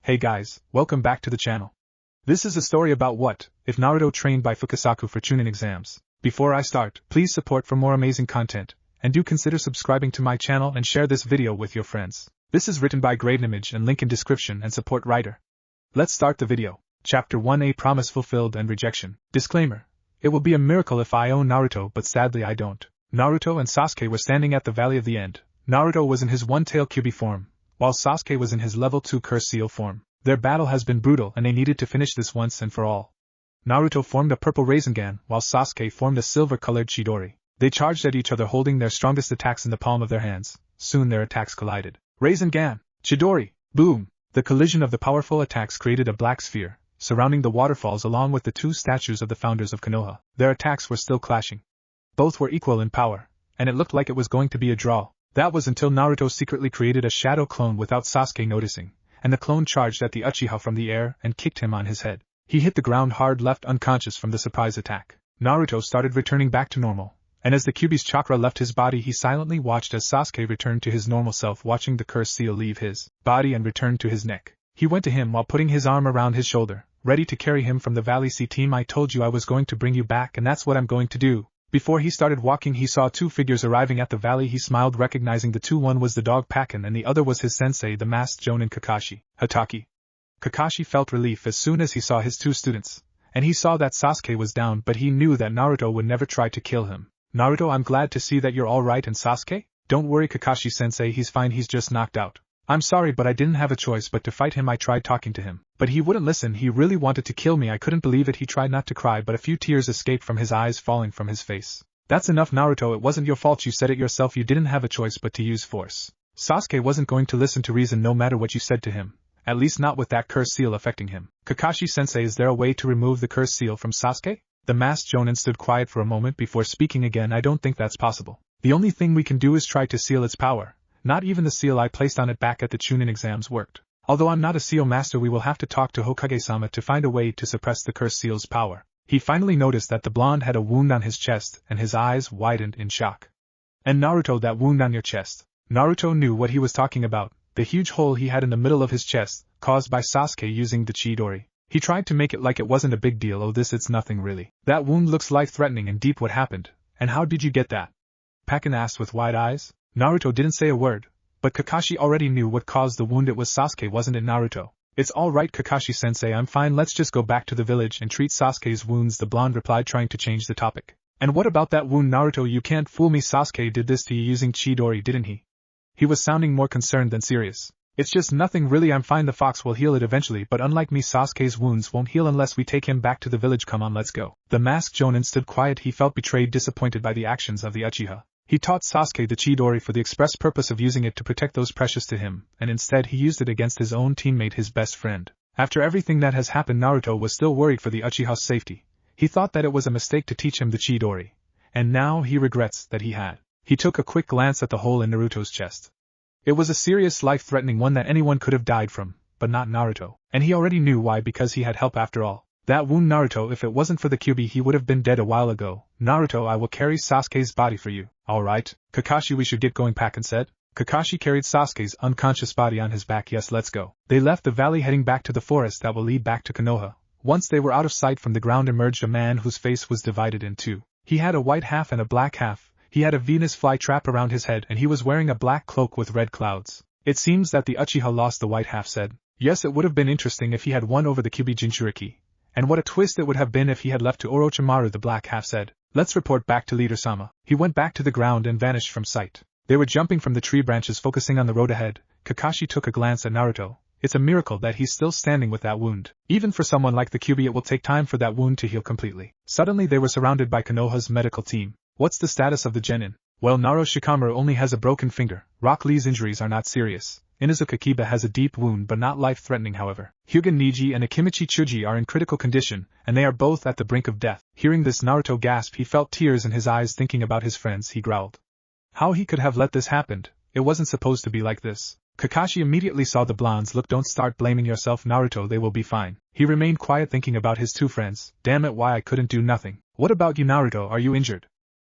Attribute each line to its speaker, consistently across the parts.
Speaker 1: Hey guys, welcome back to the channel. This is a story about what if Naruto trained by Fukasaku for Chunin exams. Before I start, please support for more amazing content, and do consider subscribing to my channel and share this video with your friends. This is written by Gravenimage and link in description and support writer. Let's start the video. Chapter 1A Promise Fulfilled and Rejection. Disclaimer. It will be a miracle if I own Naruto, but sadly I don't. Naruto and Sasuke were standing at the Valley of the End. Naruto was in his one-tail Kyuubi form, while Sasuke was in his level 2 Curse Seal form. Their battle has been brutal and they needed to finish this once and for all. Naruto formed a purple Rasengan, while Sasuke formed a silver-colored Chidori. They charged at each other holding their strongest attacks in the palm of their hands. Soon their attacks collided. Rasengan! Chidori! Boom! The collision of the powerful attacks created a black sphere, surrounding the waterfalls along with the two statues of the founders of Konoha. Their attacks were still clashing. Both were equal in power, and it looked like it was going to be a draw. That was until Naruto secretly created a shadow clone without Sasuke noticing, and the clone charged at the Uchiha from the air and kicked him on his head. He hit the ground hard, left unconscious from the surprise attack. Naruto started returning back to normal, and as the Kyuubi's chakra left his body he silently watched as Sasuke returned to his normal self, watching the curse seal leave his body and return to his neck. He went to him while putting his arm around his shoulder, ready to carry him from the valley. "See team, I told you I was going to bring you back, and that's what I'm going to do." Before he started walking he saw two figures arriving at the valley. He smiled, recognizing the two. One was the dog Pakken and the other was his sensei, the masked Jonin Kakashi. Hatake. Kakashi felt relief as soon as he saw his two students, and he saw that Sasuke was down, but he knew that Naruto would never try to kill him. "Naruto, I'm glad to see that you're alright, and Sasuke? Don't worry Kakashi-sensei, he's fine, he's just knocked out." "I'm sorry, but I didn't have a choice but to fight him. I tried talking to him, but he wouldn't listen. He really wanted to kill me. I couldn't believe it." He tried not to cry, but a few tears escaped from his eyes, falling from his face. "That's enough Naruto, it wasn't your fault, you said it yourself, you didn't have a choice but to use force." Sasuke wasn't going to listen to reason no matter what you said to him, at least not with that curse seal affecting him. "Kakashi-sensei, is there a way to remove the curse seal from Sasuke?" The masked Jonin stood quiet for a moment before speaking again. "I don't think that's possible. The only thing we can do is try to seal its power. Not even the seal I placed on it back at the Chunin exams worked. Although I'm not a seal master, we will have to talk to Hokage-sama to find a way to suppress the curse seal's power." He finally noticed that the blonde had a wound on his chest, and his eyes widened in shock. "And Naruto, that wound on your chest?" Naruto knew what he was talking about, the huge hole he had in the middle of his chest, caused by Sasuke using the Chidori. He tried to make it like it wasn't a big deal. "Oh, it's nothing really. That wound looks life-threatening and deep. What happened? And how did you get that?" Pakken asked with wide eyes. Naruto didn't say a word, but Kakashi already knew what caused the wound. "It was Sasuke, wasn't it Naruto?" "It's all right Kakashi-sensei, I'm fine, let's just go back to the village and treat Sasuke's wounds," the blonde replied, trying to change the topic. "And what about that wound Naruto? You can't fool me. Sasuke did this to you using Chidori, didn't he?" He was sounding more concerned than serious. "It's just nothing really, I'm fine, the fox will heal it eventually, but unlike me Sasuke's wounds won't heal unless we take him back to the village. Come on, let's go." The masked Jonin stood quiet. He felt betrayed, disappointed by the actions of the Uchiha. He taught Sasuke the Chidori for the express purpose of using it to protect those precious to him, and instead he used it against his own teammate, his best friend. After everything that has happened, Naruto was still worried for the Uchiha's safety. He thought that it was a mistake to teach him the Chidori, and now he regrets that he had. He took a quick glance at the hole in Naruto's chest. It was a serious, life-threatening one that anyone could have died from, but not Naruto, and he already knew why, because he had help after all. That wound Naruto, if it wasn't for the Kyuubi he would have been dead a while ago. "Naruto, I will carry Sasuke's body for you." "Alright, Kakashi, we should get going," Pakken said. Kakashi carried Sasuke's unconscious body on his back. "Yes, let's go." They left the valley, heading back to the forest that will lead back to Konoha. Once they were out of sight, from the ground emerged a man whose face was divided in two. He had a white half and a black half. He had a Venus flytrap around his head and he was wearing a black cloak with red clouds. "It seems that the Uchiha lost," the white half said. "Yes, it would have been interesting if he had won over the Kyuubi Jinchuriki. And what a twist it would have been if he had left to Orochimaru," the black half said. "Let's report back to Leader-sama." He went back to the ground and vanished from sight. They were jumping from the tree branches, focusing on the road ahead. Kakashi took a glance at Naruto. It's a miracle that he's still standing with that wound. Even for someone like the Kyuubi, it will take time for that wound to heal completely. Suddenly they were surrounded by Konoha's medical team. "What's the status of the genin?" "Well, Naruto Shikamaru only has a broken finger. Rock Lee's injuries are not serious. Inuzuka Kiba has a deep wound but not life-threatening however. Hyuga Niji and Akimichi Chuji are in critical condition, and they are both at the brink of death." Hearing this, Naruto gasped. He felt tears in his eyes. Thinking about his friends, he growled. How he could have let this happen? It wasn't supposed to be like this. Kakashi immediately saw the blonde's look. "Don't start blaming yourself, Naruto, they will be fine." He remained quiet, thinking about his two friends. "Damn it, why I couldn't do nothing." "What about you Naruto, are you injured?"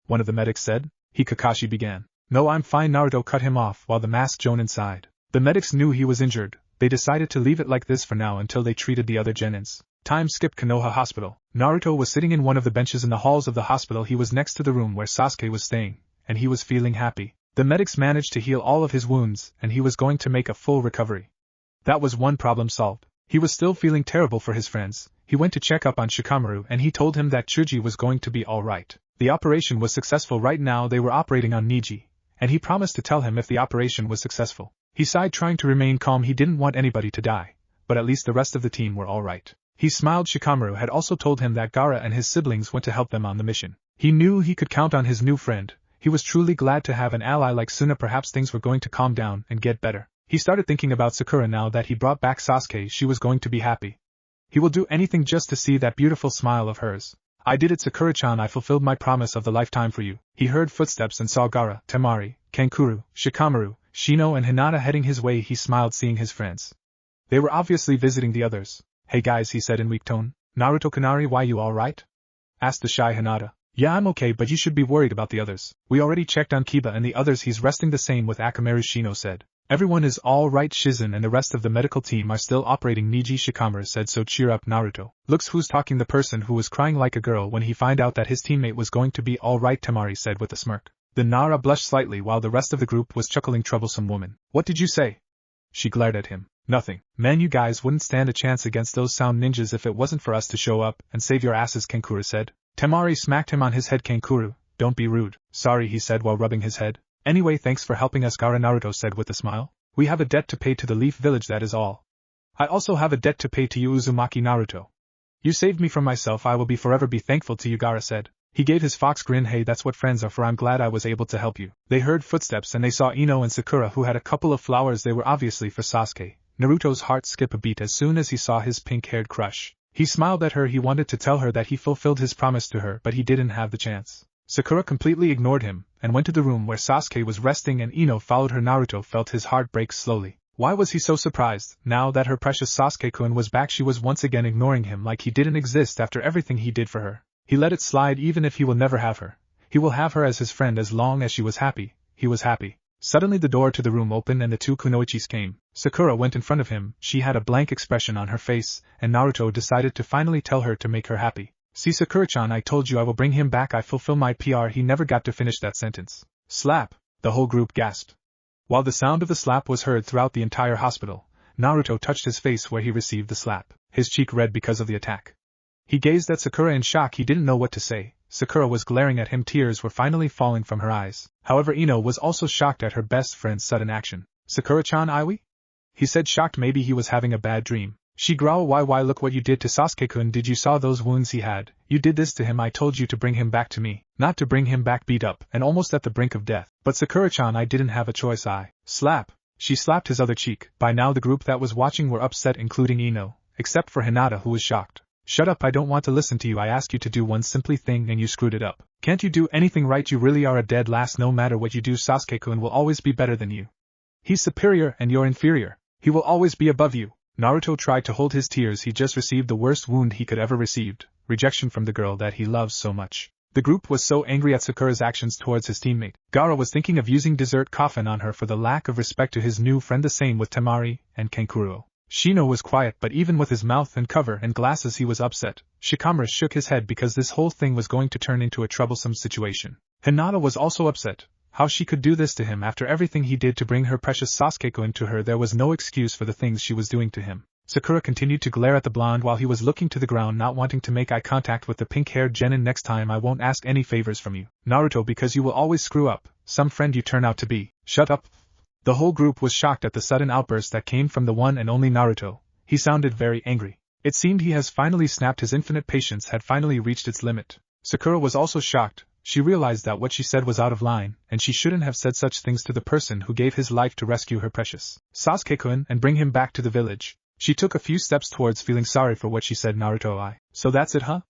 Speaker 1: one of the medics said. Kakashi began. "No, I'm fine," Naruto cut him off while the masked Jonin sighed. The medics knew he was injured. They decided to leave it like this for now until they treated the other genins. Time skipped Konoha Hospital. Naruto was sitting in one of the benches in the halls of the hospital. He was next to the room where Sasuke was staying, and he was feeling happy. The medics managed to heal all of his wounds, and he was going to make a full recovery. That was one problem solved. He was still feeling terrible for his friends. He went to check up on Shikamaru and he told him that Chuji was going to be alright. The operation was successful. Right now they were operating on Niji, and he promised to tell him if the operation was successful. He sighed, trying to remain calm. He didn't want anybody to die, but at least the rest of the team were alright. He smiled. Shikamaru had also told him that Gaara and his siblings went to help them on the mission. He knew he could count on his new friend. He was truly glad to have an ally like Suna. Perhaps things were going to calm down and get better. He started thinking about Sakura. Now that he brought back Sasuke, she was going to be happy. He will do anything just to see that beautiful smile of hers. I did it, Sakura-chan. I fulfilled my promise of the lifetime for you. He heard footsteps and saw Gaara, Temari, Kankuro, Shikamaru, Shino and Hinata heading his way. He smiled seeing his friends. They were obviously visiting the others. Hey guys, he said in weak tone. Naruto Kanari, why you alright? Asked the shy Hinata. Yeah, I'm okay, but you should be worried about the others. We already checked on Kiba and the others. He's resting. The same with Akamaru, Shino said. Everyone is all right. Shizen and the rest of the medical team are still operating. Niji. Shikamaru said, so cheer up, Naruto. Looks who's talking. The person who was crying like a girl when he found out that his teammate was going to be all right, Temari said with a smirk. The Nara blushed slightly while the rest of the group was chuckling. Troublesome woman. What did you say? She glared at him. Nothing. Man, you guys wouldn't stand a chance against those sound ninjas if it wasn't for us to show up and save your asses, Kankuro said. Temari smacked him on his head. Kankuro, don't be rude. Sorry, he said while rubbing his head. Anyway, thanks for helping us, Gaara, Naruto said with a smile. We have a debt to pay to the Leaf Village, that is all. I also have a debt to pay to you, Uzumaki. Naruto. You saved me from myself. I will forever be thankful to you, Gaara said. He gave his fox grin. Hey, that's what friends are for. I'm glad I was able to help you. They heard footsteps and they saw Ino and Sakura, who had a couple of flowers. They were obviously for Sasuke. Naruto's heart skipped a beat as soon as he saw his pink-haired crush. He smiled at her. He wanted to tell her that he fulfilled his promise to her, but he didn't have the chance. Sakura completely ignored him and went to the room where Sasuke was resting, and Ino followed her. Naruto felt his heart break slowly. Why was he so surprised? Now that her precious Sasuke-kun was back, she was once again ignoring him like he didn't exist after everything he did for her. He let it slide. Even if he will never have her, he will have her as his friend as long as she was happy. He was happy. Suddenly the door to the room opened and the two kunoichis came. Sakura went in front of him. She had a blank expression on her face, and Naruto decided to finally tell her to make her happy. See, Sakura-chan, I told you I will bring him back. I fulfill my PR. He never got to finish that sentence. Slap! The whole group gasped. While the sound of the slap was heard throughout the entire hospital, Naruto touched his face where he received the slap. His cheek red because of the attack. He gazed at Sakura in shock. He didn't know what to say. Sakura was glaring at him. Tears were finally falling from her eyes. However, Ino was also shocked at her best friend's sudden action. Sakura-chan, Iwi? He said, shocked. Maybe he was having a bad dream. She growled, why look what you did to Sasuke-kun. Did you saw those wounds he had? You did this to him. I told you to bring him back to me, not to bring him back beat up and almost at the brink of death. But Sakura-chan, I didn't have a choice. I slap. She slapped his other cheek. By now the group that was watching were upset, including Ino, except for Hinata, who was shocked. Shut up, I don't want to listen to you. I asked you to do one simply thing and you screwed it up. Can't you do anything right? You really are a dead last. No matter what you do, Sasuke-kun will always be better than you. He's superior and you're inferior. He will always be above you. Naruto tried to hold his tears. He just received the worst wound he could ever received, rejection from the girl that he loves so much. The group was so angry at Sakura's actions towards his teammate. Gaara was thinking of using dessert coffin on her for the lack of respect to his new friend. The same with Temari and Kankuro. Shino was quiet, but even with his mouth and cover and glasses he was upset. Shikamaru shook his head because this whole thing was going to turn into a troublesome situation. Hinata was also upset. How she could do this to him after everything he did to bring her precious Sasuke-kun to her. There was no excuse for the things she was doing to him. Sakura continued to glare at the blonde while he was looking to the ground, not wanting to make eye contact with the pink-haired genin. Next time I won't ask any favors from you, Naruto, because you will always screw up. Some friend you turn out to be. Shut up. The whole group was shocked at the sudden outburst that came from the one and only Naruto. He sounded very angry. It seemed he has finally snapped. His infinite patience had finally reached its limit. Sakura was also shocked. She realized that what she said was out of line, and she shouldn't have said such things to the person who gave his life to rescue her precious Sasuke-kun and bring him back to the village. She took a few steps towards feeling sorry for what she said. Naruto, so that's it, huh?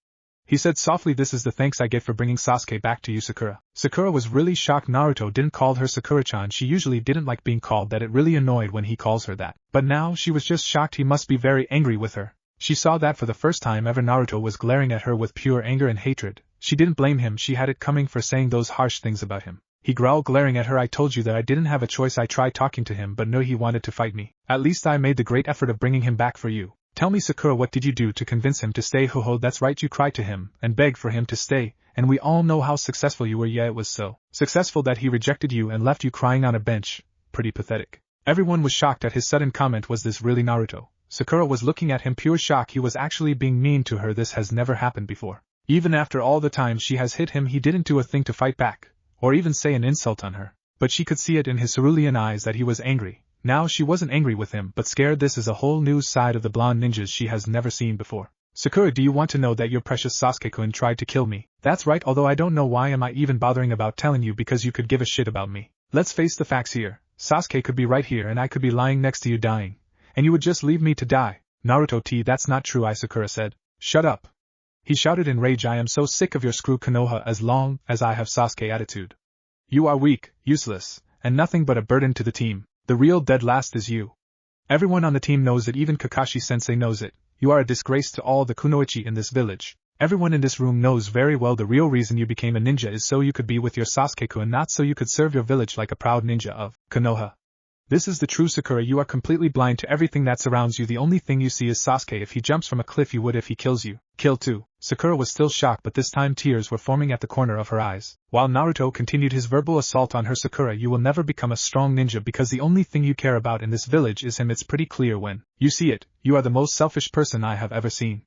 Speaker 1: He said softly, this is the thanks I get for bringing Sasuke back to you, Sakura. Sakura was really shocked. Naruto didn't call her Sakura-chan. She usually didn't like being called that. It really annoyed when he calls her that. But now she was just shocked. He must be very angry with her. She saw that for the first time ever Naruto was glaring at her with pure anger and hatred. She didn't blame him. She had it coming for saying those harsh things about him. he growled, glaring at her. I told you that I didn't have a choice. I tried talking to him, but no, he wanted to fight me. At least I made the great effort of bringing him back for you. Tell me, Sakura, what did you do to convince him to stay? Ho, that's right, you cried to him and begged for him to stay, and we all know how successful you were. Yeah, it was so successful that he rejected you and left you crying on a bench. Pretty pathetic. Everyone was shocked at his sudden comment. Was this really Naruto? Sakura was looking at him, pure shock. He was actually being mean to her. This has never happened before. Even after all the time she has hit him, he didn't do a thing to fight back, or even say an insult on her. But she could see it in his cerulean eyes that he was angry. Now she wasn't angry with him, but scared. This is a whole new side of the blonde ninjas she has never seen before. Sakura, do you want to know that your precious Sasuke-kun tried to kill me? That's right, although I don't know why am I even bothering about telling you, because you could give a shit about me. Let's face the facts here. Sasuke could be right here and I could be lying next to you dying. And you would just leave me to die. Naruto T, that's not true, Sakura said. Shut up. He shouted in rage. I am so sick of your screw Konoha as long as I have Sasuke attitude. You are weak, useless, and nothing but a burden to the team. The real dead last is you. Everyone on the team knows it, even Kakashi-sensei knows it. You are a disgrace to all the kunoichi in this village. Everyone in this room knows very well the real reason you became a ninja is so you could be with your Sasuke-kun, not so you could serve your village like a proud ninja of Konoha. This is the true Sakura. You are completely blind to everything that surrounds you. The only thing you see is Sasuke. If he jumps from a cliff, you would. If he kills you, kill too. Sakura was still shocked, but this time tears were forming at the corner of her eyes. While Naruto continued his verbal assault on her. Sakura, you will never become a strong ninja because the only thing you care about in this village is him. It's pretty clear when you see it. You are the most selfish person I have ever seen.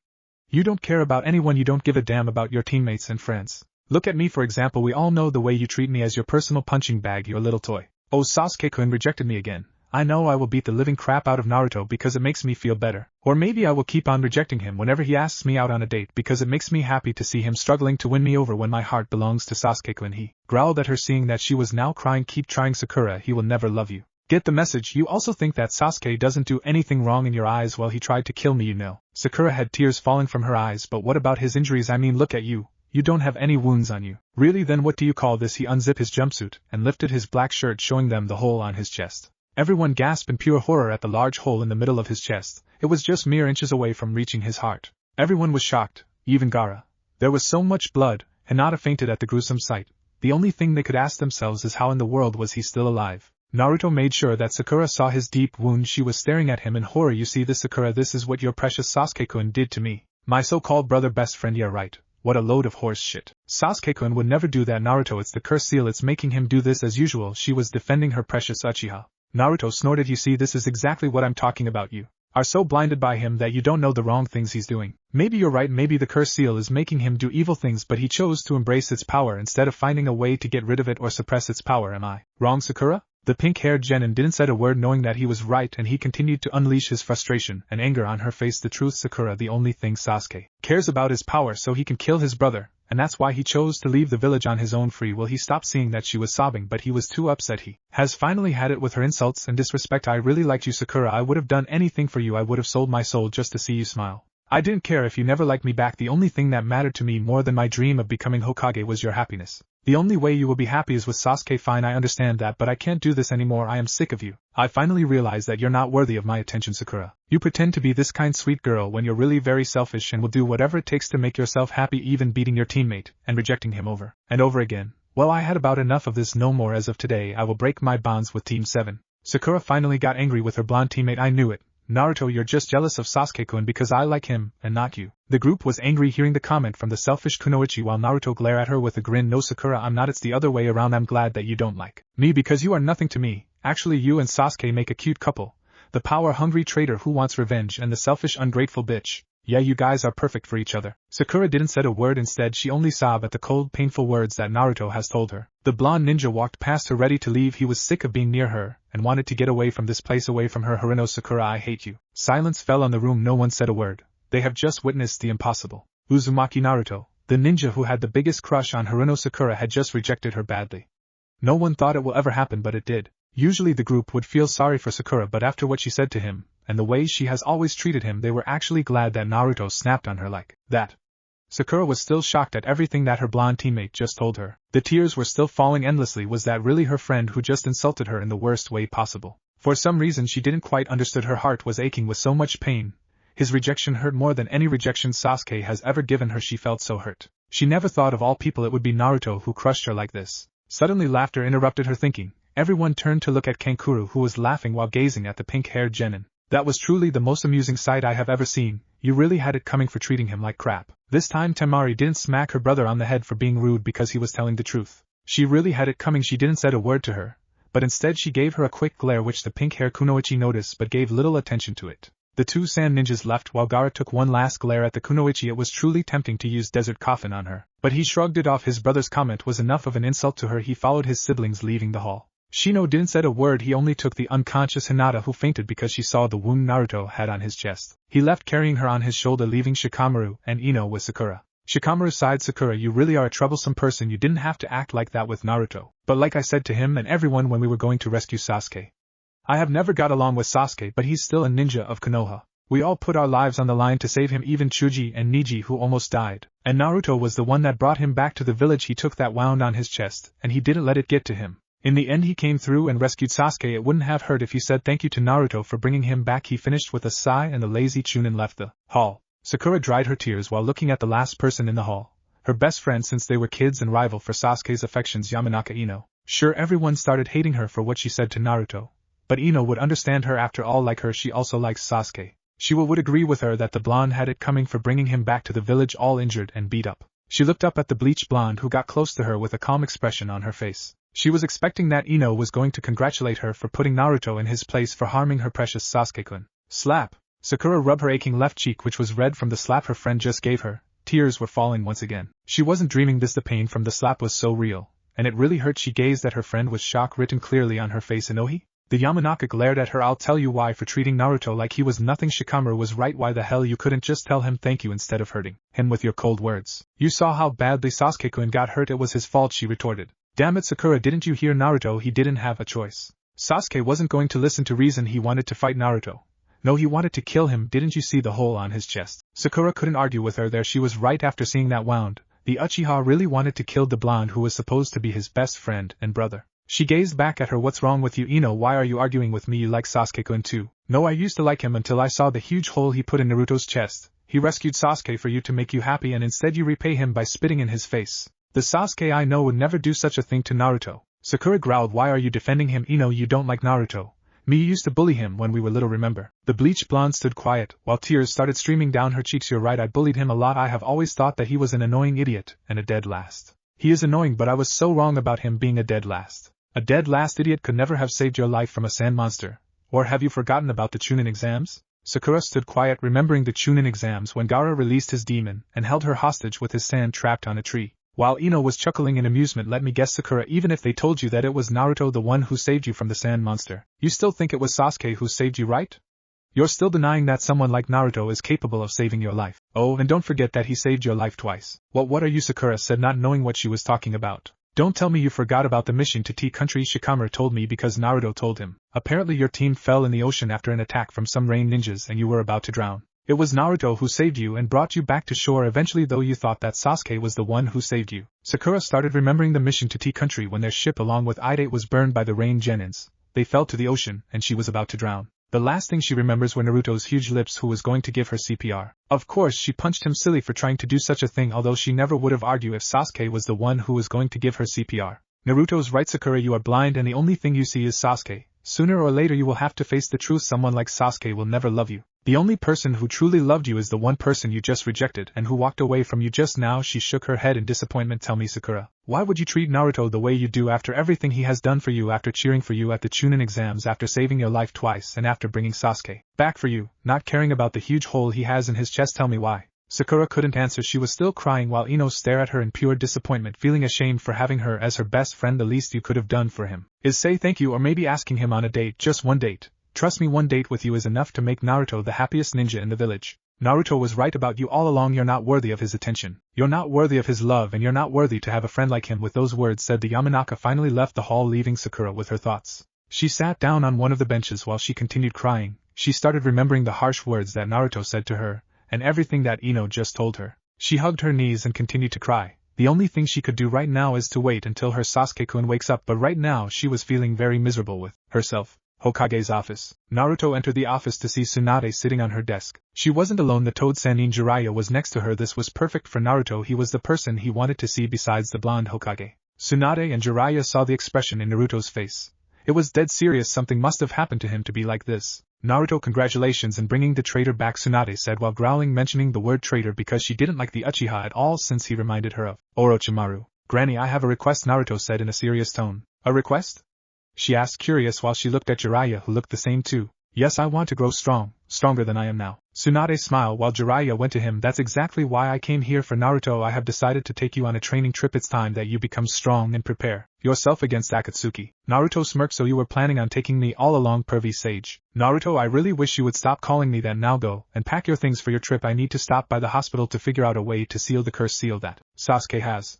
Speaker 1: You don't care about anyone. You don't give a damn about your teammates and friends. Look at me, for example. We all know the way you treat me as your personal punching bag, your little toy. Oh, Sasuke-kun rejected me again. I know I will beat the living crap out of Naruto because it makes me feel better. Or maybe I will keep on rejecting him whenever he asks me out on a date because it makes me happy to see him struggling to win me over when my heart belongs to Sasuke-kun. He growled at her, seeing that she was now crying. Keep trying, Sakura, he will never love you. Get the message? You also think that Sasuke doesn't do anything wrong in your eyes? Well, he tried to kill me, you know. Sakura had tears falling from her eyes. But what about his injuries? I mean, look at you. You don't have any wounds on you. Really? Then what do you call this? He unzipped his jumpsuit and lifted his black shirt, showing them the hole on his chest. Everyone gasped in pure horror at the large hole in the middle of his chest. It was just mere inches away from reaching his heart. Everyone was shocked, even Gaara. There was so much blood, and Hinata fainted at the gruesome sight. The only thing they could ask themselves is how in the world was he still alive. Naruto made sure that Sakura saw his deep wound. She was staring at him in horror. You see this, Sakura? This is what your precious Sasuke-kun did to me. My so-called brother, best friend. Yeah, right. What a load of horse shit. Sasuke-kun would never do that, Naruto. It's the curse seal. It's making him do this. As usual, she was defending her precious Uchiha. Naruto snorted. You see, this is exactly what I'm talking about. You are so blinded by him that you don't know the wrong things he's doing. Maybe you're right. Maybe the curse seal is making him do evil things, but he chose to embrace its power instead of finding a way to get rid of it or suppress its power. Am I wrong, Sakura? The pink-haired genin didn't say a word, knowing that he was right, and he continued to unleash his frustration and anger on her face. The truth, Sakura, the only thing Sasuke cares about is power, so he can kill his brother, and that's why he chose to leave the village on his own free will. He stopped, seeing that she was sobbing, but he was too upset. He has finally had it with her insults and disrespect. I really liked you, Sakura. I would have done anything for you. I would have sold my soul just to see you smile. I didn't care if you never liked me back. The only thing that mattered to me more than my dream of becoming Hokage was your happiness. The only way you will be happy is with Sasuke. Fine, I understand that, but I can't do this anymore. I am sick of you. I finally realize that you're not worthy of my attention, Sakura. You pretend to be this kind, sweet girl when you're really very selfish and will do whatever it takes to make yourself happy, even beating your teammate and rejecting him over and over again. Well, I had about enough of this. No more. As of today, I will break my bonds with Team 7. Sakura finally got angry with her blonde teammate. I knew it. Naruto, you're just jealous of Sasuke-kun because I like him, and not you. The group was angry hearing the comment from the selfish kunoichi, while Naruto glared at her with a grin. No, Sakura, I'm not. It's the other way around. I'm glad that you don't like me because you are nothing to me. Actually, you and Sasuke make a cute couple. The power-hungry traitor who wants revenge and the selfish, ungrateful bitch. Yeah, you guys are perfect for each other. Sakura didn't say a word. Instead, she only sobbed at the cold, painful words that Naruto has told her. The blonde ninja walked past her, ready to leave. He was sick of being near her, and wanted to get away from this place, away from her. Harino, Sakura, I hate you. Silence fell on the room. No one said a word. They have just witnessed the impossible. Uzumaki Naruto, the ninja who had the biggest crush on Harino Sakura, had just rejected her badly. No one thought it will ever happen, but it did. Usually the group would feel sorry for Sakura, but after what she said to him, and the way she has always treated him, they were actually glad that Naruto snapped on her like that. Sakura was still shocked at everything that her blonde teammate just told her. The tears were still falling endlessly. Was that really her friend who just insulted her in the worst way possible? For some reason she didn't quite understood. Her heart was aching with so much pain. His rejection hurt more than any rejection Sasuke has ever given her. She felt so hurt. She never thought of all people it would be Naruto who crushed her like this. Suddenly laughter interrupted her thinking. Everyone turned to look at Kankuro, who was laughing while gazing at the pink-haired genin. That was truly the most amusing sight I have ever seen. You really had it coming for treating him like crap. This time Temari didn't smack her brother on the head for being rude because he was telling the truth. She really had it coming. She didn't say a word to her, but instead she gave her a quick glare which the pink-haired kunoichi noticed but gave little attention to it. The two sand ninjas left while Gaara took one last glare at the kunoichi. It was truly tempting to use Desert Coffin on her, but he shrugged it off. His brother's comment was enough of an insult to her. He followed his siblings leaving the hall. Shino didn't say a word. He only took the unconscious Hinata, who fainted because she saw the wound Naruto had on his chest. He left carrying her on his shoulder, leaving Shikamaru and Ino with Sakura. Shikamaru sighed. Sakura, you really are a troublesome person. You didn't have to act like that with Naruto. But like I said to him and everyone when we were going to rescue Sasuke, I have never got along with Sasuke, but he's still a ninja of Konoha. We all put our lives on the line to save him, even Chuji and Niji, who almost died. And Naruto was the one that brought him back to the village. He took that wound on his chest, and he didn't let it get to him. In the end he came through and rescued Sasuke. It wouldn't have hurt if he said thank you to Naruto for bringing him back. He finished with a sigh, and the lazy Chunin left the hall. Sakura dried her tears while looking at the last person in the hall. Her best friend since they were kids and rival for Sasuke's affections, Yamanaka Ino. Sure, everyone started hating her for what she said to Naruto, but Ino would understand her. After all, like her, she also likes Sasuke. She would agree with her that the blonde had it coming for bringing him back to the village all injured and beat up. She looked up at the bleached blonde who got close to her with a calm expression on her face. She was expecting that Ino was going to congratulate her for putting Naruto in his place for harming her precious Sasuke-kun. Slap! Sakura rubbed her aching left cheek, which was red from the slap her friend just gave her. Tears were falling once again. She wasn't dreaming this. The pain from the slap was so real, and it really hurt. She gazed at her friend with shock written clearly on her face. Inohi? The Yamanaka glared at her. I'll tell you why, for treating Naruto like he was nothing. Shikamaru was right. Why the hell you couldn't just tell him thank you instead of hurting him with your cold words? You saw how badly Sasuke-kun got hurt. It was his fault, she retorted. Damn it, Sakura, didn't you hear Naruto? He didn't have a choice. Sasuke wasn't going to listen to reason. He wanted to fight Naruto. No, he wanted to kill him. Didn't you see the hole on his chest? Sakura couldn't argue with her there. She was right. After seeing that wound, the Uchiha really wanted to kill the blonde who was supposed to be his best friend and brother. She gazed back at her. What's wrong with you, Ino? Why are you arguing with me? You like Sasuke-kun too? No, I used to like him until I saw the huge hole he put in Naruto's chest. He rescued Sasuke for you to make you happy, and instead you repay him by spitting in his face. The Sasuke I know would never do such a thing to Naruto. Sakura growled. Why are you defending him, Ino? You don't like Naruto. Me used to bully him when we were little, remember? The bleached blonde stood quiet, while tears started streaming down her cheeks. You're right, I bullied him a lot. I have always thought that he was an annoying idiot, and a dead last. He is annoying, but I was so wrong about him being a dead last. A dead last idiot could never have saved your life from a sand monster. Or have you forgotten about the Chunin exams? Sakura stood quiet, remembering the Chunin exams when Gaara released his demon and held her hostage with his sand trapped on a tree. While Ino was chuckling in amusement. Let me guess, Sakura, even if they told you that it was Naruto the one who saved you from the sand monster, you still think it was Sasuke who saved you, right? You're still denying that someone like Naruto is capable of saving your life. Oh, and don't forget that he saved your life twice. What are you? Sakura said, not knowing what she was talking about. Don't tell me you forgot about the mission to Tea Country. Shikamaru told me because Naruto told him. Apparently your team fell in the ocean after an attack from some rain ninjas and you were about to drown. It was Naruto who saved you and brought you back to shore eventually, though you thought that Sasuke was the one who saved you. Sakura started remembering the mission to Tea Country when their ship along with Idate was burned by the rain genins. They fell to the ocean and she was about to drown. The last thing she remembers were Naruto's huge lips, who was going to give her CPR. Of course she punched him silly for trying to do such a thing, although she never would have argued if Sasuke was the one who was going to give her CPR. Naruto's right, Sakura, you are blind and the only thing you see is Sasuke. Sooner or later you will have to face the truth. Someone like Sasuke will never love you. The only person who truly loved you is the one person you just rejected and who walked away from you just now. She shook her head in disappointment. Tell me, Sakura, why would you treat Naruto the way you do after everything he has done for you, after cheering for you at the Chunin exams, after saving your life twice, and after bringing Sasuke back for you, not caring about the huge hole he has in his chest? Tell me why. Sakura couldn't answer. She was still crying while Ino stared at her in pure disappointment, feeling ashamed for having her as her best friend. The least you could have done for him is say thank you, or maybe asking him on a date, just one date. Trust me, one date with you is enough to make Naruto the happiest ninja in the village. Naruto was right about you all along. You're not worthy of his attention. You're not worthy of his love, and you're not worthy to have a friend like him. With those words said, the Yamanaka finally left the hall, leaving Sakura with her thoughts. She sat down on one of the benches while she continued crying. She started remembering the harsh words that Naruto said to her, and everything that Ino just told her. She hugged her knees and continued to cry. The only thing she could do right now is to wait until her Sasuke-kun wakes up, but right now she was feeling very miserable with herself. Hokage's office. Naruto entered the office to see Tsunade sitting on her desk. She wasn't alone. The toad Sannin Jiraiya was next to her. This was perfect for Naruto. He was the person he wanted to see besides the blonde Hokage. Tsunade and Jiraiya saw the expression in Naruto's face. It was dead serious. Something must have happened to him to be like this. Naruto, congratulations in bringing the traitor back, Tsunade said while growling, mentioning the word traitor because she didn't like the Uchiha at all since he reminded her of Orochimaru. Granny, I have a request, Naruto said in a serious tone. A request? She asked, curious while she looked at Jiraiya, who looked the same too. Yes, I want to grow stronger than I am now. Tsunade smiled while Jiraiya went to him. That's exactly why I came here for Naruto. I have decided to take you on a training trip. It's time that you become strong and prepare yourself against Akatsuki. Naruto smirked. So you were planning on taking me all along, pervy sage. Naruto, I really wish you would stop calling me that. Now go and pack your things for your trip. I need to stop by the hospital to figure out a way to seal the curse seal that Sasuke has.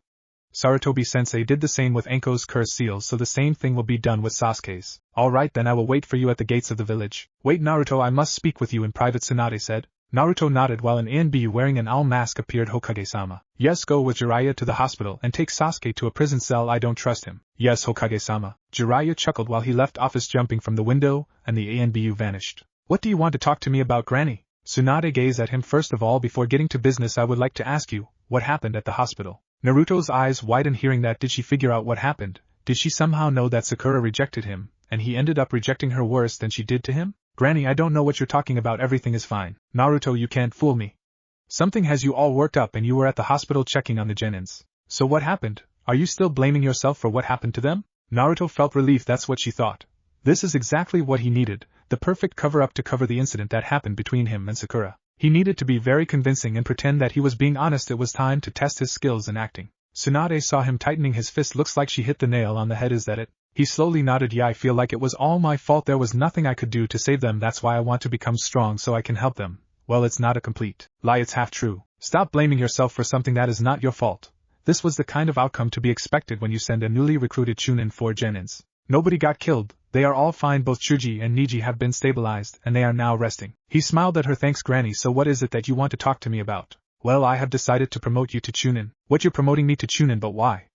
Speaker 1: Sarutobi-sensei did the same with Enko's curse seals, so the same thing will be done with Sasuke's. Alright then, I will wait for you at the gates of the village. Wait, Naruto, I must speak with you in private, Tsunade said. Naruto nodded while an ANB wearing an owl mask appeared. Hokage-sama. Yes, go with Jiraiya to the hospital and take Sasuke to a prison cell. I don't trust him. Yes, Hokage-sama. Jiraiya chuckled while he left office, jumping from the window, and the ANBU vanished. What do you want to talk to me about, Granny? Tsunade gazed at him. First of all, before getting to business, I would like to ask you, what happened at the hospital? Naruto's eyes widened hearing that. Did she figure out what happened? Did she somehow know that Sakura rejected him, and he ended up rejecting her worse than she did to him? Granny, I don't know what you're talking about. Everything is fine. Naruto, you can't fool me. Something has you all worked up and you were at the hospital checking on the Genins. So what happened? Are you still blaming yourself for what happened to them? Naruto felt relief. That's what she thought. This is exactly what he needed, the perfect cover-up to cover the incident that happened between him and Sakura. He needed to be very convincing and pretend that he was being honest. It was time to test his skills in acting. Tsunade saw him tightening his fist. Looks like she hit the nail on the head. Is that it? He slowly nodded. Yeah, I feel like it was all my fault. There was nothing I could do to save them. That's why I want to become strong so I can help them. Well, it's not a complete lie, it's half true. Stop blaming yourself for something that is not your fault. This was the kind of outcome to be expected when you send a newly recruited Chunin for Genins. Nobody got killed. They are all fine. Both Chuji and Niji have been stabilized, and they are now resting. He smiled at her. Thanks, Granny. So what is it that you want to talk to me about? Well, I have decided to promote you to Chunin. What, you're promoting me to Chunin? But why?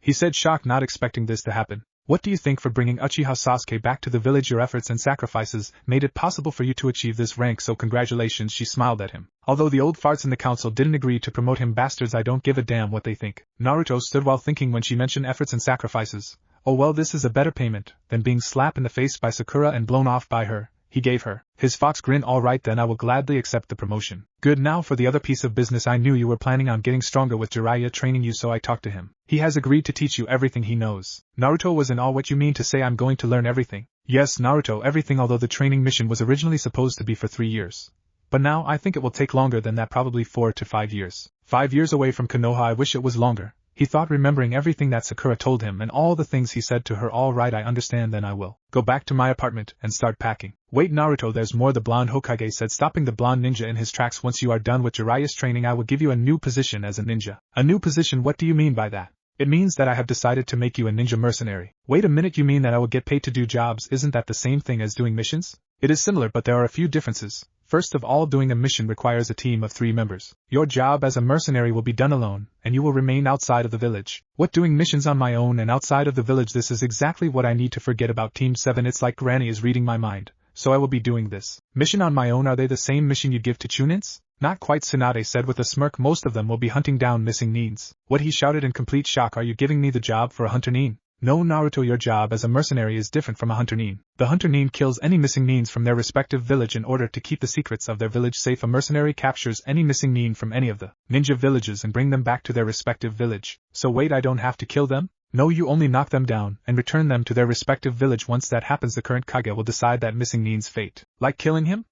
Speaker 1: He said, shocked, not expecting this to happen. What do you think? For bringing Uchiha Sasuke back to the village, your efforts and sacrifices made it possible for you to achieve this rank, so congratulations. She smiled at him. Although the old farts in the council didn't agree to promote him, bastards, I don't give a damn what they think. Naruto stood while thinking when she mentioned efforts and sacrifices. Oh well, this is a better payment than being slapped in the face by Sakura and blown off by her. He gave her his fox grin. All right then, I will gladly accept the promotion. Good, now for the other piece of business. I knew you were planning on getting stronger with Jiraiya training you, so I talked to him. He has agreed to teach you everything he knows. Naruto was in awe. What you mean to say I'm going to learn everything? Yes, Naruto, everything. Although the training mission was originally supposed to be for 3 years. But now I think it will take longer than that, probably 4 to 5 years. 5 years away from Konoha, I wish it was longer. He thought, remembering everything that Sakura told him and all the things he said to her. All right, I understand. Then I will go back to my apartment and start packing. Wait, Naruto, there's more. The blonde Hokage said, stopping the blonde ninja in his tracks. Once you are done with Jiraiya's training, I will give you a new position as a ninja. A new position? What do you mean by that? It means that I have decided to make you a ninja mercenary. Wait a minute, you mean that I will get paid to do jobs? Isn't that the same thing as doing missions? It is similar, but there are a few differences. First of all, doing a mission requires a team of 3 members. Your job as a mercenary will be done alone, and you will remain outside of the village. What, doing missions on my own and outside of the village? This is exactly what I need to forget about Team 7. It's like Granny is reading my mind. So I will be doing this mission on my own. Are they the same mission you'd give to Chunins? Not quite, Tsunade said with a smirk. Most of them will be hunting down missing Nins. What, he shouted in complete shock. Are you giving me the job for a hunter Nin? No, Naruto, your job as a mercenary is different from a hunter Nin. The hunter Nin kills any missing Nins from their respective village in order to keep the secrets of their village safe. A mercenary captures any missing Nin from any of the ninja villages and bring them back to their respective village. So wait, I don't have to kill them? No, you only knock them down and return them to their respective village. Once that happens, the current Kage will decide that missing Nin's fate. Like killing him?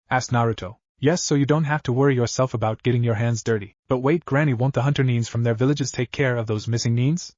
Speaker 1: Asked Naruto. Yes, so you don't have to worry yourself about getting your hands dirty. But wait, Granny, won't the hunter Nins from their villages take care of those missing Nins?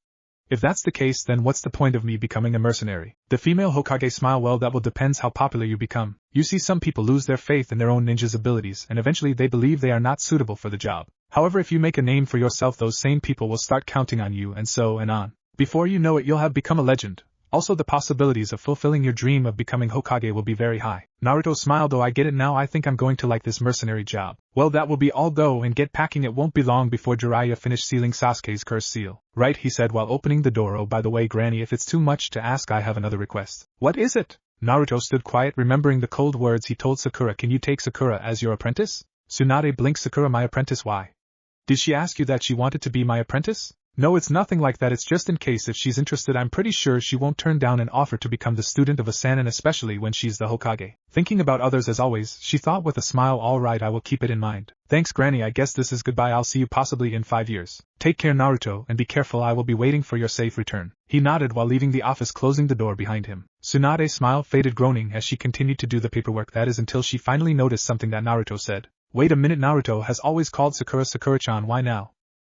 Speaker 1: If that's the case, then what's the point of me becoming a mercenary? The female Hokage smiled. Well, that will depends how popular you become. You see, some people lose their faith in their own ninja's abilities and eventually they believe they are not suitable for the job. However, if you make a name for yourself, those same people will start counting on you, and so and on. Before you know it, you'll have become a legend. Also, the possibilities of fulfilling your dream of becoming Hokage will be very high. Naruto smiled. Oh, I get it now. I think I'm going to like this mercenary job. Well, that will be all. Go and get packing. It won't be long before Jiraiya finished sealing Sasuke's curse seal. Right, he said while opening the door. Oh, by the way, Granny, if it's too much to ask, I have another request. What is it? Naruto stood quiet, remembering the cold words he told Sakura. Can you take Sakura as your apprentice? Tsunade blinked. Sakura, my apprentice? Why? Did she ask you that she wanted to be my apprentice? No, it's nothing like that, it's just in case if she's interested I'm pretty sure she won't turn down an offer to become the student of a Sannin, especially when she's the Hokage. Thinking about others as always, she thought with a smile, alright, I will keep it in mind. Thanks Granny, I guess this is goodbye, I'll see you possibly in 5 years. Take care Naruto, and be careful, I will be waiting for your safe return. He nodded while leaving the office, closing the door behind him. Tsunade's smile faded, groaning as she continued to do the paperwork, that is until she finally noticed something that Naruto said. Wait a minute, Naruto has always called Sakura Sakura-chan, why now?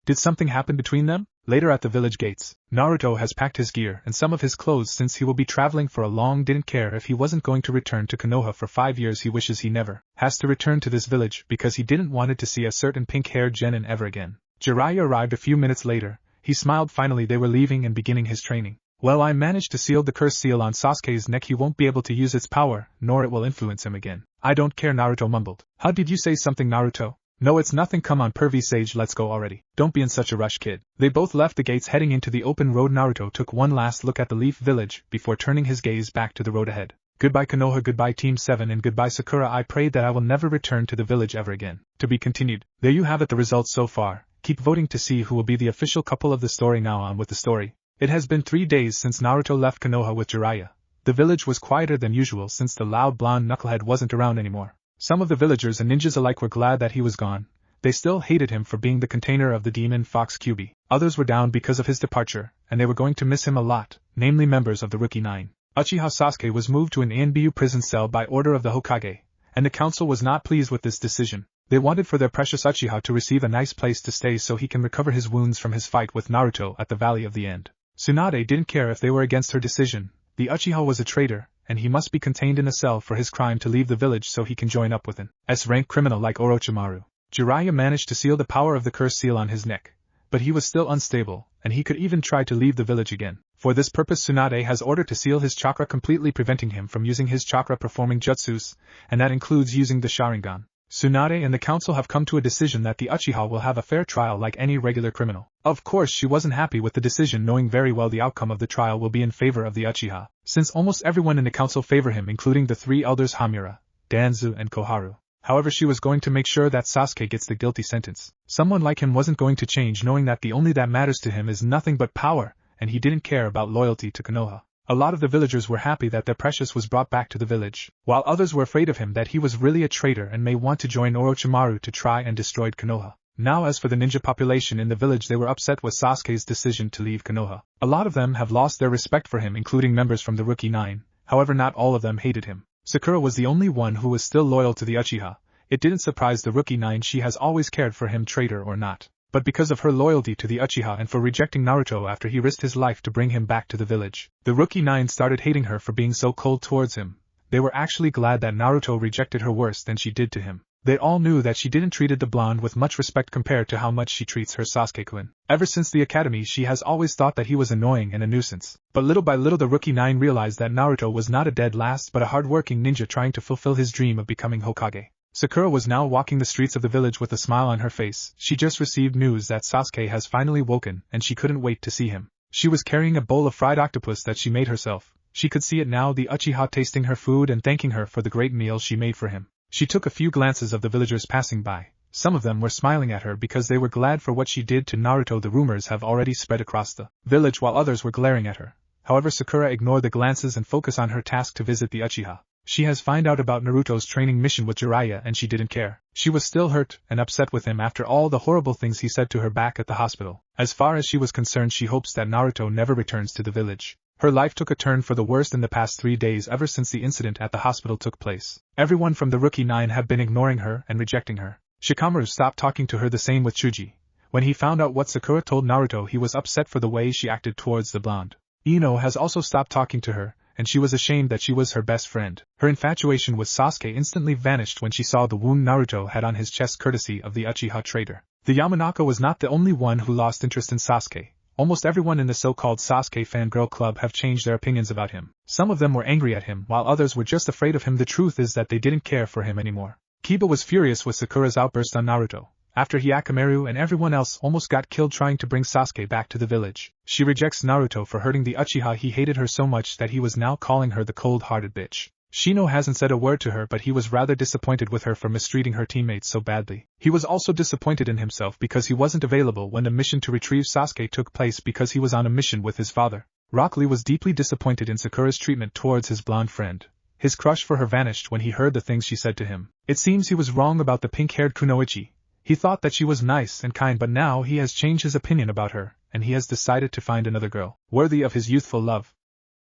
Speaker 1: Did something happen between them? Later at the village gates, Naruto has packed his gear and some of his clothes since he will be traveling for a long, didn't care if he wasn't going to return to Konoha for 5 years, he wishes he never has to return to this village because he didn't wanted to see a certain pink-haired genin ever again. Jiraiya arrived a few minutes later. He smiled, finally they were leaving and beginning his training. Well, I managed to seal the curse seal on Sasuke's neck, he won't be able to use its power, nor it will influence him again. I don't care, Naruto mumbled. How did you say something, Naruto? No, it's nothing, come on pervy sage, let's go already. Don't be in such a rush, kid. They both left the gates heading into the open road. Naruto took one last look at the Leaf Village before turning his gaze back to the road ahead. Goodbye Konoha, goodbye Team 7, and goodbye Sakura, I pray that I will never return to the village ever again. To be continued. There you have it, the results so far. Keep voting to see who will be the official couple of the story. Now on with the story. It has been 3 days since Naruto left Konoha with Jiraiya. The village was quieter than usual since the loud blonde knucklehead wasn't around anymore. Some of the villagers and ninjas alike were glad that he was gone. They still hated him for being the container of the demon Fox QB. Others were down because of his departure, and they were going to miss him a lot, namely members of the Rookie 9. Uchiha Sasuke was moved to an ANBU prison cell by order of the Hokage, and the council was not pleased with this decision. They wanted for their precious Uchiha to receive a nice place to stay so he can recover his wounds from his fight with Naruto at the Valley of the End. Tsunade didn't care if they were against her decision. The Uchiha was a traitor, and he must be contained in a cell for his crime to leave the village so he can join up with an S-rank criminal like Orochimaru. Jiraiya managed to seal the power of the curse seal on his neck, but he was still unstable, and he could even try to leave the village again. For this purpose Tsunade has ordered to seal his chakra, completely preventing him from using his chakra performing jutsus, and that includes using the Sharingan. Tsunade and the council have come to a decision that the Uchiha will have a fair trial like any regular criminal. Of course she wasn't happy with the decision, knowing very well the outcome of the trial will be in favor of the Uchiha, since almost everyone in the council favor him, including the 3 elders Hamura, Danzu and Koharu. However, she was going to make sure that Sasuke gets the guilty sentence. Someone like him wasn't going to change, knowing that the only that matters to him is nothing but power, and he didn't care about loyalty to Konoha. A lot of the villagers were happy that their precious was brought back to the village, while others were afraid of him, that he was really a traitor and may want to join Orochimaru to try and destroy Konoha. Now as for the ninja population in the village, they were upset with Sasuke's decision to leave Konoha. A lot of them have lost their respect for him, including members from the Rookie 9, however not all of them hated him. Sakura was the only one who was still loyal to the Uchiha. It didn't surprise the Rookie 9, she has always cared for him, traitor or not. But because of her loyalty to the Uchiha and for rejecting Naruto after he risked his life to bring him back to the village, the Rookie 9 started hating her for being so cold towards him. They were actually glad that Naruto rejected her worse than she did to him. They all knew that she didn't treated the blonde with much respect compared to how much she treats her Sasuke-kun. Ever since the academy she has always thought that he was annoying and a nuisance. But little by little the Rookie 9 realized that Naruto was not a dead last but a hard-working ninja trying to fulfill his dream of becoming Hokage. Sakura was now walking the streets of the village with a smile on her face. She just received news that Sasuke has finally woken, and she couldn't wait to see him. She was carrying a bowl of fried octopus that she made herself. She could see it now, the Uchiha tasting her food and thanking her for the great meal she made for him. She took a few glances of the villagers passing by. Some of them were smiling at her because they were glad for what she did to Naruto. The rumors have already spread across the village, while others were glaring at her. However, Sakura ignored the glances and focused on her task to visit the Uchiha. She has found out about Naruto's training mission with Jiraiya and she didn't care. She was still hurt and upset with him after all the horrible things he said to her back at the hospital. As far as she was concerned, she hopes that Naruto never returns to the village. Her life took a turn for the worst in the past 3 days ever since the incident at the hospital took place. Everyone from the Rookie 9 have been ignoring her and rejecting her. Shikamaru stopped talking to her, the same with Chuji. When he found out what Sakura told Naruto, he was upset for the way she acted towards the blonde. Ino has also stopped talking to her, and she was ashamed that she was her best friend. Her infatuation with Sasuke instantly vanished when she saw the wound Naruto had on his chest courtesy of the Uchiha traitor. The Yamanaka was not the only one who lost interest in Sasuke. Almost everyone in the so-called Sasuke fangirl club have changed their opinions about him. Some of them were angry at him, while others were just afraid of him. The truth is that they didn't care for him anymore. Kiba was furious with Sakura's outburst on Naruto. After Hyakkimaru and everyone else almost got killed trying to bring Sasuke back to the village. She rejects Naruto for hurting the Uchiha. He hated her so much that he was now calling her the cold-hearted bitch. Shino hasn't said a word to her, but he was rather disappointed with her for mistreating her teammates so badly. He was also disappointed in himself because he wasn't available when the mission to retrieve Sasuke took place because he was on a mission with his father. Rock Lee was deeply disappointed in Sakura's treatment towards his blonde friend. His crush for her vanished when he heard the things she said to him. It seems he was wrong about the pink-haired Kunoichi. He thought that she was nice and kind, but now he has changed his opinion about her, and he has decided to find another girl worthy of his youthful love.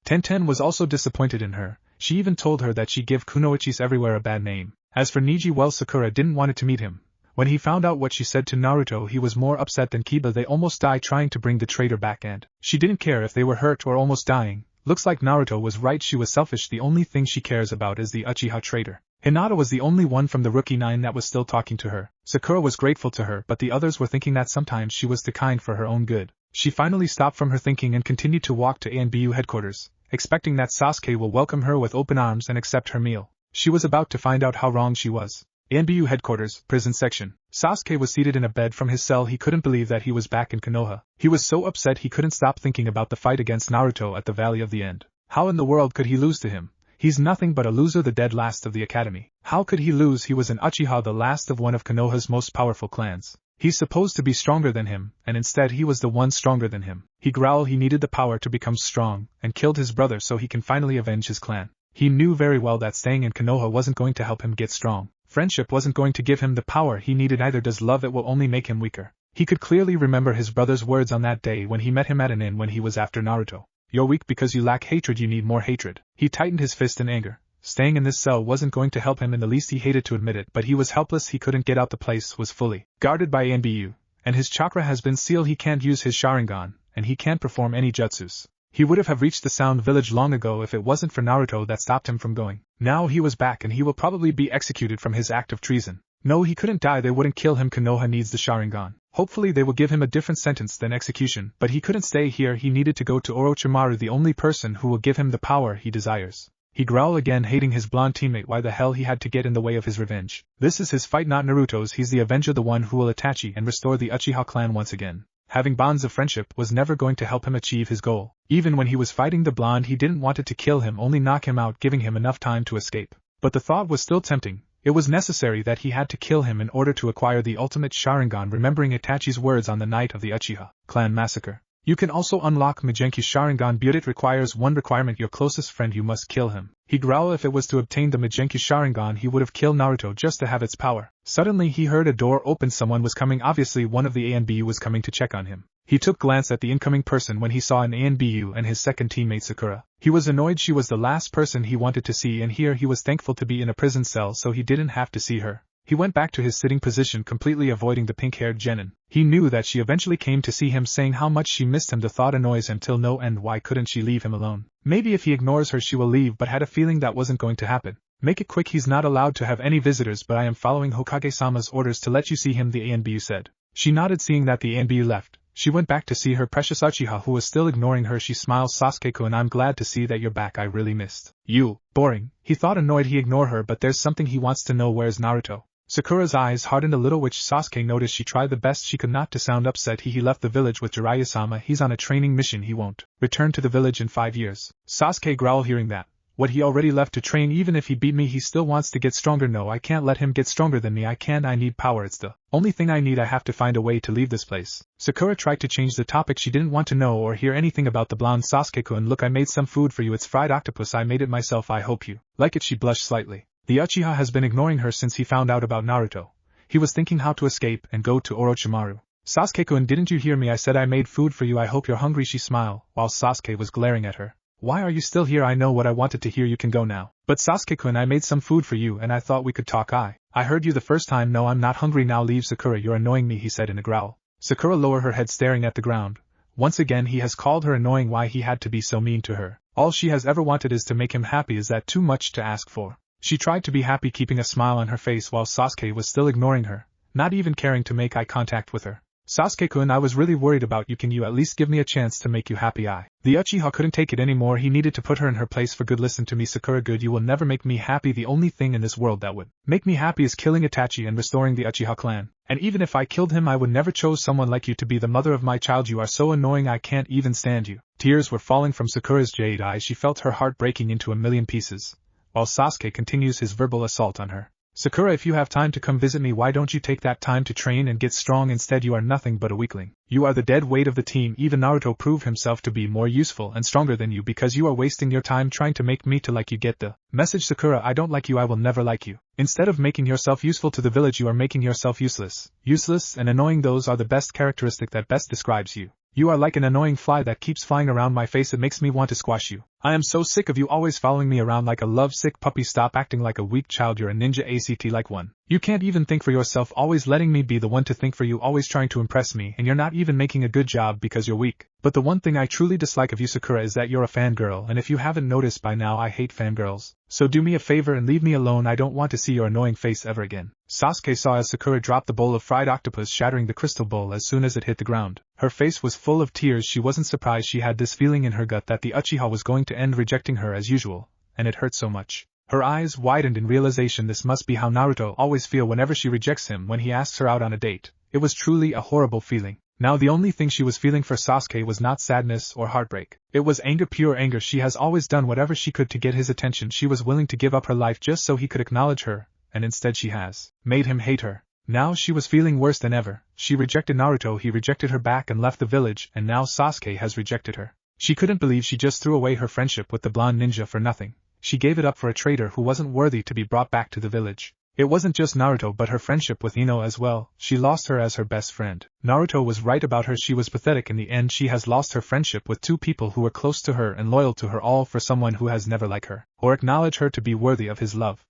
Speaker 1: Tenten was also disappointed in her. She even told her that she gave Kunoichis everywhere a bad name. As for Niji, well, Sakura didn't want to meet him. When he found out what she said to Naruto, he was more upset than Kiba. They almost died trying to bring the traitor back, and she didn't care if they were hurt or almost dying. Looks like Naruto was right, she was selfish. The only thing she cares about is the Uchiha traitor. Hinata was the only one from the Rookie 9 that was still talking to her. Sakura was grateful to her, but the others were thinking that sometimes she was too kind for her own good. She finally stopped from her thinking and continued to walk to ANBU headquarters, expecting that Sasuke will welcome her with open arms and accept her meal. She was about to find out how wrong she was. ANBU headquarters, prison section. Sasuke was seated in a bed from his cell. He couldn't believe that he was back in Konoha. He was so upset he couldn't stop thinking about the fight against Naruto at the Valley of the End. How in the world could he lose to him? He's nothing but a loser, the dead last of the academy. How could he lose? He was an Uchiha, the last of one of Konoha's most powerful clans. He's supposed to be stronger than him, and instead he was the one stronger than him. He growled. He needed the power to become strong, and killed his brother so he can finally avenge his clan. He knew very well that staying in Konoha wasn't going to help him get strong. Friendship wasn't going to give him the power he needed, either does love. It will only make him weaker. He could clearly remember his brother's words on that day when he met him at an inn when he was after Naruto. You're weak because you lack hatred, you need more hatred. He tightened his fist in anger. Staying in this cell wasn't going to help him in the least. He hated to admit it, but he was helpless. He couldn't get out. The place was fully guarded by ANBU, and his chakra has been sealed. He can't use his Sharingan, and he can't perform any jutsus. He would have reached the Sound Village long ago if it wasn't for Naruto that stopped him from going. Now he was back and he will probably be executed from his act of treason. No, he couldn't die. They wouldn't kill him. Konoha needs the Sharingan. Hopefully they will give him a different sentence than execution, but he couldn't stay here. He needed to go to Orochimaru, the only person who will give him the power he desires. He growled again, hating his blonde teammate. Why the hell he had to get in the way of his revenge? This is his fight, not Naruto's. He's the avenger, the one who will Itachi and restore the Uchiha clan once again. Having bonds of friendship was never going to help him achieve his goal. Even when he was fighting the blonde, he didn't want it to kill him, only knock him out, giving him enough time to escape. But the thought was still tempting. It was necessary that he had to kill him in order to acquire the ultimate Sharingan, remembering Itachi's words on the night of the Uchiha clan massacre. You can also unlock Mijenki's Sharingan, but it requires one requirement: your closest friend. You must kill him. He growled. If it was to obtain the Mijenki Sharingan, he would have killed Naruto just to have its power. Suddenly he heard a door open. Someone was coming. Obviously one of the ANBU was coming to check on him. He took a glance at the incoming person when he saw an ANBU and his second teammate Sakura. He was annoyed. She was the last person he wanted to see in here. He was thankful to be in a prison cell so he didn't have to see her. He went back to his sitting position, completely avoiding the pink-haired genin. He knew that she eventually came to see him, saying how much she missed him. The thought annoys him till no end. Why couldn't she leave him alone? Maybe if he ignores her she will leave, but had a feeling that wasn't going to happen. Make it quick, he's not allowed to have any visitors, but I am following Hokage-sama's orders to let you see him, the ANBU said. She nodded, seeing that the ANBU left. She went back to see her precious Uchiha, who was still ignoring her. She smiled. Sasuke-kun, I'm glad to see that you're back. I really missed you. Boring. He thought, annoyed. He ignored her, but there's something he wants to know. Where's Naruto? Sakura's eyes hardened a little, which Sasuke noticed. She tried the best she could not to sound upset. He left the village with Jiraiya-sama. He's on a training mission. He won't return to the village in 5 years. Sasuke growled, hearing that. What, he already left to train? Even if he beat me, he still wants to get stronger. No, I can't let him get stronger than me. I can't. I need power. It's the only thing I need. I have to find a way to leave this place. Sakura tried to change the topic. She didn't want to know or hear anything about the blonde. Sasuke-kun, look, I made some food for you. It's fried octopus. I made it myself. I hope you like it. She blushed slightly. The Uchiha has been ignoring her since he found out about Naruto. He was thinking how to escape and go to Orochimaru. Sasuke-kun, didn't you hear me? I said I made food for you. I hope you're hungry. She smiled, while Sasuke was glaring at her. Why are you still here? I know what I wanted to hear. You can go now. But Sasuke-kun, I made some food for you and I thought we could talk. I heard you the first time. No, I'm not hungry now. Leave. Sakura, you're annoying me, he said in a growl. Sakura lowered her head, staring at the ground. Once again he has called her annoying. Why he had to be so mean to her? All she has ever wanted is to make him happy. Is that too much to ask for? She tried to be happy, keeping a smile on her face while Sasuke was still ignoring her, not even caring to make eye contact with her. Sasuke-kun, I was really worried about you. Can you at least give me a chance to make you happy? The Uchiha couldn't take it anymore. He needed to put her in her place for good. Listen to me, Sakura, good. You will never make me happy. The only thing in this world that would make me happy is killing Itachi and restoring the Uchiha clan. And even if I killed him, I would never choose someone like you to be the mother of my child. You are so annoying. I can't even stand you. Tears were falling from Sakura's jade eyes. She felt her heart breaking into a million pieces. while Sasuke continues his verbal assault on her. Sakura, if you have time to come visit me, why don't you take that time to train and get strong? Instead you are nothing but a weakling. You are the dead weight of the team. Even Naruto proved himself to be more useful and stronger than you because you are wasting your time trying to make me to like you. Get the message, Sakura? I don't like you, I will never like you. Instead of making yourself useful to the village, you are making yourself useless. Useless and annoying, those are the best characteristic that best describes you. You are like an annoying fly that keeps flying around my face. It makes me want to squash you. I am so sick of you always following me around like a love-sick puppy. Stop acting like a weak child. You're a ninja ACT like one. You can't even think for yourself, always letting me be the one to think for you, always trying to impress me, and you're not even making a good job because you're weak. But the one thing I truly dislike of you, Sakura, is that you're a fangirl, and if you haven't noticed by now, I hate fangirls. So do me a favor and leave me alone. I don't want to see your annoying face ever again. Sasuke saw as Sakura dropped the bowl of fried octopus, shattering the crystal bowl as soon as it hit the ground. Her face was full of tears. She wasn't surprised. She had this feeling in her gut that the Uchiha was going to end rejecting her as usual, and it hurt so much. Her eyes widened in realization. This must be how Naruto always feels whenever she rejects him when he asks her out on a date. It was truly a horrible feeling. Now the only thing she was feeling for Sasuke was not sadness or heartbreak. It was anger, pure anger. She has always done whatever she could to get his attention. She was willing to give up her life just so he could acknowledge her, and instead she has made him hate her. Now she was feeling worse than ever. She rejected Naruto, he rejected her back and left the village, and now Sasuke has rejected her. She couldn't believe she just threw away her friendship with the blonde ninja for nothing. She gave it up for a traitor who wasn't worthy to be brought back to the village. It wasn't just Naruto but her friendship with Ino as well. She lost her as her best friend. Naruto was right about her. She was pathetic in the end. She has lost her friendship with two people who were close to her and loyal to her, all for someone who has never liked her or acknowledged her to be worthy of his love.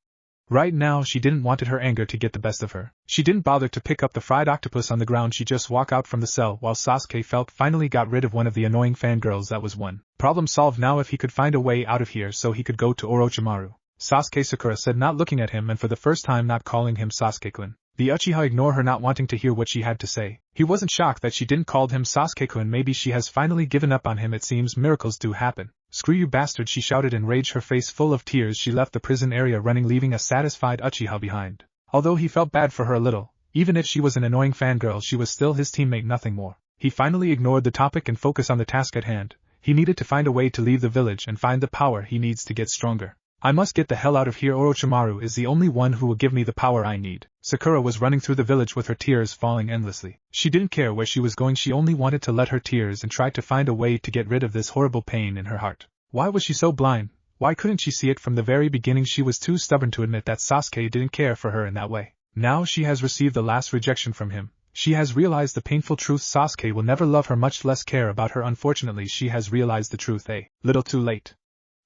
Speaker 1: Right now she didn't wanted her anger to get the best of her. She didn't bother to pick up the fried octopus on the ground. She just walked out from the cell while Sasuke felt finally got rid of one of the annoying fangirls. That was one problem solved now. If he could find a way out of here so he could go to Orochimaru. Sasuke, Sakura said, not looking at him and for the first time not calling him Sasuke-kun. The Uchiha ignored her, not wanting to hear what she had to say. He wasn't shocked that she didn't call him Sasuke-kun. Maybe she has finally given up on him. It seems miracles do happen. Screw you, bastard, she shouted in rage, her face full of tears. She left the prison area running, leaving a satisfied Uchiha behind. Although he felt bad for her a little, even if she was an annoying fangirl, she was still his teammate, nothing more. He finally ignored the topic and focused on the task at hand. He needed to find a way to leave the village and find the power he needs to get stronger. I must get the hell out of here. Orochimaru is the only one who will give me the power I need. Sakura was running through the village with her tears falling endlessly. She didn't care where she was going, she only wanted to let her tears and try to find a way to get rid of this horrible pain in her heart. Why was she so blind? Why couldn't she see it from the very beginning? She was too stubborn to admit that Sasuke didn't care for her in that way. Now she has received the last rejection from him. She has realized the painful truth. Sasuke will never love her, much less care about her. Unfortunately, she has realized the truth a little too late.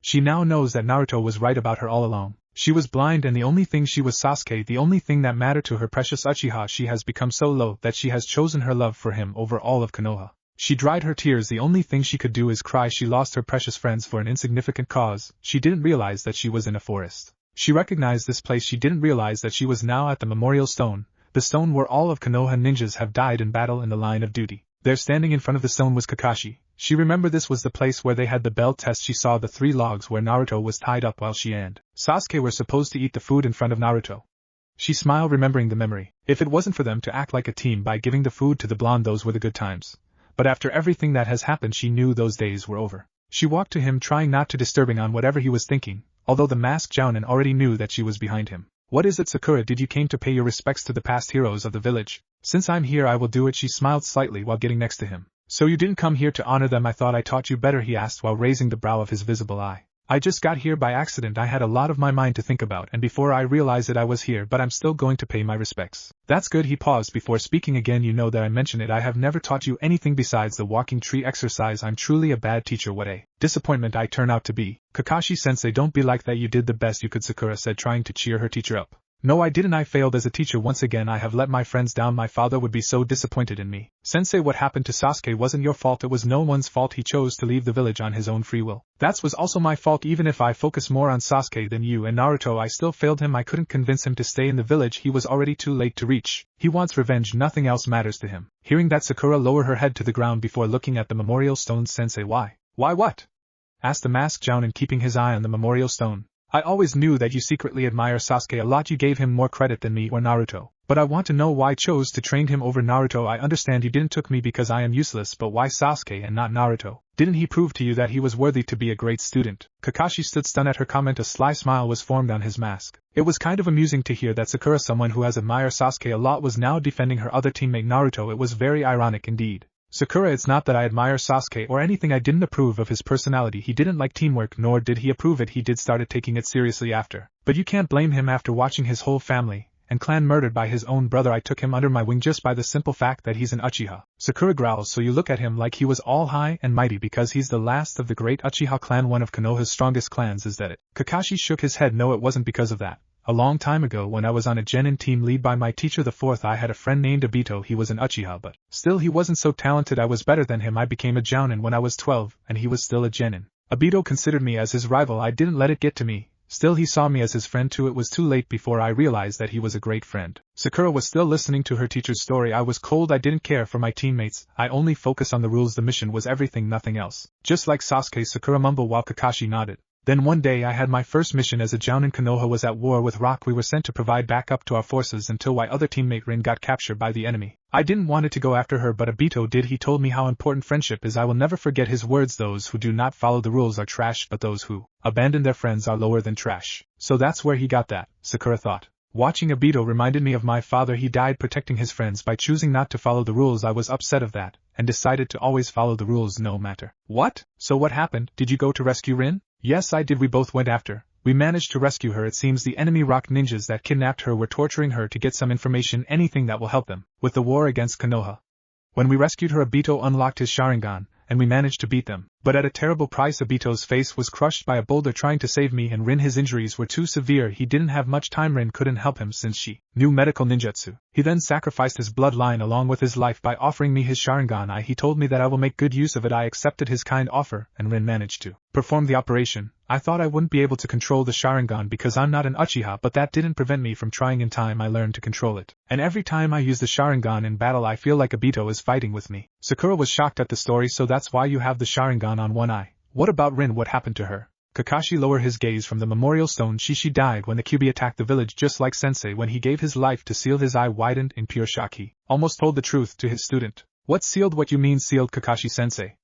Speaker 1: She now knows that Naruto was right about her all along. She was blind and the only thing she was Sasuke, the only thing that mattered to her precious Uchiha. She has become so low that she has chosen her love for him over all of Konoha. She dried her tears. The only thing she could do is cry. She lost her precious friends for an insignificant cause. She didn't realize that she was in a forest. She recognized this place. She didn't realize that she was now at the memorial stone, the stone where all of Konoha ninjas have died in battle in the line of duty. There, standing in front of the stone, was Kakashi. She remembered this was the place where they had the bell test. She saw the 3 logs where Naruto was tied up while she and Sasuke were supposed to eat the food in front of Naruto. She smiled, remembering the memory. If it wasn't for them to act like a team by giving the food to the blonde, those were the good times. But after everything that has happened, she knew those days were over. She walked to him, trying not to disturbing on whatever he was thinking, although the masked Jounin already knew that she was behind him. What is it, Sakura? Did you came to pay your respects to the past heroes of the village? Since I'm here, I will do it. She smiled slightly while getting next to him. So you didn't come here to honor them? I thought I taught you better, he asked while raising the brow of his visible eye. I just got here by accident. I had a lot of my mind to think about, and before I realized it I was here, but I'm still going to pay my respects. That's good. He paused before speaking again. You know that I mentioned it. I have never taught you anything besides the walking tree exercise. I'm truly a bad teacher. What a disappointment I turn out to be. Kakashi-sensei, don't be like that. You did the best you could, Sakura said, trying to cheer her teacher up. No, I didn't. I failed as a teacher once again. I have let my friends down. My father would be so disappointed in me. Sensei, what happened to Sasuke wasn't your fault. It was no one's fault. He chose to leave the village on his own free will. That was also my fault. Even if I focus more on Sasuke than you and Naruto, I still failed him. I couldn't convince him to stay in the village. He was already too late to reach. He wants revenge. Nothing else matters to him. Hearing that, Sakura lowered her head to the ground before looking at the memorial stone. Sensei, why? Why what? Asked the masked Jounin, keeping his eye on the memorial stone. I always knew that you secretly admire Sasuke a lot. You gave him more credit than me or Naruto. But I want to know why chose to train him over Naruto. I understand you didn't took me because I am useless, but why Sasuke and not Naruto? Didn't he prove to you that he was worthy to be a great student? Kakashi stood stunned at her comment. A sly smile was formed on his mask. It was kind of amusing to hear that Sakura, someone who has admired Sasuke a lot, was now defending her other teammate Naruto. It was very ironic indeed. Sakura, it's not that I admire Sasuke or anything. I didn't approve of his personality. He didn't like teamwork, nor did he approve it. He did started taking it seriously after. But you can't blame him after watching his whole family and clan murdered by his own brother. I took him under my wing just by the simple fact that he's an Uchiha. Sakura growls. So you look at him like he was all high and mighty because he's the last of the great Uchiha clan, one of Konoha's strongest clans, is that it? Kakashi shook his head. No, it wasn't because of that. A long time ago when I was on a genin team led by my teacher the fourth, I had a friend named Obito. He was an Uchiha, but still he wasn't so talented. I was better than him. I became a Jounin when I was 12, and he was still a genin. Obito considered me as his rival. I didn't let it get to me. Still he saw me as his friend too. It was too late before I realized that he was a great friend. Sakura was still listening to her teacher's story. I was cold. I didn't care for my teammates. I only focused on the rules. The mission was everything, nothing else. Just like Sasuke, Sakura mumbled while Kakashi nodded. Then one day I had my first mission as a Jounin. Konoha was at war with Rock. We were sent to provide backup to our forces until my other teammate Rin got captured by the enemy. I didn't want it to go after her, but Obito did. He told me how important friendship is. I will never forget his words. Those who do not follow the rules are trash, but those who abandon their friends are lower than trash. So that's where he got that, Sakura thought. Watching Obito reminded me of my father. He died protecting his friends by choosing not to follow the rules. I was upset of that, and decided to always follow the rules no matter what. So what happened? Did you go to rescue Rin? Yes, I did. We both went after. We managed to rescue her. It seems the enemy rock ninjas that kidnapped her were torturing her to get some information, anything that will help them with the war against Konoha. When we rescued her, Obito unlocked his Sharingan, and we managed to beat them. But at a terrible price. Obito's face was crushed by a boulder trying to save me, and Rin, his injuries were too severe. He didn't have much time. Rin couldn't help him since she knew medical ninjutsu. He then sacrificed his bloodline along with his life by offering me his Sharingan. He told me that I will make good use of it. I accepted his kind offer, and Rin managed to perform the operation. I thought I wouldn't be able to control the Sharingan because I'm not an Uchiha, but that didn't prevent me from trying. In time I learned to control it, and every time I use the Sharingan in battle I feel like Obito is fighting with me. Sakura was shocked at the story. So that's why you have the Sharingan on one eye. What about Rin? What happened to her? Kakashi lowered his gaze from the memorial stone. She died when the Kyuubi attacked the village, just like Sensei when he gave his life to seal. His eye widened in pure shock. He almost told the truth to his student. What sealed? What you mean sealed, Kakashi-sensei?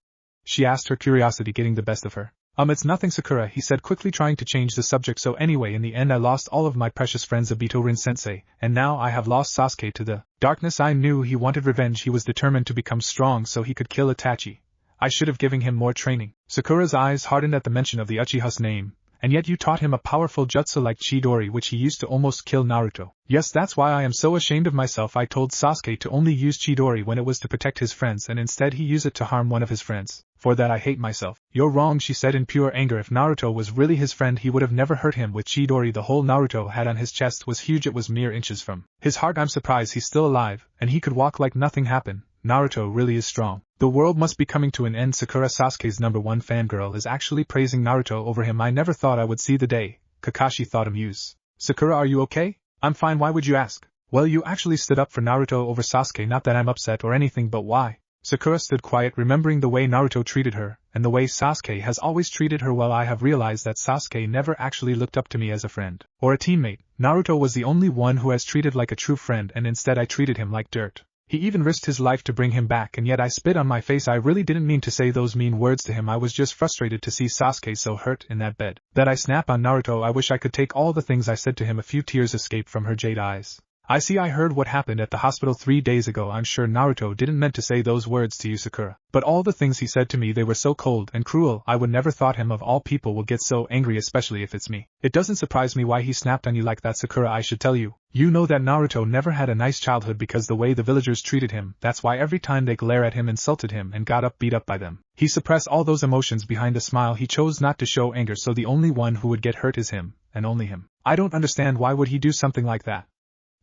Speaker 1: She asked, her curiosity getting the best of her. It's nothing, Sakura, he said quickly, trying to change the subject. So anyway, in the end I lost all of my precious friends, Obito, Rin-sensei, and now I have lost Sasuke to the darkness. I knew he wanted revenge. He was determined to become strong so he could kill Itachi. I should have given him more training. Sakura's eyes hardened at the mention of the Uchiha's name. And yet you taught him a powerful jutsu like Chidori, which he used to almost kill Naruto. Yes, that's why I am so ashamed of myself. I told Sasuke to only use Chidori when it was to protect his friends, and instead he used it to harm one of his friends. For that I hate myself. You're wrong, she said in pure anger. If Naruto was really his friend, he would have never hurt him with Chidori. The hole Naruto had on his chest was huge. It was mere inches from his heart. I'm surprised he's still alive, and he could walk like nothing happened. Naruto really is strong. The world must be coming to an end. Sakura, Sasuke's #1 fangirl, is actually praising Naruto over him. I never thought I would see the day, Kakashi thought amused. Sakura, are you okay? I'm fine. Why would you ask? Well, you actually stood up for Naruto over Sasuke. Not that I'm upset or anything, but why? Sakura stood quiet, remembering the way Naruto treated her, and the way Sasuke has always treated her. Well, I have realized that Sasuke never actually looked up to me as a friend or a teammate. Naruto was the only one who has treated like a true friend, and instead I treated him like dirt. He even risked his life to bring him back, and yet I spit on my face. I really didn't mean to say those mean words to him. I was just frustrated to see Sasuke so hurt in that bed that I snap on Naruto. I wish I could take all the things I said to him. A few tears escaped from her jade eyes. I see. I heard what happened at the hospital 3 days ago. I'm sure Naruto didn't meant to say those words to you, Sakura. But all the things he said to me, they were so cold and cruel. I would never thought him of all people will get so angry, especially if it's me. It doesn't surprise me why he snapped on you like that, Sakura. I should tell you. You know that Naruto never had a nice childhood because the way the villagers treated him. That's why every time they glare at him, insulted him, and got beat up by them, he suppressed all those emotions behind a smile. He chose not to show anger, so the only one who would get hurt is him, and only him. I don't understand, why would he do something like that?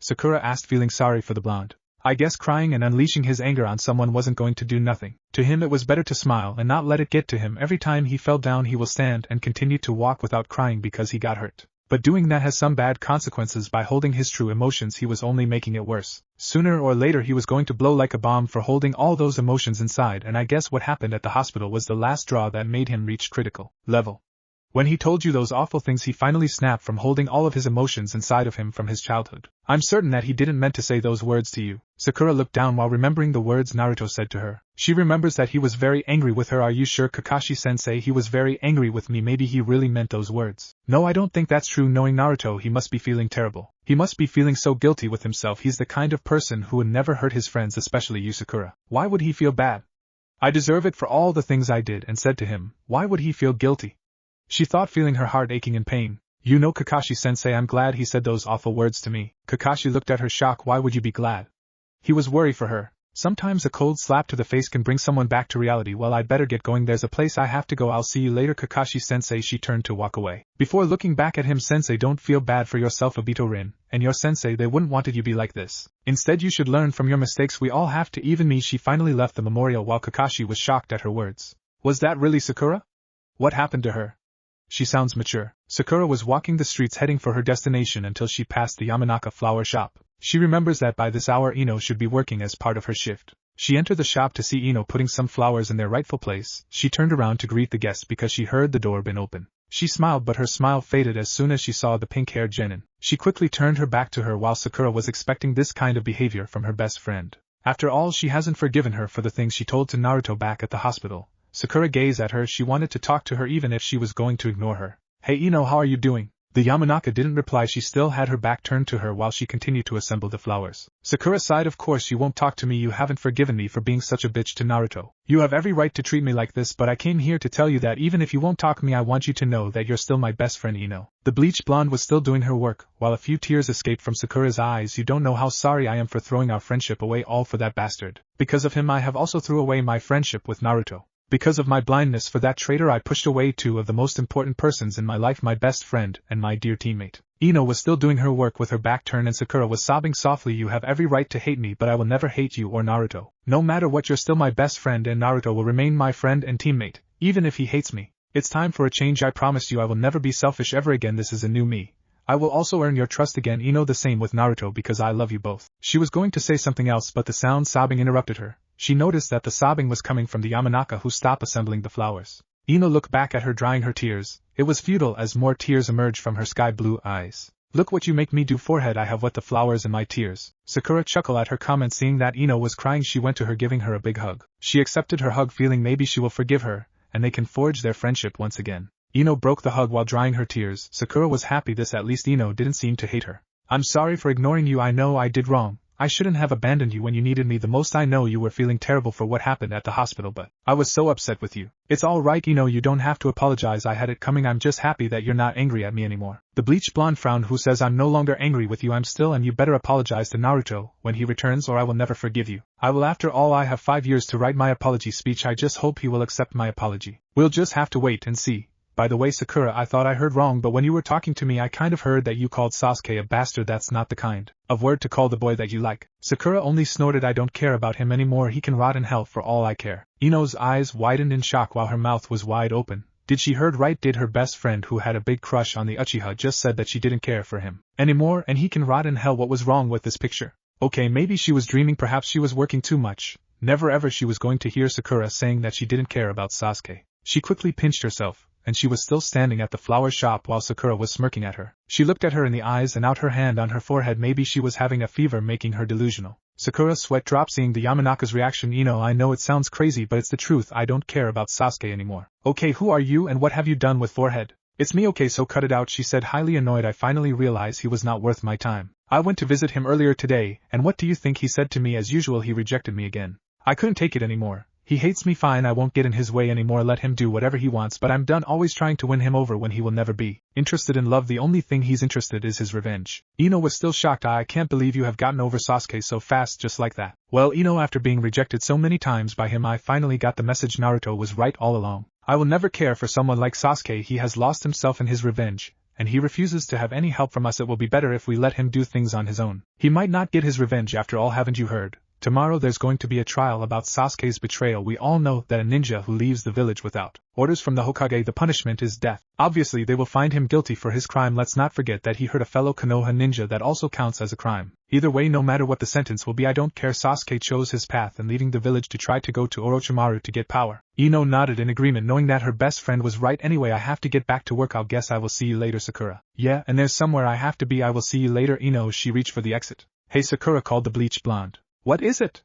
Speaker 1: Sakura asked, feeling sorry for the blonde. I guess crying and unleashing his anger on someone wasn't going to do nothing. To him it was better to smile and not let it get to him. Every time he fell down he will stand and continue to walk without crying because he got hurt. But doing that has some bad consequences. By holding his true emotions he was only making it worse. Sooner or later he was going to blow like a bomb for holding all those emotions inside, and I guess what happened at the hospital was the last straw that made him reach critical level. When he told you those awful things he finally snapped from holding all of his emotions inside of him from his childhood. I'm certain that he didn't meant to say those words to you. Sakura looked down while remembering the words Naruto said to her. She remembers that he was very angry with her. Are you sure, Kakashi-sensei? He was very angry with me. Maybe he really meant those words. No, I don't think that's true. Knowing Naruto, he must be feeling terrible. He must be feeling so guilty with himself. He's the kind of person who would never hurt his friends, especially you, Sakura. Why would he feel bad? I deserve it for all the things I did and said to him. Why would he feel guilty? She thought, feeling her heart aching in pain. You know, Kakashi-sensei, I'm glad he said those awful words to me. Kakashi looked at her shocked. Why would you be glad? He was worried for her. Sometimes a cold slap to the face can bring someone back to reality. Well, I'd better get going. There's a place I have to go. I'll see you later, Kakashi-sensei. She turned to walk away. Before looking back at him, Sensei, don't feel bad for yourself. Obito-rin and your sensei, they wouldn't wanted you be like this. Instead, you should learn from your mistakes. We all have to. Even me. She finally left the memorial while Kakashi was shocked at her words. Was that really Sakura? What happened to her? She sounds mature. Sakura was walking the streets heading for her destination until she passed the Yamanaka flower shop. She remembers that by this hour Ino should be working as part of her shift. She entered the shop to see Ino putting some flowers in their rightful place. She turned around to greet the guests because she heard the door been open. She smiled, but her smile faded as soon as she saw the pink-haired genin. She quickly turned her back to her while Sakura was expecting this kind of behavior from her best friend. After all, she hasn't forgiven her for the things she told to Naruto back at the hospital. Sakura gazed at her. She wanted to talk to her even if she was going to ignore her. Hey Ino, how are you doing? The Yamanaka didn't reply. She still had her back turned to her while she continued to assemble the flowers. Sakura sighed. Of course you won't talk to me. You haven't forgiven me for being such a bitch to Naruto. You have every right to treat me like this, but I came here to tell you that even if you won't talk to me, I want you to know that you're still my best friend, Ino. The bleached blonde was still doing her work, while a few tears escaped from Sakura's eyes. You don't know how sorry I am for throwing our friendship away, all for that bastard. Because of him I have also threw away my friendship with Naruto. Because of my blindness for that traitor, I pushed away two of the most important persons in my life, my best friend and my dear teammate. Ino was still doing her work with her back turned and Sakura was sobbing softly. You have every right to hate me, but I will never hate you or Naruto. No matter what, you're still my best friend and Naruto will remain my friend and teammate, even if he hates me. It's time for a change. I promise you I will never be selfish ever again. This is a new me. I will also earn your trust again, Ino. The same with Naruto, because I love you both. She was going to say something else, but the sound sobbing interrupted her. She noticed that the sobbing was coming from the Yamanaka, who stopped assembling the flowers. Ino looked back at her, drying her tears. It was futile as more tears emerged from her sky blue eyes. Look what you make me do, forehead. I have wet the flowers in my tears. Sakura chuckled at her comment. Seeing that Ino was crying, she went to her, giving her a big hug. She accepted her hug, feeling maybe she will forgive her, and they can forge their friendship once again. Ino broke the hug while drying her tears. Sakura was happy. This at least Ino didn't seem to hate her. I'm sorry for ignoring you. I know I did wrong. I shouldn't have abandoned you when you needed me the most. I know you were feeling terrible for what happened at the hospital, but I was so upset with you. It's all right, Ino, you don't have to apologize. I had it coming. I'm just happy that you're not angry at me anymore. The bleached blonde frowned. Who says I'm no longer angry with you? I'm still, and you better apologize to Naruto when he returns or I will never forgive you. I will. After all, I have 5 years to write my apology speech. I just hope he will accept my apology. We'll just have to wait and see. By the way, Sakura, I thought I heard wrong, but when you were talking to me I kind of heard that you called Sasuke a bastard. That's not the kind of word to call the boy that you like. Sakura only snorted. I don't care about him anymore. He can rot in hell for all I care. Ino's eyes widened in shock while her mouth was wide open. Did she heard right? Did her best friend, who had a big crush on the Uchiha, just said that she didn't care for him anymore and he can rot in hell? What was wrong with this picture? Okay, maybe she was dreaming. Perhaps she was working too much. Never ever she was going to hear Sakura saying that she didn't care about Sasuke. She quickly pinched herself, and she was still standing at the flower shop while Sakura was smirking at her. She looked at her in the eyes and out her hand on her forehead. Maybe she was having a fever, making her delusional. Sakura's sweat dropped seeing the Yamanaka's reaction. Ino, I know it sounds crazy, but it's the truth. I don't care about Sasuke anymore. Okay, who are you and what have you done with forehead? It's me. Okay, so cut it out, she said, highly annoyed. I finally realized he was not worth my time. I went to visit him earlier today, and what do you think he said to me? As usual, he rejected me again. I couldn't take it anymore. He hates me. Fine, I won't get in his way anymore. Let him do whatever he wants, but I'm done always trying to win him over when he will never be interested in love. The only thing he's interested is his revenge. Ino was still shocked. I can't believe you have gotten over Sasuke so fast, just like that. Well, Ino, after being rejected so many times by him, I finally got the message. Naruto was right all along. I will never care for someone like Sasuke. He has lost himself in his revenge, and he refuses to have any help from us. It will be better if we let him do things on his own. He might not get his revenge after all, haven't you heard? Tomorrow there's going to be a trial about Sasuke's betrayal. We all know that a ninja who leaves the village without orders from the Hokage, the punishment is death. Obviously they will find him guilty for his crime. Let's not forget that he hurt a fellow Konoha ninja. That also counts as a crime. Either way, no matter what the sentence will be, I don't care. Sasuke chose his path and leaving the village to try to go to Orochimaru to get power. Ino nodded in agreement, knowing that her best friend was right. Anyway, I have to get back to work. I'll guess I will see you later, Sakura. Yeah, and there's somewhere I have to be. I will see you later, Ino. She reached for the exit. Hey, Sakura, called the bleached blonde. What is it?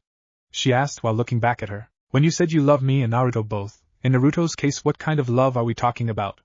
Speaker 1: She asked while looking back at her. When you said you love me and Naruto both, in Naruto's case, what kind of love are we talking about?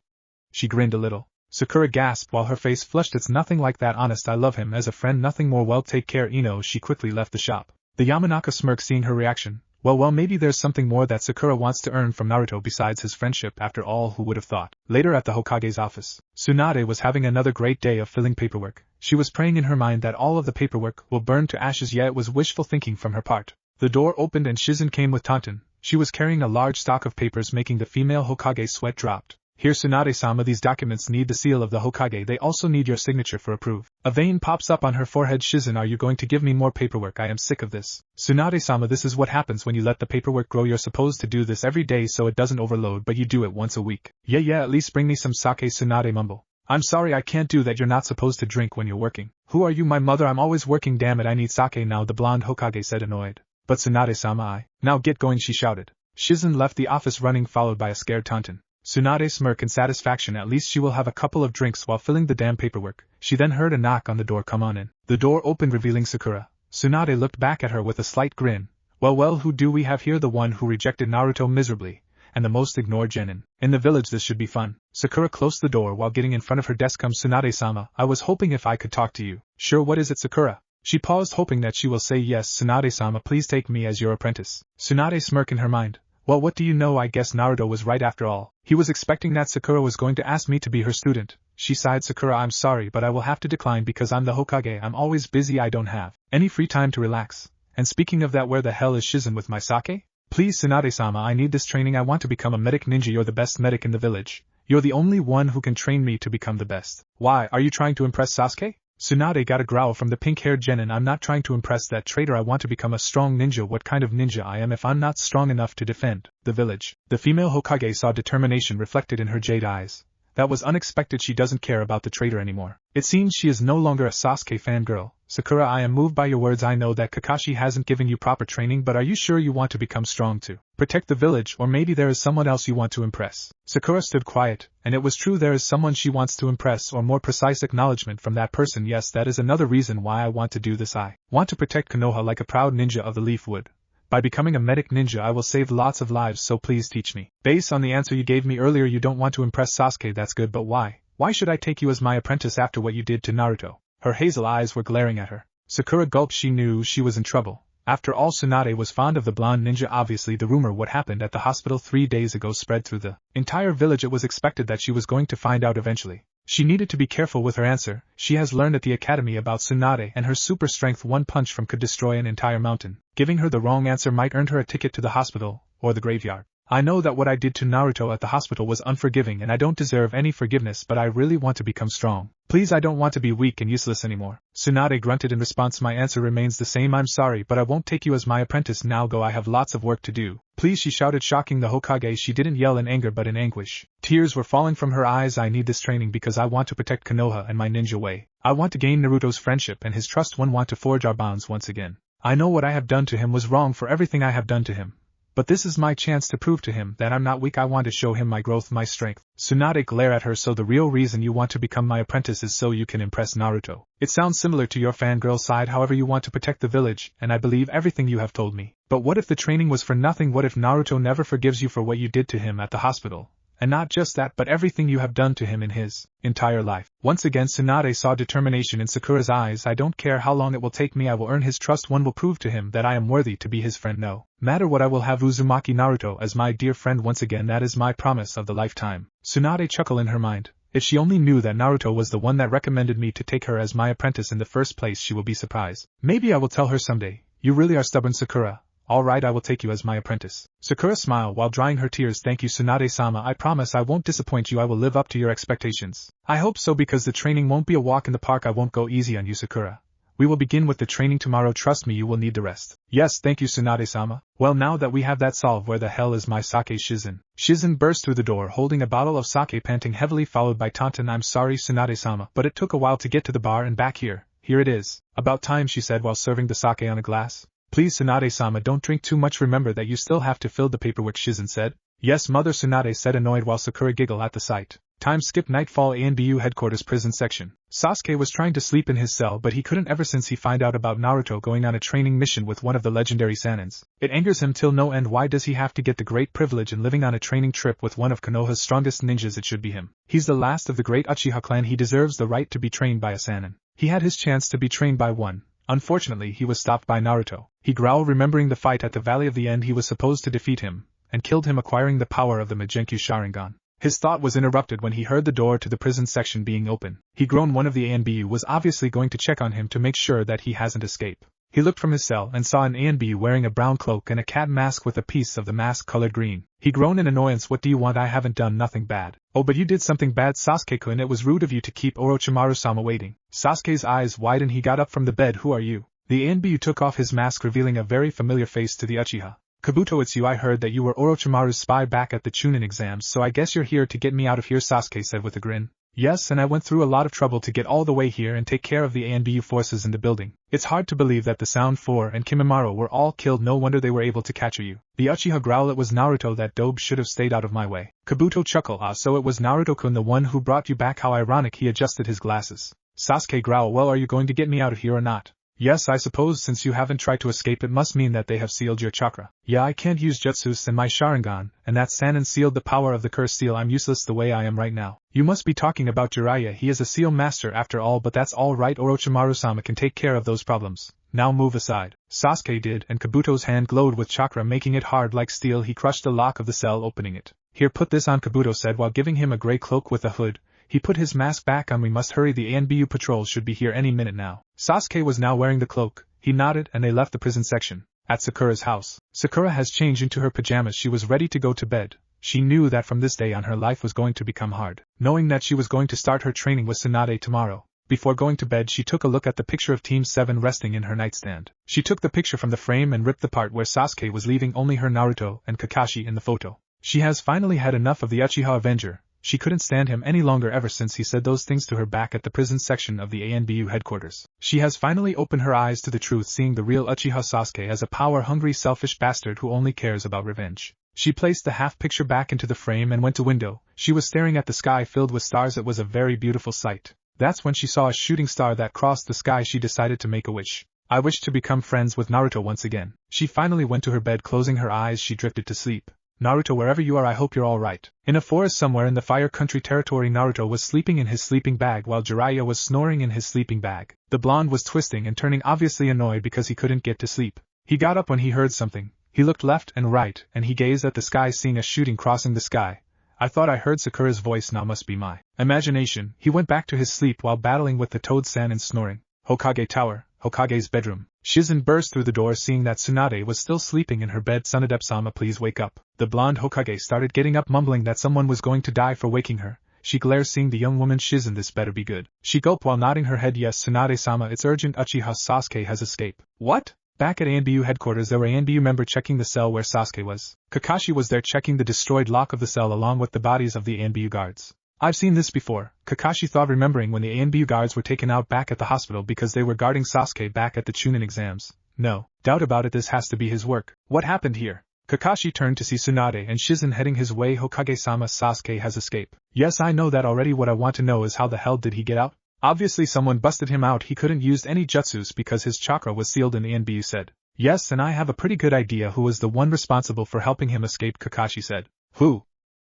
Speaker 1: She grinned a little. Sakura gasped while her face flushed. It's nothing like that, honest. I love him as a friend, nothing more. Well, take care, Ino. She quickly left the shop. The Yamanaka smirked seeing her reaction. Well, maybe there's something more that Sakura wants to earn from Naruto besides his friendship. After all, who would have thought? Later at the Hokage's office, Tsunade was having another great day of filling paperwork. She was praying in her mind that all of the paperwork will burn to ashes. Yeah, it was wishful thinking from her part. The door opened and Shizen came with Taunton. She was carrying a large stock of papers, making the female Hokage's sweat dropped. Here, Tsunade-sama, these documents need the seal of the Hokage. They also need your signature for approve. A vein pops up on her forehead. Shizen, are you going to give me more paperwork? I am sick of this. Tsunade-sama, this is what happens when you let the paperwork grow. You're supposed to do this every day so it doesn't overload, but you do it once a week. Yeah, at least bring me some sake. Tsunade mumbled. I'm sorry, I can't do that. You're not supposed to drink when you're working. Who are you, my mother? I'm always working. Damn it, I need sake now, the blonde Hokage said, annoyed. But Tsunade-sama, now get going, she shouted. Shizen left the office running, followed by a scared Taunton. Tsunade smirked in satisfaction. At least she will have a couple of drinks while filling the damn paperwork. She then heard a knock on the door. Come on in. The door opened, revealing Sakura. Tsunade looked back at her with a slight grin. Well, who do we have here? The one who rejected Naruto miserably, and the most ignored genin. In the village, this should be fun. Sakura closed the door while getting in front of her desk. Tsunade-sama, I was hoping if I could talk to you. Sure, what is it, Sakura? She paused, hoping that she will say yes. Tsunade-sama, please take me as your apprentice. Tsunade smirked in her mind. Well, what do you know? I guess Naruto was right after all. He was expecting that Sakura was going to ask me to be her student. She sighed. Sakura, I'm sorry, but I will have to decline because I'm the Hokage. I'm always busy. I don't have any free time to relax. And speaking of that, where the hell is Shizen with my sake? Please, Tsunade-sama, I need this training. I want to become a medic ninja. You're the best medic in the village. You're the only one who can train me to become the best. Why, are you trying to impress Sasuke? Tsunade got a growl from the pink-haired genin. I'm not trying to impress that traitor. I want to become a strong ninja. What kind of ninja I am if I'm not strong enough to defend the village? The female Hokage saw determination reflected in her jade eyes. That was unexpected. She doesn't care about the traitor anymore. It seems she is no longer a Sasuke fangirl. Sakura, I am moved by your words. I know that Kakashi hasn't given you proper training, but are you sure you want to become strong to protect the village, or maybe there is someone else you want to impress? Sakura stood quiet, and it was true, there is someone she wants to impress, or more precise acknowledgement from that person. Yes, that is another reason why I want to do this. I want to protect Konoha like a proud ninja of the leaf wood. By becoming a medic ninja, I will save lots of lives, so please teach me. Based on the answer you gave me earlier, you don't want to impress Sasuke. That's good, but why? Why should I take you as my apprentice after what you did to Naruto? Her hazel eyes were glaring at her. Sakura gulped. She knew she was in trouble. After all, Tsunade was fond of the blonde ninja. Obviously, the rumor what happened at the hospital 3 days ago spread through the entire village. It was expected that she was going to find out eventually. She needed to be careful with her answer. She has learned at the academy about Tsunade, and her super strength, one punch from could destroy an entire mountain. Giving her the wrong answer might earn her a ticket to the hospital, or the graveyard. I know that what I did to Naruto at the hospital was unforgiving and I don't deserve any forgiveness, but I really want to become strong. Please, I don't want to be weak and useless anymore. Tsunade grunted in response. My answer remains the same. I'm sorry, but I won't take you as my apprentice. Now go, I have lots of work to do. Please, she shouted, shocking the Hokage. She didn't yell in anger but in anguish. Tears were falling from her eyes. I need this training because I want to protect Konoha and my ninja way. I want to gain Naruto's friendship and his trust. Want to forge our bonds once again. I know what I have done to him was wrong for everything I have done to him. But this is my chance to prove to him that I'm not weak. I want to show him my growth, my strength. Tsunade glared at her. So the real reason you want to become my apprentice is so you can impress Naruto. It sounds similar to your fangirl side. However, you want to protect the village, and I believe everything you have told me. But what if the training was for nothing? What if Naruto never forgives you for what you did to him at the hospital? And not just that, but everything you have done to him in his entire life. Once again, Tsunade saw determination in Sakura's eyes. I don't care how long it will take me. I will earn his trust. One will prove to him that I am worthy to be his friend. No matter what, I will have Uzumaki Naruto as my dear friend once again. That is my promise of the lifetime. Tsunade chuckled in her mind. If she only knew that Naruto was the one that recommended me to take her as my apprentice in the first place, she will be surprised. Maybe I will tell her someday. You really are stubborn, Sakura. All right, I will take you as my apprentice. Sakura smiled while drying her tears. Thank you, Tsunade-sama. I promise I won't disappoint you. I will live up to your expectations. I hope so, because the training won't be a walk in the park. I won't go easy on you, Sakura. We will begin with the training tomorrow, trust me you will need the rest. Yes, thank you Tsunade-sama. Well, now that we have that solved, where the hell is my sake? Shizen? Shizen burst through the door holding a bottle of sake, panting heavily, followed by Taunton. I'm sorry Tsunade-sama, but it took a while to get to the bar and back here. Here it is. About time, she said while serving the sake on a glass. Please Tsunade-sama, don't drink too much, remember that you still have to fill the paperwork, Shizen said. Yes mother, Tsunade said, annoyed, while Sakura giggled at the sight. Time skip. Nightfall. ANBU headquarters prison section. Sasuke was trying to sleep in his cell, but he couldn't ever since he found out about Naruto going on a training mission with one of the legendary Sanins. It angers him till no end. Why does he have to get the great privilege in living on a training trip with one of Konoha's strongest ninjas? It should be him. He's the last of the great Uchiha clan. He deserves the right to be trained by a Sanin. He had his chance to be trained by one. Unfortunately, he was stopped by Naruto. He growled, remembering the fight at the Valley of the End. He was supposed to defeat him, and killed him, acquiring the power of the Magenkyu Sharingan. His thought was interrupted when he heard the door to the prison section being open. He groaned. One of the ANBU was obviously going to check on him to make sure that he hasn't escaped. He looked from his cell and saw an ANBU wearing a brown cloak and a cat mask with a piece of the mask colored green. He groaned in annoyance. What do you want? I haven't done nothing bad. Oh, but you did something bad, Sasuke-kun. It was rude of you to keep Orochimaru-sama waiting. Sasuke's eyes widened. He got up from the bed. Who are you? The ANBU took off his mask, revealing a very familiar face to the Uchiha. Kabuto, it's you. I heard that you were Orochimaru's spy back at the Chunin exams, so I guess you're here to get me out of here, Sasuke said with a grin. Yes, and I went through a lot of trouble to get all the way here and take care of the ANBU forces in the building. It's hard to believe that the Sound 4 and Kimimaro were all killed. No wonder they were able to capture you. The Uchiha growled. It was Naruto. That dope should have stayed out of my way. Kabuto chuckled. Ah, so it was Naruto-kun, the one who brought you back. How ironic. He adjusted his glasses. Sasuke growled. Well, are you going to get me out of here or not? Yes, I suppose since you haven't tried to escape it must mean that they have sealed your chakra. Yeah, I can't use jutsus and my Sharingan, and that Sanin sealed the power of the cursed seal. I'm useless the way I am right now. You must be talking about Jiraiya. He is a seal master after all, but that's all right. Orochimaru-sama can take care of those problems. Now move aside. Sasuke did, and Kabuto's hand glowed with chakra, making it hard like steel. He crushed the lock of the cell, opening it. Here, put this on, Kabuto said while giving him a gray cloak with a hood. He put his mask back on. We must hurry. The ANBU patrol should be here any minute now. Sasuke was now wearing the cloak. He nodded and they left the prison section. At Sakura's house. Sakura has changed into her pajamas. She was ready to go to bed. She knew that from this day on her life was going to become hard, knowing that she was going to start her training with Tsunade tomorrow. Before going to bed, she took a look at the picture of Team 7 resting in her nightstand. She took the picture from the frame and ripped the part where Sasuke was, leaving only her Naruto and Kakashi in the photo. She has finally had enough of the Uchiha Avenger. She couldn't stand him any longer ever since he said those things to her back at the prison section of the ANBU headquarters. She has finally opened her eyes to the truth, seeing the real Uchiha Sasuke as a power-hungry, selfish bastard who only cares about revenge. She placed the half-picture back into the frame and went to window. She was staring at the sky filled with stars. It was a very beautiful sight. That's when she saw a shooting star that crossed the sky. She decided to make a wish. I wish to become friends with Naruto once again. She finally went to her bed. Closing her eyes, she drifted to sleep. Naruto, wherever you are, I hope you're all right. In a forest somewhere in the Fire Country territory, Naruto was sleeping in his sleeping bag while Jiraiya was snoring in his sleeping bag. The blonde was twisting and turning, obviously annoyed because he couldn't get to sleep. He got up when he heard something. He looked left and right, and he gazed at the sky, seeing a shooting crossing the sky. I thought I heard Sakura's voice. Now must be my imagination. He went back to his sleep while battling with the Toad-san and snoring. Hokage Tower, Hokage's bedroom. Shizen burst through the door, seeing that Tsunade was still sleeping in her bed. Tsunade-sama, please wake up. The blonde Hokage started getting up, mumbling that someone was going to die for waking her. She glared, seeing the young woman. Shizen, this better be good. She gulped while nodding her head. Yes, Tsunade-sama, it's urgent. Uchiha Sasuke has escaped. What? Back at ANBU headquarters, there were ANBU member checking the cell where Sasuke was. Kakashi was there checking the destroyed lock of the cell along with the bodies of the ANBU guards. I've seen this before, Kakashi thought, remembering when the ANBU guards were taken out back at the hospital because they were guarding Sasuke back at the Chunin exams. No doubt about it, this has to be his work. What happened here? Kakashi turned to see Tsunade and Shizen heading his way. Hokage-sama, Sasuke has escaped. Yes, I know that already. What I want to know is how the hell did he get out? Obviously someone busted him out. He couldn't use any jutsus because his chakra was sealed in the ANBU said. Yes, and I have a pretty good idea who was the one responsible for helping him escape, Kakashi said. Who?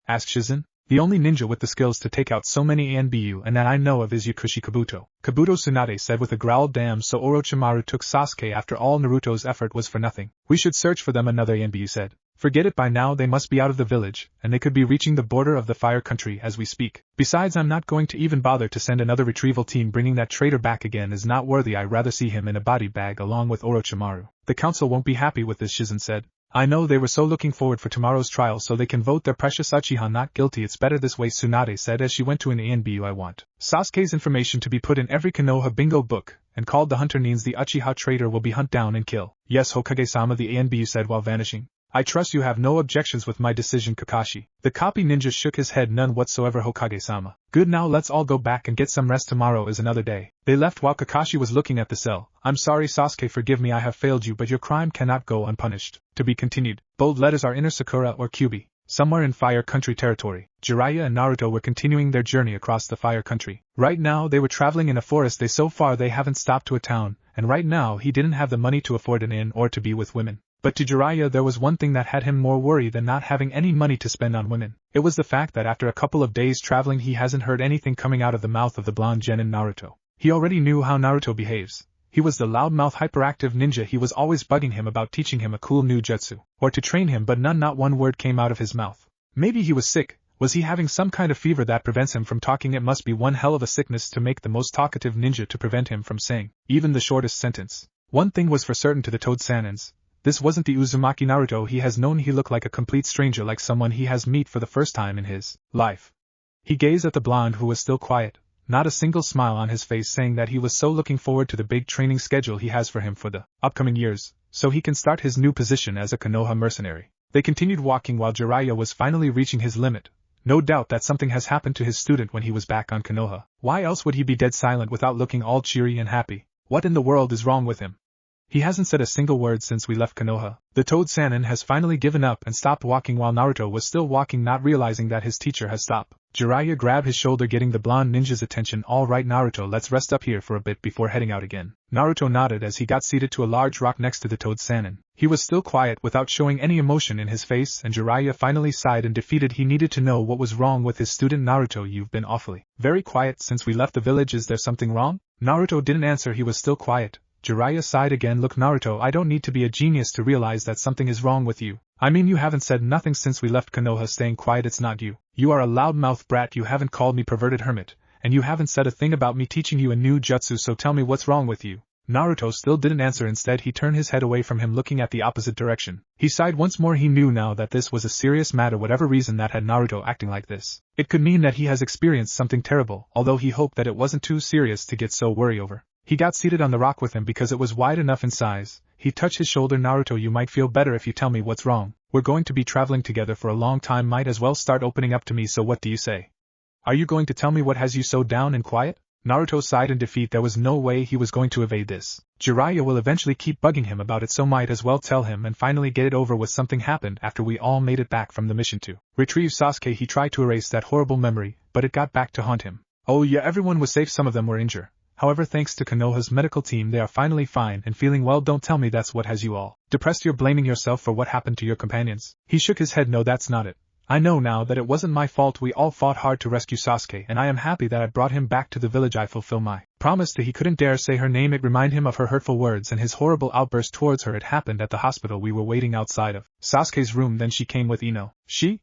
Speaker 1: Asked Shizen. The only ninja with the skills to take out so many ANBU and that I know of is Yakushi Kabuto. Kabuto, Tsunade said with a growl. Damn, so Orochimaru took Sasuke after all. Naruto's effort was for nothing. We should search for them, another ANBU said. Forget it, by now they must be out of the village, and they could be reaching the border of the Fire Country as we speak. Besides, I'm not going to even bother to send another retrieval team. Bringing that traitor back again is not worthy. I'd rather see him in a body bag along with Orochimaru. The council won't be happy with this, Shizen said. I know, they were so looking forward for tomorrow's trial so they can vote their precious Uchiha not guilty. It's better this way, Tsunade said as she went to an ANBU. I want Sasuke's information to be put in every Konoha bingo book, and called the hunter Nins the Uchiha traitor will be hunt down and kill. Yes, Hokage-sama, the ANBU said while vanishing. I trust you have no objections with my decision, Kakashi. The copy ninja shook his head. None whatsoever, Hokage-sama. Good, now let's all go back and get some rest. Tomorrow is another day. They left while Kakashi was looking at the cell. I'm sorry, Sasuke, forgive me, I have failed you, but your crime cannot go unpunished. To be continued. Bold letters are inner Sakura or Kyubi. Somewhere in Fire Country territory, Jiraiya and Naruto were continuing their journey across the Fire Country. Right now they were traveling in a forest. So far they haven't stopped to a town, and right now he didn't have the money to afford an inn or to be with women. But to Jiraiya there was one thing that had him more worried than not having any money to spend on women. It was the fact that after a couple of days traveling he hasn't heard anything coming out of the mouth of the blonde genin Naruto. He already knew how Naruto behaves. He was the loudmouth hyperactive ninja. He was always bugging him about teaching him a cool new jutsu, or to train him, but not one word came out of his mouth. Maybe he was sick. Was he having some kind of fever that prevents him from talking? It must be one hell of a sickness to make the most talkative ninja to prevent him from saying even the shortest sentence. One thing was for certain to the Toad Sanins. This wasn't the Uzumaki Naruto he has known. He looked like a complete stranger, like someone he has met for the first time in his life. He gazed at the blonde who was still quiet, not a single smile on his face, saying that he was so looking forward to the big training schedule he has for him for the upcoming years, so he can start his new position as a Konoha mercenary. They continued walking while Jiraiya was finally reaching his limit. No doubt that something has happened to his student when he was back on Konoha. Why else would he be dead silent without looking all cheery and happy? What in the world is wrong with him? He hasn't said a single word since we left Konoha. The Toad Sannin has finally given up and stopped walking while Naruto was still walking, not realizing that his teacher has stopped. Jiraiya grabbed his shoulder, getting the blonde ninja's attention. All right, Naruto, let's rest up here for a bit before heading out again. Naruto nodded as he got seated to a large rock next to the Toad Sannin. He was still quiet, without showing any emotion in his face, and Jiraiya finally sighed and defeated. He needed to know what was wrong with his student. Naruto, you've been awfully very quiet since we left the village. Is there something wrong? Naruto didn't answer. He was still quiet. Jiraiya sighed again. Look, Naruto, I don't need to be a genius to realize that something is wrong with you. I mean, you haven't said nothing since we left Konoha. Staying quiet, it's not you. You are a loudmouth brat. You haven't called me perverted hermit, and you haven't said a thing about me teaching you a new jutsu, so tell me what's wrong with you. Naruto still didn't answer. Instead, he turned his head away from him, looking at the opposite direction. He sighed once more. He knew now that this was a serious matter. Whatever reason that had Naruto acting like this, it could mean that he has experienced something terrible, although he hoped that it wasn't too serious to get so worried over. He got seated on the rock with him because it was wide enough in size. He touched his shoulder. Naruto, you might feel better if you tell me what's wrong. We're going to be traveling together for a long time, might as well start opening up to me, so what do you say? Are you going to tell me what has you so down and quiet? Naruto sighed in defeat. There was no way he was going to evade this. Jiraiya will eventually keep bugging him about it, so might as well tell him and finally get it over with. Something happened after we all made it back from the mission to retrieve Sasuke. He tried to erase that horrible memory, but it got back to haunt him. Oh yeah, everyone was safe, some of them were injured. However, thanks to Konoha's medical team, they are finally fine and feeling well. Don't tell me that's what has you all depressed. You're blaming yourself for what happened to your companions. He shook his head. No, that's not it. I know now that it wasn't my fault. We all fought hard to rescue Sasuke, and I am happy that I brought him back to the village. I fulfill my promise. He couldn't dare say her name. It reminded him of her hurtful words and his horrible outburst towards her. It happened at the hospital. We were waiting outside of Sasuke's room. Then she came with Ino. She?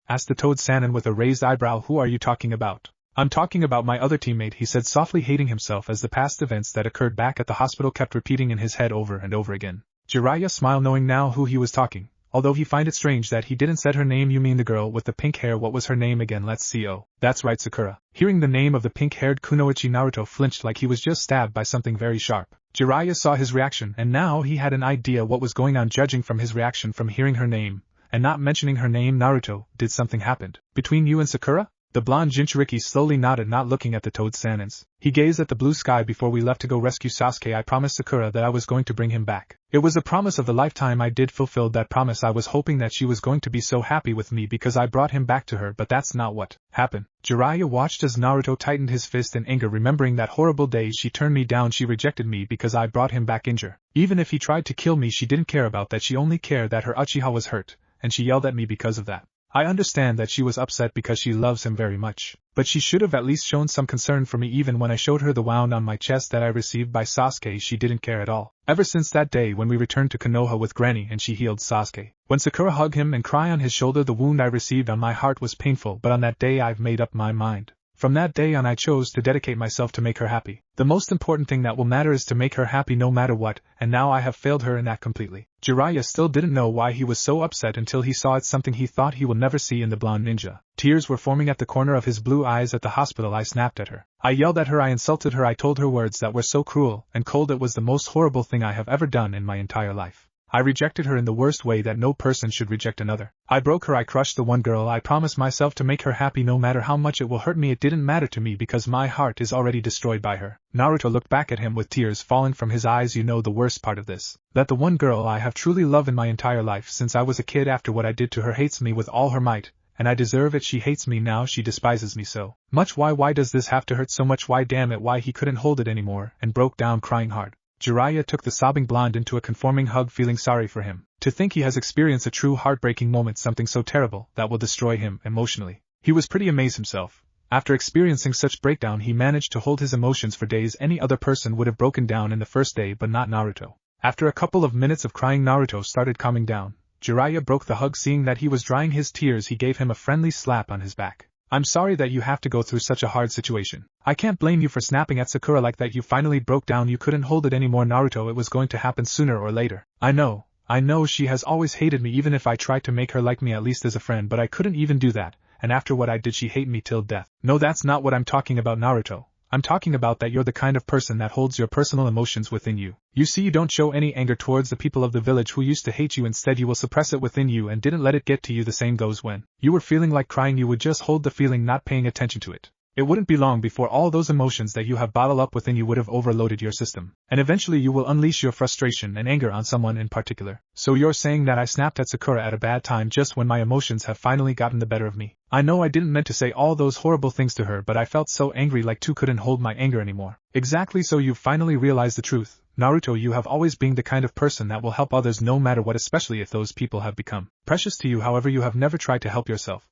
Speaker 1: Asked the Toad Sannin with a raised eyebrow. Who are you talking about? I'm talking about my other teammate, he said softly, hating himself as the past events that occurred back at the hospital kept repeating in his head over and over again. Jiraiya smiled, knowing now who he was talking, although he find it strange that he didn't said her name. You mean the girl with the pink hair? What was her name again? Let's see. Oh, that's right, Sakura. Hearing the name of the pink-haired kunoichi, Naruto flinched like he was just stabbed by something very sharp. Jiraiya saw his reaction, and now he had an idea what was going on. Judging from his reaction from hearing her name, and not mentioning her name, Naruto, did something happen between you and Sakura? The blonde Jinchuriki slowly nodded, not looking at the Toad Sanins. He gazed at the blue sky. Before we left to go rescue Sasuke, I promised Sakura that I was going to bring him back. It was a promise of a lifetime. I did fulfill that promise. I was hoping that she was going to be so happy with me because I brought him back to her, but that's not what happened. Jiraiya watched as Naruto tightened his fist in anger, remembering that horrible day she turned me down. She rejected me because I brought him back injured. Even if he tried to kill me, she didn't care about that. She only cared that her Uchiha was hurt, and she yelled at me because of that. I understand that she was upset because she loves him very much, but she should have at least shown some concern for me. Even when I showed her the wound on my chest that I received by Sasuke, she didn't care at all. Ever since that day when we returned to Konoha with Granny and she healed Sasuke, when Sakura hugged him and cried on his shoulder, the wound I received on my heart was painful, but on that day I've made up my mind. From that day on I chose to dedicate myself to make her happy. The most important thing that will matter is to make her happy no matter what, and now I have failed her in that completely. Jiraiya still didn't know why he was so upset until he saw it something he thought he will never see in the blonde ninja. Tears were forming at the corner of his blue eyes. At the hospital I snapped at her. I yelled at her, I insulted her, I told her words that were so cruel and cold. It was the most horrible thing I have ever done in my entire life. I rejected her in the worst way that no person should reject another. I broke her, I crushed the one girl I promised myself to make her happy no matter how much it will hurt me. It didn't matter to me because my heart is already destroyed by her. Naruto looked back at him with tears falling from his eyes. You know the worst part of this? That the one girl I have truly loved in my entire life since I was a kid after what I did to her hates me with all her might, and I deserve it. She hates me now, she despises me so much. Why does this have to hurt so much? Why? Damn it, why? He couldn't hold it anymore and broke down crying hard. Jiraiya took the sobbing blonde into a conforming hug, feeling sorry for him. To think he has experienced a true heartbreaking moment, something so terrible that will destroy him emotionally. He was pretty amazed himself. After experiencing such breakdown, he managed to hold his emotions for days. Any other person would have broken down in the first day, but not Naruto. After a couple of minutes of crying, Naruto started calming down. Jiraiya broke the hug. Seeing that he was drying his tears, he gave him a friendly slap on his back. I'm sorry that you have to go through such a hard situation. I can't blame you for snapping at Sakura like that. You finally broke down, you couldn't hold it anymore. Naruto, it was going to happen sooner or later. I know she has always hated me, even if I tried to make her like me at least as a friend, but I couldn't even do that, and after what I did she hate me till death. No, that's not what I'm talking about, Naruto. I'm talking about that you're the kind of person that holds your personal emotions within you. You see, you don't show any anger towards the people of the village who used to hate you. Instead you will suppress it within you and didn't let it get to you. The same goes when you were feeling like crying, you would just hold the feeling, not paying attention to it. It wouldn't be long before all those emotions that you have bottled up within you would have overloaded your system, and eventually you will unleash your frustration and anger on someone in particular. So you're saying that I snapped at Sakura at a bad time, just when my emotions have finally gotten the better of me? I know I didn't meant to say all those horrible things to her, but I felt so angry, like I couldn't hold my anger anymore. Exactly, so you finally realized the truth. Naruto, you have always been the kind of person that will help others no matter what, especially if those people have become precious to you. However, you have never tried to help yourself.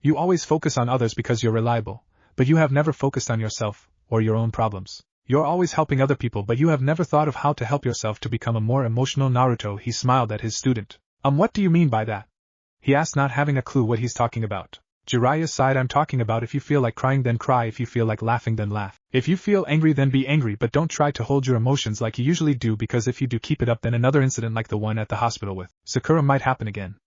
Speaker 1: You always focus on others because you're reliable, but you have never focused on yourself, or your own problems. You're always helping other people, but you have never thought of how to help yourself to become a more emotional Naruto. He smiled at his student. What do you mean by that? He asked, not having a clue what he's talking about. Jiraiya sighed. I'm talking about if you feel like crying, then cry. If you feel like laughing, then laugh. If you feel angry, then be angry, but don't try to hold your emotions like you usually do, because if you do keep it up, then another incident like the one at the hospital with Sakura might happen again.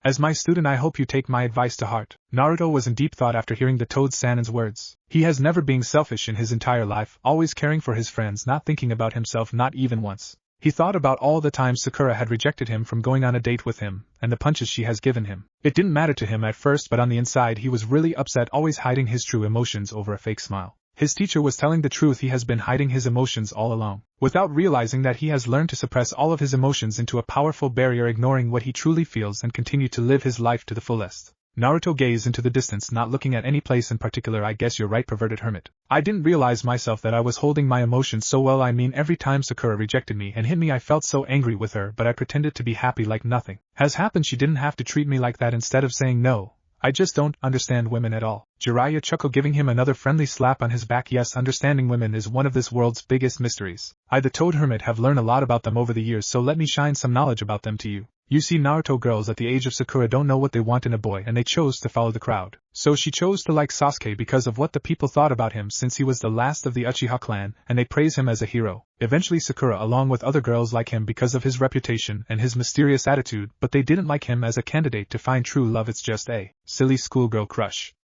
Speaker 1: As my student, I hope you take my advice to heart. Naruto was in deep thought after hearing the Toad Sannin's words. He has never been selfish in his entire life, always caring for his friends, not thinking about himself, not even once. He thought about all the times Sakura had rejected him from going on a date with him, and the punches she has given him. It didn't matter to him at first, but on the inside he was really upset, always hiding his true emotions over a fake smile. His teacher was telling the truth. He has been hiding his emotions all along, without realizing that he has learned to suppress all of his emotions into a powerful barrier, ignoring what he truly feels and continue to live his life to the fullest. Naruto gazed into the distance, not looking at any place in particular. I guess you're right, perverted hermit. I didn't realize myself that I was holding my emotions so well. I mean, every time Sakura rejected me and hit me, I felt so angry with her, but I pretended to be happy like nothing has happened. She didn't have to treat me like that. Instead of saying no, I just don't understand women at all. Jiraiya chuckled, giving him another friendly slap on his back. Yes, understanding women is one of this world's biggest mysteries. I, the Toad Hermit, have learned a lot about them over the years, so let me shine some knowledge about them to you. You see, Naruto girls at the age of Sakura don't know what they want in a boy, and they chose to follow the crowd. So she chose to like Sasuke because of what the people thought about him, since he was the last of the Uchiha clan, and they praise him as a hero. Eventually Sakura, along with other girls, like him because of his reputation and his mysterious attitude, but they didn't like him as a candidate to find true love. It's just a silly schoolgirl crush.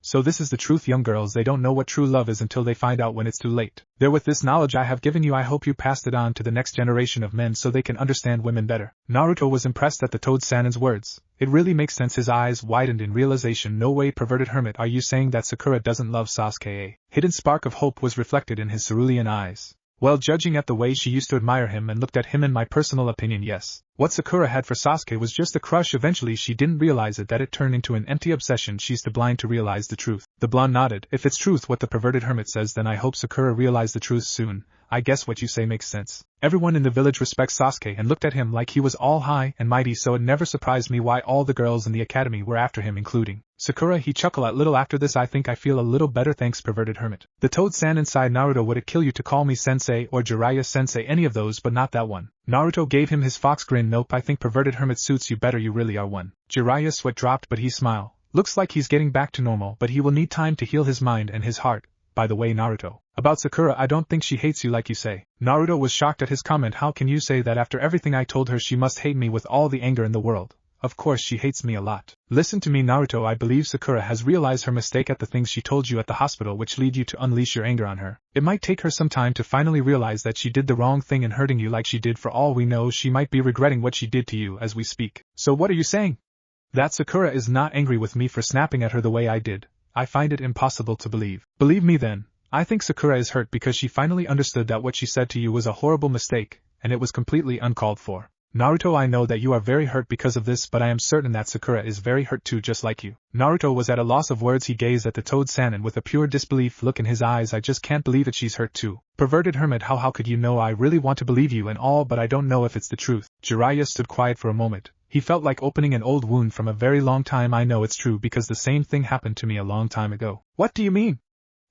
Speaker 1: So this is the truth, young girls. They don't know what true love is until they find out when it's too late. There, with this knowledge I have given you, I hope you passed it on to the next generation of men so they can understand women better. Naruto was impressed at the Toad Sannin's words. It really makes sense. His eyes widened in realization. No way, perverted hermit. Are you saying that Sakura doesn't love Sasuke? A hidden spark of hope was reflected in his cerulean eyes. Well, judging at the way she used to admire him and looked at him, in my personal opinion, yes. What Sakura had for Sasuke was just a crush. Eventually she didn't realize it, that it turned into an empty obsession. She's too blind to realize the truth. The blonde nodded. If it's truth what the perverted hermit says, then I hope Sakura realize the truth soon. I guess what you say makes sense. Everyone in the village respects Sasuke and looked at him like he was all high and mighty, so it never surprised me why all the girls in the academy were after him, including Sakura. He chuckled a little. After this I think I feel a little better, thanks, perverted hermit. The Toad San inside Naruto, would it kill you to call me sensei or Jiraiya sensei? Any of those, but not that one. Naruto gave him his fox grin. Nope, I think perverted hermit suits you better, you really are one. Jiraiya's sweat dropped, but he smiled. Looks like he's getting back to normal, but he will need time to heal his mind and his heart. By the way, Naruto, about Sakura, I don't think she hates you like you say. Naruto was shocked at his comment. How can you say that after everything I told her? She must hate me with all the anger in the world. Of course she hates me a lot. Listen to me, Naruto, I believe Sakura has realized her mistake at the things she told you at the hospital, which lead you to unleash your anger on her. It might take her some time to finally realize that she did the wrong thing in hurting you like she did. For all we know, she might be regretting what she did to you as we speak. So what are you saying? That Sakura is not angry with me for snapping at her the way I did? I find it impossible to believe. Believe me then. I think Sakura is hurt because she finally understood that what she said to you was a horrible mistake, and it was completely uncalled for. Naruto, I know that you are very hurt because of this, but I am certain that Sakura is very hurt too, just like you. Naruto was at a loss of words. He gazed at the Toad Sannin with a pure disbelief look in his eyes. I just can't believe it. She's hurt too. Perverted hermit, how could you know? I really want to believe you and all, but I don't know if it's the truth. Jiraiya stood quiet for a moment. He felt like opening an old wound from a very long time. I know it's true because the same thing happened to me a long time ago. What do you mean?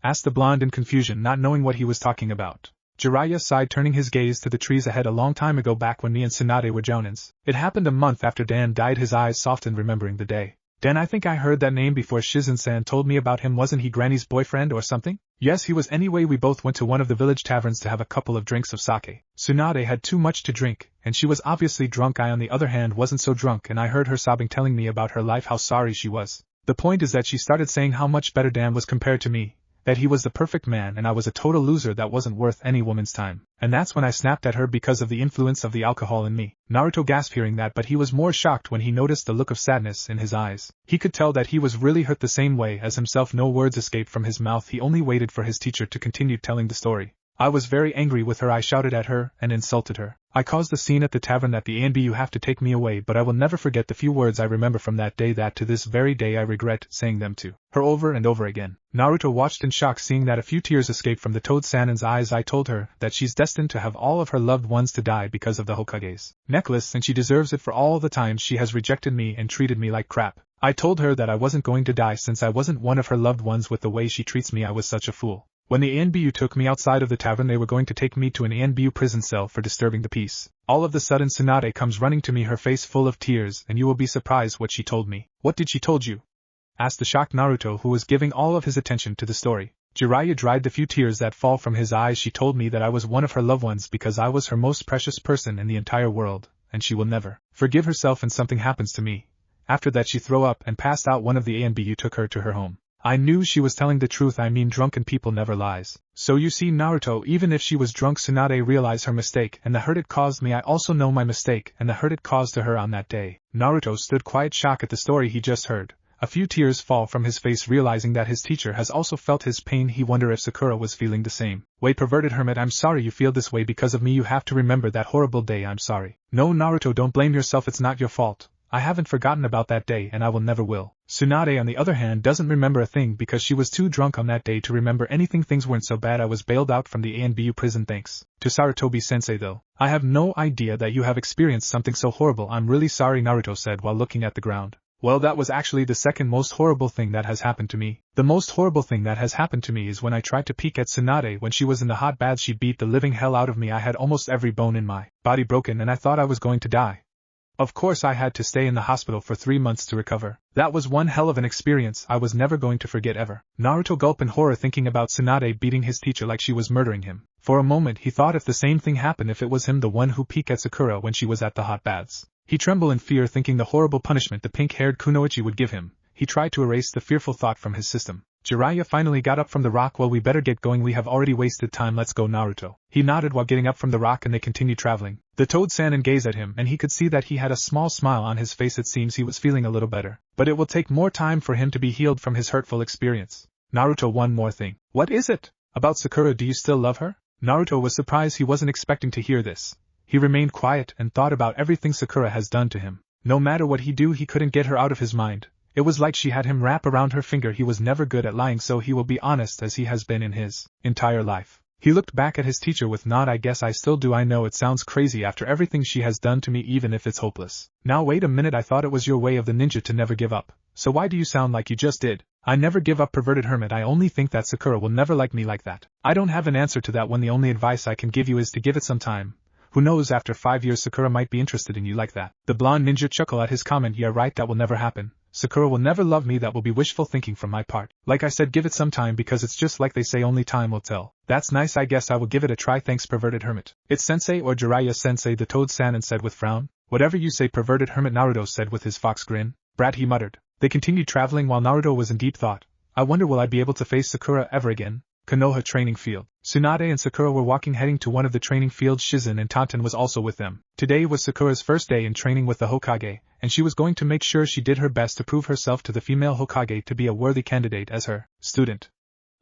Speaker 1: Asked the blonde in confusion, not knowing what he was talking about. Jiraiya sighed, turning his gaze to the trees ahead. A long time ago, back when me and Tsunade were Jonins. It happened a month after Dan died. His eyes softened, remembering the day. Dan, I think I heard that name before. Shizen-san told me about him. Wasn't he Granny's boyfriend or something? Yes, he was. Anyway, we both went to one of the village taverns to have a couple of drinks of sake. Tsunade had too much to drink, and she was obviously drunk. I, on the other hand, wasn't so drunk, and I heard her sobbing, telling me about her life, how sorry she was. The point is that she started saying how much better Dan was compared to me, that he was the perfect man and I was a total loser that wasn't worth any woman's time. And that's when I snapped at her because of the influence of the alcohol in me. Naruto gasped hearing that, but he was more shocked when he noticed the look of sadness in his eyes. He could tell that he was really hurt the same way as himself. No words escaped from his mouth. He only waited for his teacher to continue telling the story. I was very angry with her. I shouted at her and insulted her. I caused the scene at the tavern at the ANB. You have to take me away, but I will never forget the few words I remember from that day, that to this very day I regret saying them to her over and over again. Naruto watched in shock, seeing that a few tears escaped from the Toad Sannin's eyes. I told her that she's destined to have all of her loved ones to die because of the Hokage's necklace, and she deserves it for all the times she has rejected me and treated me like crap. I told her that I wasn't going to die since I wasn't one of her loved ones. With the way she treats me, I was such a fool. When the ANBU took me outside of the tavern, they were going to take me to an ANBU prison cell for disturbing the peace. All of a sudden Tsunade comes running to me, her face full of tears, and you will be surprised what she told me. What did she told you? Asked the shocked Naruto, who was giving all of his attention to the story. Jiraiya dried the few tears that fall from his eyes. She told me that I was one of her loved ones because I was her most precious person in the entire world, and she will never forgive herself and something happens to me. After that she threw up and passed out. One of the ANBU took her to her home. I knew she was telling the truth. I mean, drunken people never lies. So you see, Naruto, even if she was drunk, Tsunade realized her mistake and the hurt it caused me. I also know my mistake and the hurt it caused to her on that day. Naruto stood quiet, shocked at the story he just heard. A few tears fall from his face, realizing that his teacher has also felt his pain. He wondered if Sakura was feeling the same. Wait, perverted hermit, I'm sorry you feel this way because of me. You have to remember that horrible day. I'm sorry. No, Naruto, don't blame yourself. It's not your fault. I haven't forgotten about that day and I will never will. Tsunade, on the other hand, doesn't remember a thing because she was too drunk on that day to remember anything. Things weren't so bad. I was bailed out from the ANBU prison thanks to Sarutobi-sensei though. I have no idea that you have experienced something so horrible. I'm really sorry, Naruto said while looking at the ground. Well, that was actually the second most horrible thing that has happened to me. The most horrible thing that has happened to me is when I tried to peek at Tsunade when she was in the hot bath. She beat the living hell out of me. I had almost every bone in my body broken and I thought I was going to die. Of course I had to stay in the hospital for 3 months to recover. That was one hell of an experience I was never going to forget ever. Naruto gulped in horror, thinking about Tsunade beating his teacher like she was murdering him. For a moment he thought if the same thing happened, if it was him the one who peeked at Sakura when she was at the hot baths. He trembled in fear, thinking the horrible punishment the pink-haired kunoichi would give him. He tried to erase the fearful thought from his system. Jiraiya finally got up from the rock. Well, we better get going. We have already wasted time. Let's go, Naruto. He nodded while getting up from the rock and they continued traveling. The Toad Sannin gazed at him and he could see that he had a small smile on his face. It seems he was feeling a little better. But it will take more time for him to be healed from his hurtful experience. Naruto, one more thing. What is it? About Sakura, do you still love her? Naruto was surprised. He wasn't expecting to hear this. He remained quiet and thought about everything Sakura has done to him. No matter what he do, he couldn't get her out of his mind. It was like she had him wrap around her finger. He was never good at lying, so he will be honest as he has been in his entire life. He looked back at his teacher with nod. I guess I still do. I know it sounds crazy after everything she has done to me, even if it's hopeless. Now wait a minute, I thought it was your way of the ninja to never give up. So why do you sound like you just did? I never give up, perverted hermit. I only think that Sakura will never like me like that. I don't have an answer to that one. The only advice I can give you is to give it some time. Who knows, after 5 years Sakura might be interested in you like that. The blonde ninja chuckled at his comment. Yeah, right, that will never happen. Sakura will never love me. That will be wishful thinking from my part. Like I said, give it some time because it's just like they say, only time will tell. That's nice, I guess I will give it a try, thanks, perverted hermit. It's sensei or Jiraiya sensei, the toad Sanin said with frown. Whatever you say, perverted hermit, Naruto said with his fox grin. Brat, he muttered. They continued traveling while Naruto was in deep thought. I wonder, will I be able to face Sakura ever again? Konoha training field. Tsunade and Sakura were walking, heading to one of the training fields. Shizen and Tantan was also with them. Today was Sakura's first day in training with the Hokage, and she was going to make sure she did her best to prove herself to the female Hokage to be a worthy candidate as her student.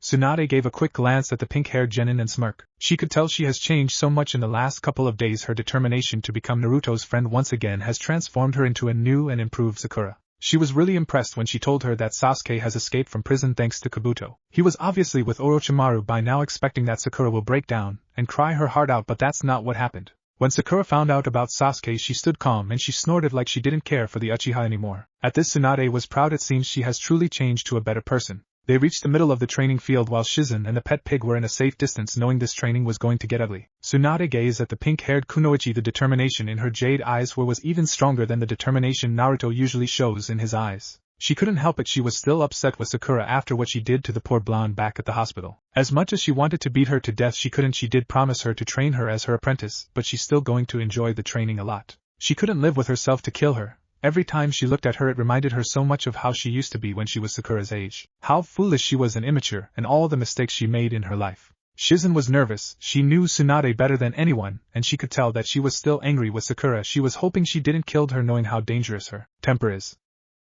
Speaker 1: Tsunade gave a quick glance at the pink-haired genin and smirked. She could tell she has changed so much in the last couple of days. Her determination to become Naruto's friend once again has transformed her into a new and improved Sakura. She was really impressed when she told her that Sasuke has escaped from prison thanks to Kabuto. He was obviously with Orochimaru by now, expecting that Sakura will break down and cry her heart out, but that's not what happened. When Sakura found out about Sasuke, she stood calm and she snorted like she didn't care for the Uchiha anymore. At this, Tsunade was proud. It seems she has truly changed to a better person. They reached the middle of the training field while Shizen and the pet pig were in a safe distance, knowing this training was going to get ugly. Tsunade gazed at the pink-haired Kunoichi. The determination in her jade eyes was even stronger than the determination Naruto usually shows in his eyes. She couldn't help it, she was still upset with Sakura after what she did to the poor blonde back at the hospital. As much as she wanted to beat her to death, she couldn't. She did promise her to train her as her apprentice, but she's still going to enjoy the training a lot. She couldn't live with herself to kill her. Every time she looked at her, it reminded her so much of how she used to be when she was Sakura's age. How foolish she was and immature, and all the mistakes she made in her life. Shizen was nervous. She knew Tsunade better than anyone, and she could tell that she was still angry with Sakura. She was hoping she didn't kill her, knowing how dangerous her temper is.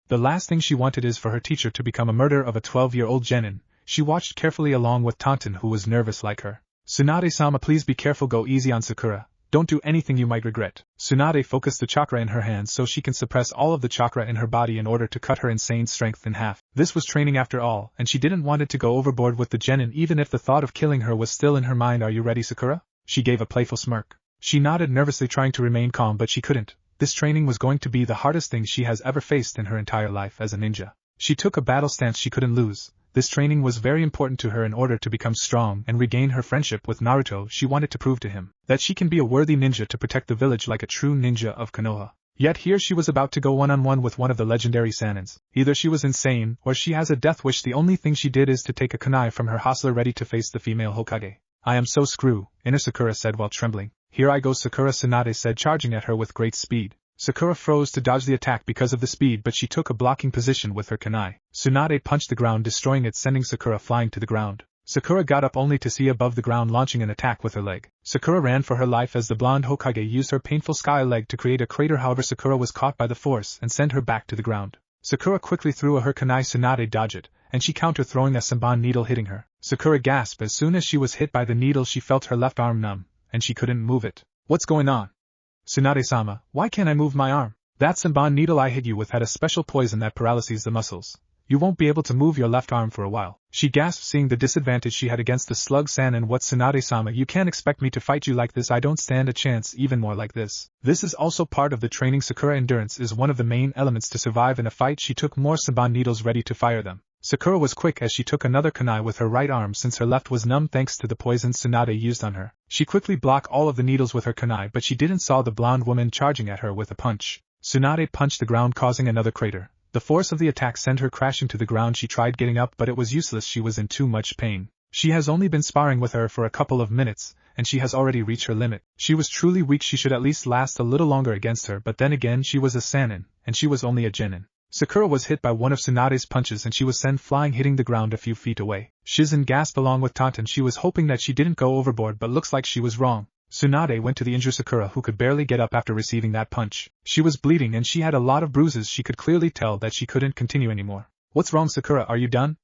Speaker 1: The last thing she wanted is for her teacher to become a murderer of a 12-year-old genin. She watched carefully along with Tantan, who was nervous like her. Tsunade-sama, please be careful, go easy on Sakura. Don't do anything you might regret. Tsunade focused the chakra in her hands so she can suppress all of the chakra in her body in order to cut her insane strength in half. This was training after all, and she didn't want it to go overboard with the genin, even if the thought of killing her was still in her mind. Are you ready, Sakura? She gave a playful smirk. She nodded nervously, trying to remain calm, but she couldn't. This training was going to be the hardest thing she has ever faced in her entire life as a ninja. She took a battle stance she couldn't lose. This training was very important to her in order to become strong and regain her friendship with Naruto. She wanted to prove to him that she can be a worthy ninja to protect the village like a true ninja of Konoha. Yet here she was about to go one-on-one with one of the legendary Sanins. Either she was insane or she has a death wish. The only thing she did is to take a kunai from her hostler, ready to face the female Hokage. I am so screw, Inner Sakura said while trembling. Here I go, Sakura, Tsunade said, charging at her with great speed. Sakura froze to dodge the attack because of the speed, but she took a blocking position with her kunai. Tsunade punched the ground, destroying it, sending Sakura flying to the ground. Sakura got up only to see above the ground, launching an attack with her leg. Sakura ran for her life as the blonde Hokage used her painful sky leg to create a crater. However, Sakura was caught by the force and sent her back to the ground. Sakura quickly threw her kunai. Tsunade dodged it, and she counter-throwing a Senbon needle, hitting her. Sakura gasped. As soon as she was hit by the needle, she felt her left arm numb, and she couldn't move it. What's going on? Tsunade-sama, why can't I move my arm? That Senbon needle I hit you with had a special poison that paralyzes the muscles. You won't be able to move your left arm for a while. She gasped, seeing the disadvantage she had against the slug Sanin. What, Tsunade-sama, you can't expect me to fight you like this. I don't stand a chance, even more like this. This is also part of the training. Sakura, endurance is one of the main elements to survive in a fight. She took more Senbon needles, ready to fire them. Sakura was quick as she took another kunai with her right arm since her left was numb thanks to the poison Tsunade used on her. She quickly blocked all of the needles with her kunai, but she didn't saw the blonde woman charging at her with a punch. Tsunade punched the ground, causing another crater. The force of the attack sent her crashing to the ground. She tried getting up, but it was useless. She was in too much pain. She has only been sparring with her for a couple of minutes, and she has already reached her limit. She was truly weak. She should at least last a little longer against her, but then again she was a Sanin, and she was only a genin. Sakura was hit by one of Tsunade's punches and she was sent flying, hitting the ground a few feet away. Shizen gasped along with Tantan. She was hoping that she didn't go overboard, but looks like she was wrong. Tsunade went to the injured Sakura, who could barely get up after receiving that punch. She was bleeding and she had a lot of bruises. She could clearly tell that she couldn't continue anymore. What's wrong, Sakura, are you done?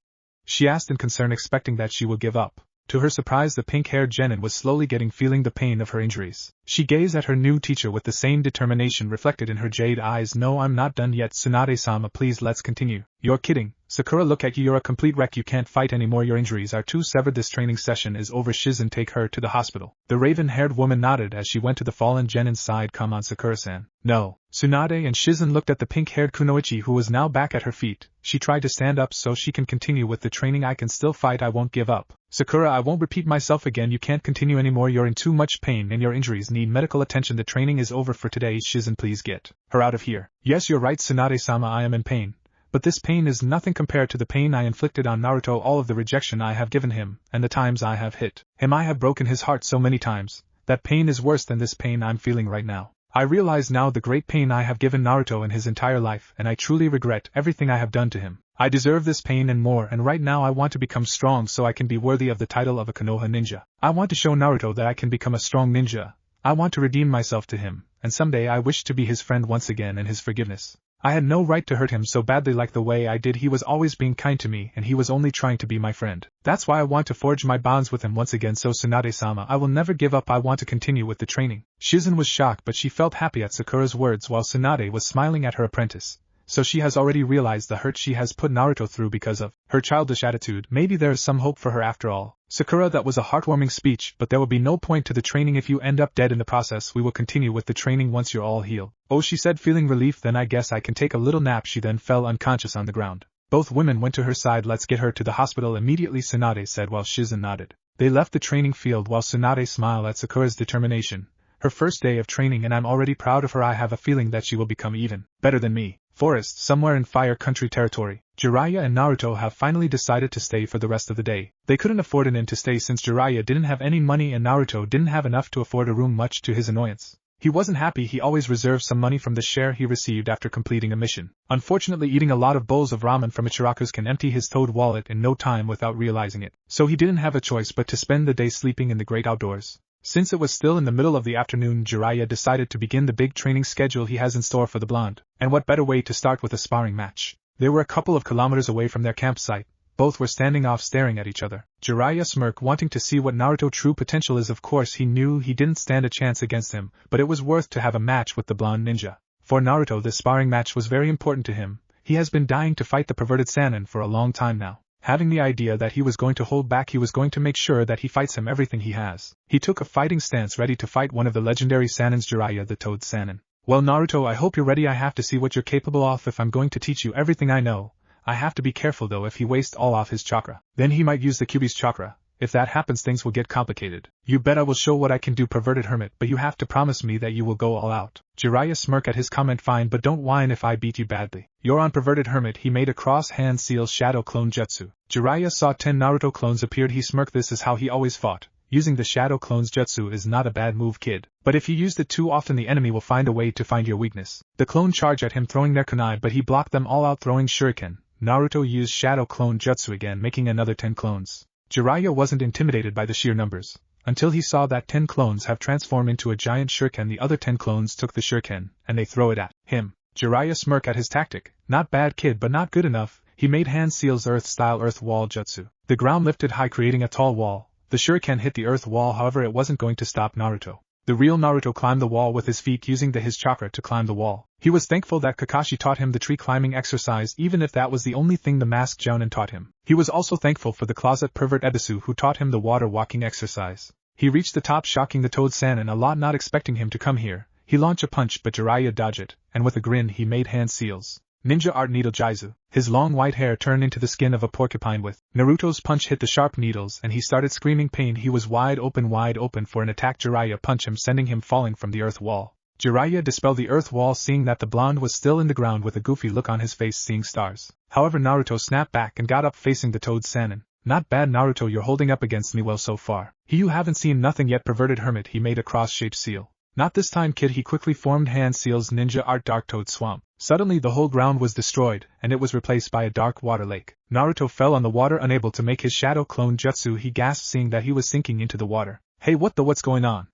Speaker 1: She asked in concern, expecting that she would give up. To her surprise, the pink-haired genin was slowly feeling the pain of her injuries. She gazed at her new teacher with the same determination reflected in her jade eyes. No, I'm not done yet, Tsunade-sama, please let's continue. You're kidding. Sakura, look at you, you're a complete wreck. You can't fight anymore. Your injuries are too severed. This training session is over. Shizen, take her to the hospital. The raven-haired woman nodded as she went to the fallen genin's side. Come on, Sakura-san. No. Tsunade and Shizen looked at the pink-haired Kunoichi, who was now back at her feet. She tried to stand up so she can continue with the training. I can still fight. I won't give up. Sakura, I won't repeat myself again. You can't continue anymore. You're in too much pain and your injuries need medical attention. The training is over for today. Shizen, please get her out of here. Yes, you're right, Tsunade-sama, I am in pain, but this pain is nothing compared to the pain I inflicted on Naruto, all of the rejection I have given him, and the times I have hit him. I have broken his heart so many times. That pain is worse than this pain I'm feeling right now. I realize now the great pain I have given Naruto in his entire life, and I truly regret everything I have done to him. I deserve this pain and more, and right now I want to become strong so I can be worthy of the title of a Konoha ninja. I want to show Naruto that I can become a strong ninja. I want to redeem myself to him, and someday I wish to be his friend once again and his forgiveness. I had no right to hurt him so badly like the way I did. He was always being kind to me and he was only trying to be my friend. That's why I want to forge my bonds with him once again, so Tsunade-sama, I will never give up. I want to continue with the training. Shizen was shocked, but she felt happy at Sakura's words while Tsunade was smiling at her apprentice. So she has already realized the hurt she has put Naruto through because of her childish attitude. Maybe there is some hope for her after all. Sakura, that was a heartwarming speech, but there will be no point to the training if you end up dead in the process. We will continue with the training once you're all healed. Oh, she said, feeling relief. Then I guess I can take a little nap. She then fell unconscious on the ground. Both women went to her side. Let's get her to the hospital immediately, Tsunade said while Shizen nodded. They left the training field while Tsunade smiled at Sakura's determination. Her first day of training, and I'm already proud of her. I have a feeling that she will become even better than me. Forest, somewhere in Fire Country territory. Jiraiya and Naruto have finally decided to stay for the rest of the day. They couldn't afford an inn to stay since Jiraiya didn't have any money and Naruto didn't have enough to afford a room, much to his annoyance. He wasn't happy. He always reserved some money from the share he received after completing a mission. Unfortunately, eating a lot of bowls of ramen from Ichiraku's can empty his toad wallet in no time without realizing it. So he didn't have a choice but to spend the day sleeping in the great outdoors. Since it was still in the middle of the afternoon, Jiraiya decided to begin the big training schedule he has in store for the blonde. And what better way to start with a sparring match? They were a couple of kilometers away from their campsite. Both were standing off staring at each other. Jiraiya smirked, wanting to see what Naruto's true potential is. Of course he knew he didn't stand a chance against him, but it was worth to have a match with the blonde ninja. For Naruto, this sparring match was very important to him. He has been dying to fight the perverted Sannin for a long time now. Having the idea that he was going to hold back, he was going to make sure that he fights him everything he has. He took a fighting stance, ready to fight one of the legendary Sannins, Jiraiya the Toad Sannin. Well, Naruto, I hope you're ready. I have to see what you're capable of. If I'm going to teach you everything I know, I have to be careful though. If he wastes all of his chakra, then he might use the Kyuubi's chakra. If that happens, things will get complicated. You bet I will show what I can do, perverted hermit, but you have to promise me that you will go all out. Jiraiya smirked at his comment. Fine, but don't whine if I beat you badly. You're on, perverted hermit. He made a cross-hand seal shadow clone jutsu. Jiraiya saw 10 Naruto clones appeared. He smirked. This is how he always fought. Using the shadow clones jutsu is not a bad move, kid. But if you use it too often, the enemy will find a way to find your weakness. The clone charged at him, throwing their kunai, but he blocked them all out, throwing shuriken. Naruto used shadow clone jutsu again, making another 10 clones. Jiraiya wasn't intimidated by the sheer numbers, until he saw that 10 clones have transformed into a giant shuriken. The other 10 clones took the shuriken, and they throw it at him. Jiraiya smirked at his tactic. Not bad, kid, but not good enough. He made hand seals earth-style earth wall jutsu. The ground lifted high, creating a tall wall. The shuriken hit the earth wall, however it wasn't going to stop Naruto. The real Naruto climbed the wall with his feet, using his chakra to climb the wall. He was thankful that Kakashi taught him the tree climbing exercise, even if that was the only thing the masked Jounin taught him. He was also thankful for the closet pervert Ebisu, who taught him the water walking exercise. He reached the top, shocking the Toad Sannin a lot, not expecting him to come here. He launched a punch, but Jiraiya dodged it, and with a grin he made hand seals. Ninja art needle jaizu. His long white hair turned into the skin of a porcupine. With Naruto's punch hit the sharp needles and he started screaming pain. He was wide open for an attack. Jiraiya punched him, sending him falling from the earth wall. Jiraiya dispelled the earth wall, seeing that the blonde was still in the ground with a goofy look on his face, seeing stars. However, Naruto snapped back and got up, facing the Toad Sannin. Not bad, Naruto, you're holding up against me well so far. You haven't seen nothing yet, perverted hermit. He made a cross-shaped seal. Not this time, kid. He quickly formed hand seals ninja art dark toad swamp. Suddenly the whole ground was destroyed, and it was replaced by a dark water lake. Naruto fell on the water, unable to make his shadow clone jutsu. He gasped, seeing that he was sinking into the water. Hey, what's going on?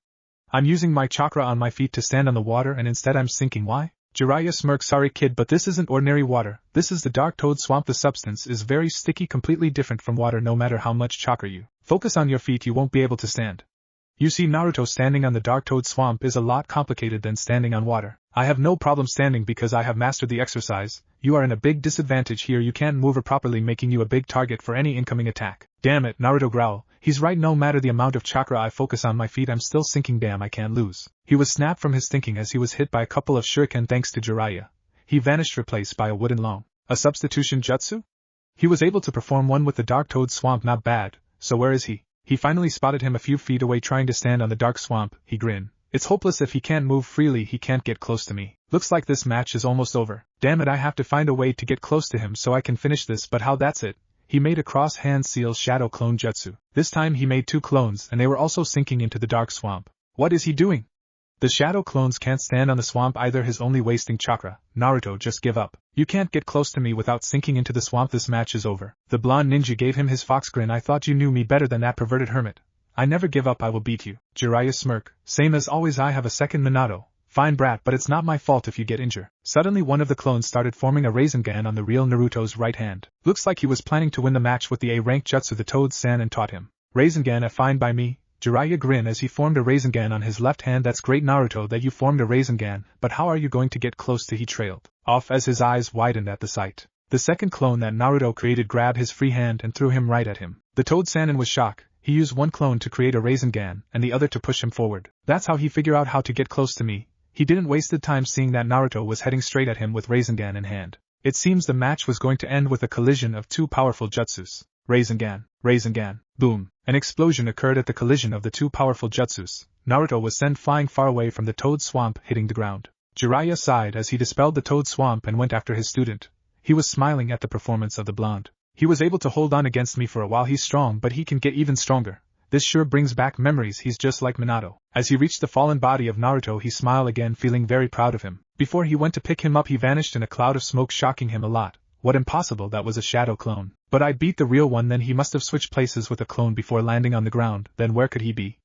Speaker 1: I'm using my chakra on my feet to stand on the water and instead I'm sinking. Why? Jiraiya smirked. Sorry, kid, but this isn't ordinary water. This is the dark toad swamp. The substance is very sticky, completely different from water. No matter how much chakra you focus on your feet, you won't be able to stand. You see, Naruto, standing on the dark toad swamp is a lot complicated than standing on water. I have no problem standing because I have mastered the exercise. You are in a big disadvantage here. You can't move properly, making you a big target for any incoming attack. Damn it, Naruto growled. He's right, no matter the amount of chakra I focus on my feet, I'm still sinking. Damn, I can't lose. He was snapped from his thinking as he was hit by a couple of shuriken thanks to Jiraiya. He vanished, replaced by a wooden long. A substitution jutsu? He was able to perform one with the dark toad swamp. Not bad. So where is he? He finally spotted him a few feet away, trying to stand on the dark swamp. He grinned. It's hopeless if he can't move freely, he can't get close to me. Looks like this match is almost over. Damn it, I have to find a way to get close to him so I can finish this, but how? That's it. He made a cross-hand seal shadow clone jutsu. This time he made 2 clones and they were also sinking into the dark swamp. What is he doing? The shadow clones can't stand on the swamp either, he's only wasting chakra. Naruto, just give up. You can't get close to me without sinking into the swamp, this match is over. The blonde ninja gave him his fox grin. I thought you knew me better than that, perverted hermit. I never give up, I will beat you. Jiraiya smirk. Same as always, I have a second Minato. Fine brat, but it's not my fault if you get injured. Suddenly one of the clones started forming a Rasengan on the real Naruto's right hand. Looks like he was planning to win the match with the A-rank jutsu the Toad Sannin taught him. Rasengan, fine by me. Jiraiya grinned as he formed a Rasengan on his left hand. That's great, Naruto, that you formed a Rasengan, but how are you going to get close to? He trailed off as his eyes widened at the sight. The second clone that Naruto created grabbed his free hand and threw him right at him. The Toad Sannin was shocked. He used one clone to create a Rasengan and the other to push him forward. That's how he figured out how to get close to me. He didn't waste the time seeing that Naruto was heading straight at him with Rasengan in hand. It seems the match was going to end with a collision of 2 powerful jutsus. Rasengan, Rasengan, boom. An explosion occurred at the collision of the 2 powerful jutsus. Naruto was sent flying far away from the toad swamp, hitting the ground. Jiraiya sighed as he dispelled the toad swamp and went after his student. He was smiling at the performance of the blonde. He was able to hold on against me for a while. He's strong, but he can get even stronger. This sure brings back memories. He's just like Minato. As he reached the fallen body of Naruto, he smiled again, feeling very proud of him. Before he went to pick him up, he vanished in a cloud of smoke, shocking him a lot. What impossible, that was a shadow clone. But I beat the real one. Then he must have switched places with a clone before landing on the ground. Then where could he be?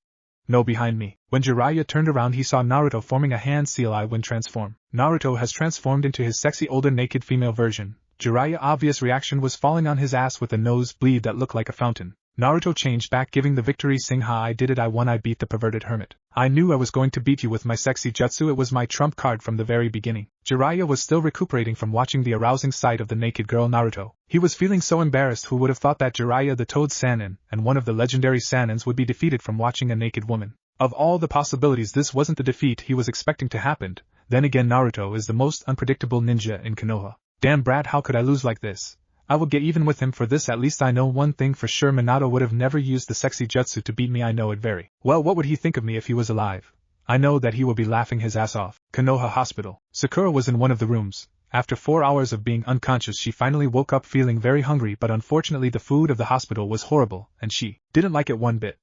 Speaker 1: No, behind me. When Jiraiya turned around, he saw Naruto forming a hand seal eye when transformed. Naruto has transformed into his sexy older naked female version. Jiraiya's obvious reaction was falling on his ass with a nosebleed that looked like a fountain. Naruto changed back, giving the victory sing. Ha, I did it, I won, I beat the perverted hermit. I knew I was going to beat you with my sexy jutsu, it was my trump card from the very beginning. Jiraiya was still recuperating from watching the arousing sight of the naked girl Naruto. He was feeling so embarrassed. Who would have thought that Jiraiya, the Toad Sannin, and one of the legendary Sannins, would be defeated from watching a naked woman? Of all the possibilities, this wasn't the defeat he was expecting to happen. Then again, Naruto is the most unpredictable ninja in Konoha. Damn brat, how could I lose like this? I will get even with him for this. At least I know one thing for sure, Minato would have never used the sexy jutsu to beat me. I know it very well. What would he think of me if he was alive? I know that he will be laughing his ass off. Konoha Hospital. Sakura was in one of the rooms. After 4 hours of being unconscious, she finally woke up feeling very hungry, but unfortunately the food of the hospital was horrible, and she didn't like it one bit.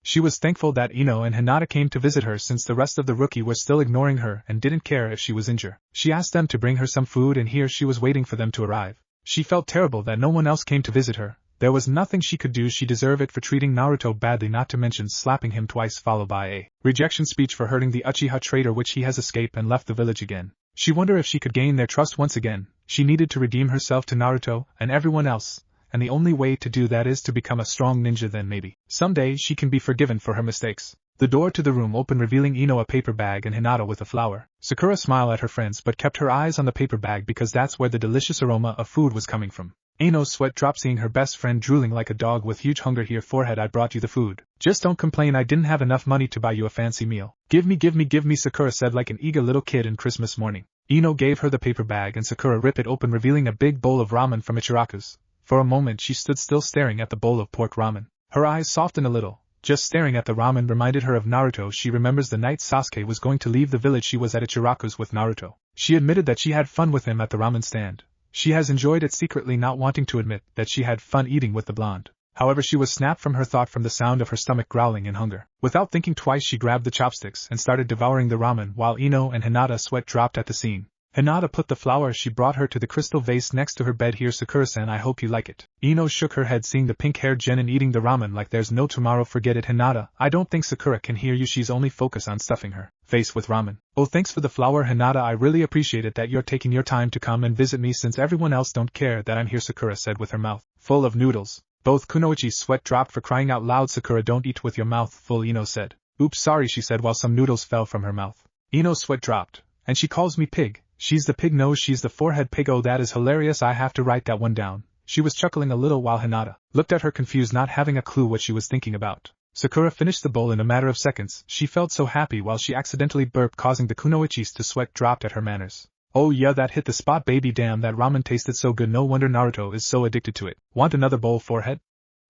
Speaker 1: She was thankful that Ino and Hinata came to visit her, since the rest of the rookie were still ignoring her and didn't care if she was injured. She asked them to bring her some food, and here she was waiting for them to arrive. She felt terrible that no one else came to visit her. There was nothing she could do. She deserved it for treating Naruto badly, not to mention slapping him twice, followed by a rejection speech for hurting the Uchiha traitor, which he has escaped and left the village again. She wondered if she could gain their trust once again. She needed to redeem herself to Naruto and everyone else, and the only way to do that is to become a strong ninja. Then maybe someday she can be forgiven for her mistakes. The door to the room opened, revealing Ino a paper bag and Hinata with a flower. Sakura smiled at her friends but kept her eyes on the paper bag because that's where the delicious aroma of food was coming from. Ino's sweat dropped seeing her best friend drooling like a dog with huge hunger. Here, forehead, I brought you the food. Just don't complain. I didn't have enough money to buy you a fancy meal. Give me, Sakura said like an eager little kid in Christmas morning. Ino gave her the paper bag and Sakura ripped it open, revealing a big bowl of ramen from Ichiraku's. For a moment she stood still, staring at the bowl of pork ramen. Her eyes softened a little. Just staring at the ramen reminded her of Naruto. She remembers the night Sasuke was going to leave the village, she was at Ichiraku's with Naruto. She admitted that she had fun with him at the ramen stand. She has enjoyed it secretly, not wanting to admit that she had fun eating with the blonde. However, she was snapped from her thought from the sound of her stomach growling in hunger. Without thinking twice, she grabbed the chopsticks and started devouring the ramen, while Ino and Hinata sweat dropped at the scene. Hinata put the flower she brought her to the crystal vase next to her bed. Here, Sakura-san, I hope you like it. Ino shook her head, seeing the pink-haired genin eating the ramen like there's no tomorrow. Forget it, Hinata. I don't think Sakura can hear you. She's only focused on stuffing her face with ramen. Oh, thanks for the flower, Hinata. I really appreciate it that you're taking your time to come and visit me since everyone else don't care that I'm here, Sakura said with her mouth full of noodles. Both Kunoichi's sweat dropped. For crying out loud, Sakura, don't eat with your mouth full, Ino said. Oops, sorry, she said while some noodles fell from her mouth. Ino's sweat dropped. And she calls me pig. She's the pig. No, she's the forehead pig. Oh, that is hilarious. I have to write that one down. She was chuckling a little while Hinata looked at her confused, not having a clue what she was thinking about. Sakura finished the bowl in a matter of seconds. She felt so happy while she accidentally burped, causing the kunoichis to sweat dropped at her manners. Oh yeah, that hit the spot, baby. Damn, that ramen tasted so good. No wonder Naruto is so addicted to it. Want another bowl, forehead?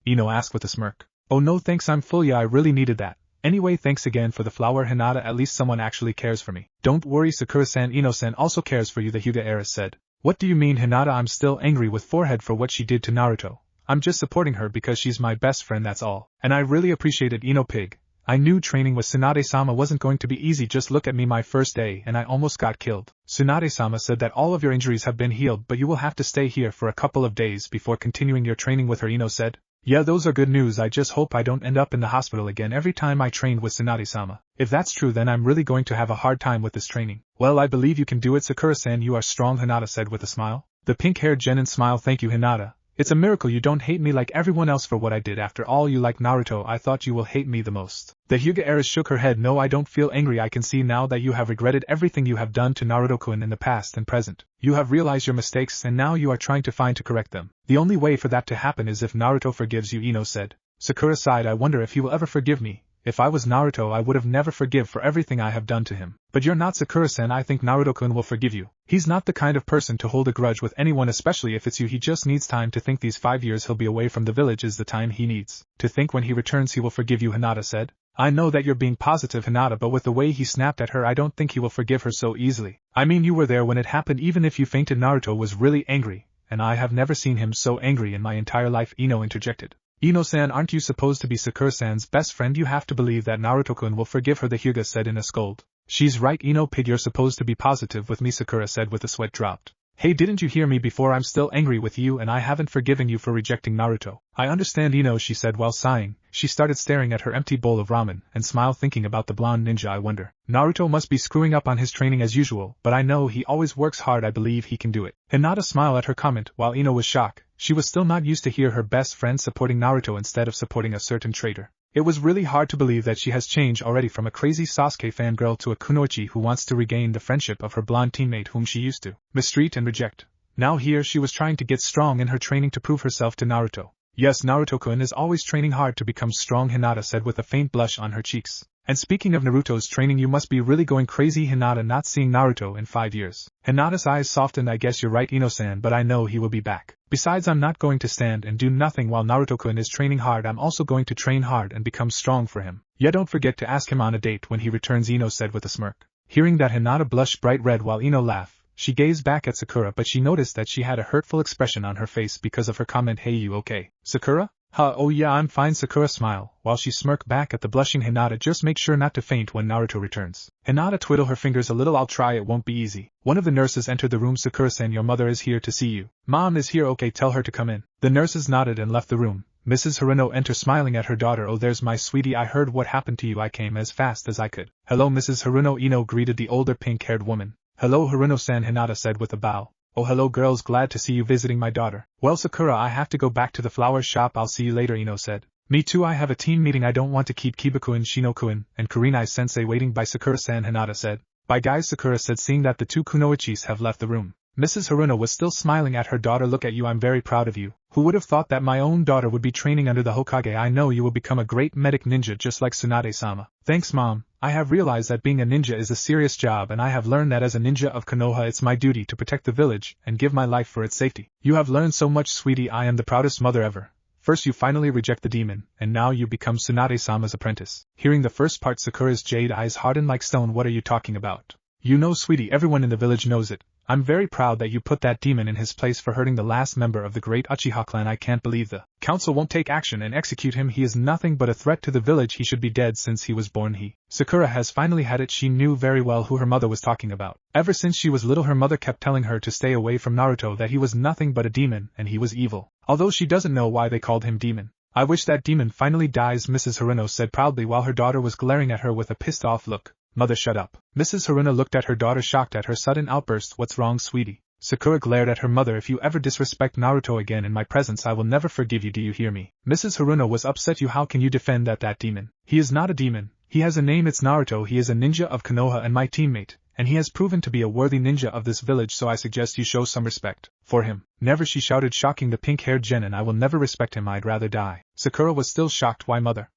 Speaker 1: Ino asked with a smirk. Oh no thanks, I'm full. Yeah, I really needed that. Anyway, thanks again for the flower, Hinata, at least someone actually cares for me. Don't worry, Sakura-san, Ino-san also cares for you, the Hyuga heiress said. What do you mean, Hinata? I'm still angry with forehead for what she did to Naruto. I'm just supporting her because she's my best friend, that's all. And I really appreciate it, Ino Pig. I knew training with Tsunade-sama wasn't going to be easy, just look at me my first day and I almost got killed. Tsunade-sama said that all of your injuries have been healed, but you will have to stay here for a couple of days before continuing your training with her, Ino said. Yeah, those are good news. I just hope I don't end up in the hospital again every time I trained with Tsunade-sama. If that's true, then I'm really going to have a hard time with this training. Well, I believe you can do it, Sakura-san, you are strong, Hinata said with a smile. The pink-haired genin smiled. Thank you, Hinata. It's a miracle you don't hate me like everyone else for what I did. After all, you like Naruto. I thought you will hate me the most. The Hyuga heiress shook her head. No, I don't feel angry. I can see now that you have regretted everything you have done to Naruto-kun in the past and present. You have realized your mistakes and now you are trying to find to correct them. The only way for that to happen is if Naruto forgives you, Ino said. Sakura sighed. I wonder if he will ever forgive me. If I was Naruto, I would have never forgive for everything I have done to him. But you're not, Sakura-san. I think Naruto-kun will forgive you. He's not the kind of person to hold a grudge with anyone, especially if it's you. He just needs time to think. These 5 years he'll be away from the village is the time he needs to think. When he returns he will forgive you, Hinata said. I know that you're being positive, Hinata, but with the way he snapped at her, I don't think he will forgive her so easily. I mean, you were there when it happened. Even if you fainted, Naruto was really angry, and I have never seen him so angry in my entire life, Ino interjected. Ino-san, aren't you supposed to be Sakura-san's best friend? You have to believe that Naruto-kun will forgive her, the Hyuga said in a scold. She's right, Ino Pig, you're supposed to be positive with me, Sakura said with a sweat dropped. Hey, didn't you hear me before? I'm still angry with you and I haven't forgiven you for rejecting Naruto. I understand, Ino, she said while sighing. She started staring at her empty bowl of ramen and smiled, thinking about the blonde ninja. I wonder. Naruto must be screwing up on his training as usual, but I know he always works hard. I believe he can do it. Hinata smiled at her comment while Ino was shocked. She was still not used to hear her best friend supporting Naruto instead of supporting a certain traitor. It was really hard to believe that she has changed already from a crazy Sasuke fangirl to a kunoichi who wants to regain the friendship of her blonde teammate whom she used to mistreat and reject. Now here she was trying to get strong in her training to prove herself to Naruto. Yes, Naruto-kun is always training hard to become strong, Hinata said with a faint blush on her cheeks. And speaking of Naruto's training, you must be really going crazy, Hinata, not seeing Naruto in 5 years. Hinata's eyes softened. I guess you're right, Ino-san, but I know he will be back. Besides, I'm not going to stand and do nothing while Naruto-kun is training hard. I'm also going to train hard and become strong for him. Yeah, don't forget to ask him on a date when he returns, Ino said with a smirk. Hearing that, Hinata blushed bright red while Ino laughed. She gazed back at Sakura, but she noticed that she had a hurtful expression on her face because of her comment. Hey, you okay, Sakura? Huh, oh yeah, I'm fine, Sakura smiled, while she smirked back at the blushing Hinata. Just make sure not to faint when Naruto returns. Hinata twiddled her fingers a little. I'll try, it won't be easy. One of the nurses entered the room. Sakura-san, your mother is here to see you. Mom is here, okay, tell her to come in. The nurses nodded and left the room. Mrs. Haruno entered smiling at her daughter. Oh, there's my sweetie, I heard what happened to you. I came as fast as I could. Hello, Mrs. Haruno, Ino greeted the older pink-haired woman. Hello, Haruno-san, Hinata said with a bow. Oh, hello girls, glad to see you visiting my daughter. Well, Sakura, I have to go back to the flower shop. I'll see you later, Ino said. Me too, I have a team meeting. I don't want to keep Kiba-kun, Shino-kun, and Kurenai-sensei waiting. By Sakura-san, Hinata said. Bye guys, Sakura said, seeing that the two kunoichis have left the room. Mrs. Haruno was still smiling at her daughter. Look at you, I'm very proud of you. Who would have thought that my own daughter would be training under the Hokage? I know you will become a great medic ninja just like Tsunade-sama. Thanks, Mom. I have realized that being a ninja is a serious job, and I have learned that as a ninja of Konoha it's my duty to protect the village and give my life for its safety. You have learned so much, sweetie. I am the proudest mother ever. First you finally reject the demon, and now you become Tsunade-sama's apprentice. Hearing the first part, Sakura's jade eyes hardened like stone. What are you talking about? You know, sweetie, everyone in the village knows it. I'm very proud that you put that demon in his place for hurting the last member of the great Uchiha clan. I can't believe the council won't take action and execute him. He is nothing but a threat to the village. He should be dead since he was born. Sakura has finally had it. She knew very well who her mother was talking about. Ever since she was little, her mother kept telling her to stay away from Naruto, that he was nothing but a demon and he was evil. Although she doesn't know why they called him demon. I wish that demon finally dies, Mrs. Haruno said proudly while her daughter was glaring at her with a pissed off look. Mother, shut up. Mrs. Haruno looked at her daughter, shocked at her sudden outburst. What's wrong, sweetie? Sakura glared at her mother. If you ever disrespect Naruto again in my presence, I will never forgive you. Do you hear me? Mrs. Haruno was upset. How can you defend that demon? He is not a demon. He has a name. It's Naruto. He is a ninja of Konoha and my teammate, and he has proven to be a worthy ninja of this village, so I suggest you show some respect for him. Never, she shouted, shocking the pink-haired genin. I will never respect him. I'd rather die. Sakura was still shocked. Why, mother?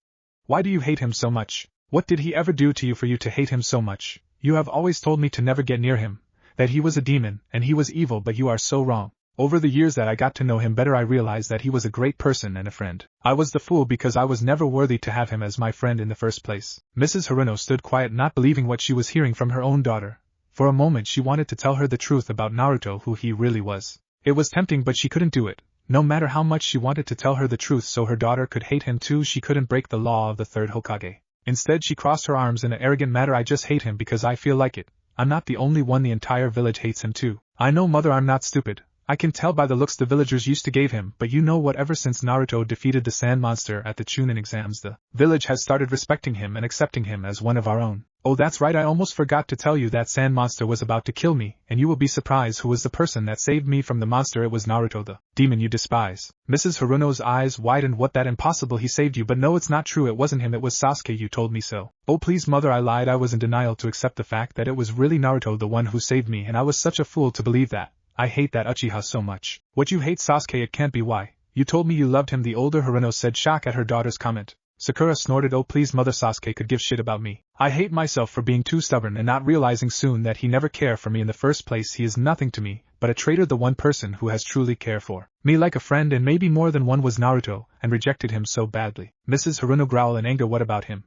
Speaker 1: Why do you hate him so much? What did he ever do to you for you to hate him so much? You have always told me to never get near him, that he was a demon, and he was evil, but you are so wrong. Over the years that I got to know him better, I realized that he was a great person and a friend. I was the fool because I was never worthy to have him as my friend in the first place." Mrs. Haruno stood quiet, not believing what she was hearing from her own daughter. For a moment she wanted to tell her the truth about Naruto, who he really was. It was tempting, but she couldn't do it. No matter how much she wanted to tell her the truth so her daughter could hate him too, she couldn't break the law of the third Hokage. Instead she crossed her arms in an arrogant manner. "I just hate him because I feel like it. I'm not the only one, the entire village hates him too. I know, mother, I'm not stupid. I can tell by the looks the villagers used to give him, but you know what, ever since Naruto defeated the sand monster at the Chunin exams, the village has started respecting him and accepting him as one of our own. Oh, that's right, I almost forgot to tell you that sand monster was about to kill me, and you will be surprised who was the person that saved me from the monster. It was Naruto, the demon you despise." Mrs. Haruno's eyes widened. "What, that impossible? He saved you? But no, it's not true, it wasn't him, it was Sasuke, you told me so." "Oh please mother, I lied. I was in denial to accept the fact that it was really Naruto the one who saved me, and I was such a fool to believe that. I hate that Uchiha so much." "What, you hate Sasuke? It can't be. Why? You told me you loved him," the older Haruno said, shocked at her daughter's comment. Sakura snorted. "Oh please mother, Sasuke could give shit about me. I hate myself for being too stubborn and not realizing soon that he never cared for me in the first place. He is nothing to me, but a traitor. The one person who has truly cared for me like a friend, and maybe more than one, was Naruto, and rejected him so badly." Mrs. Haruno growled in anger. "What about him?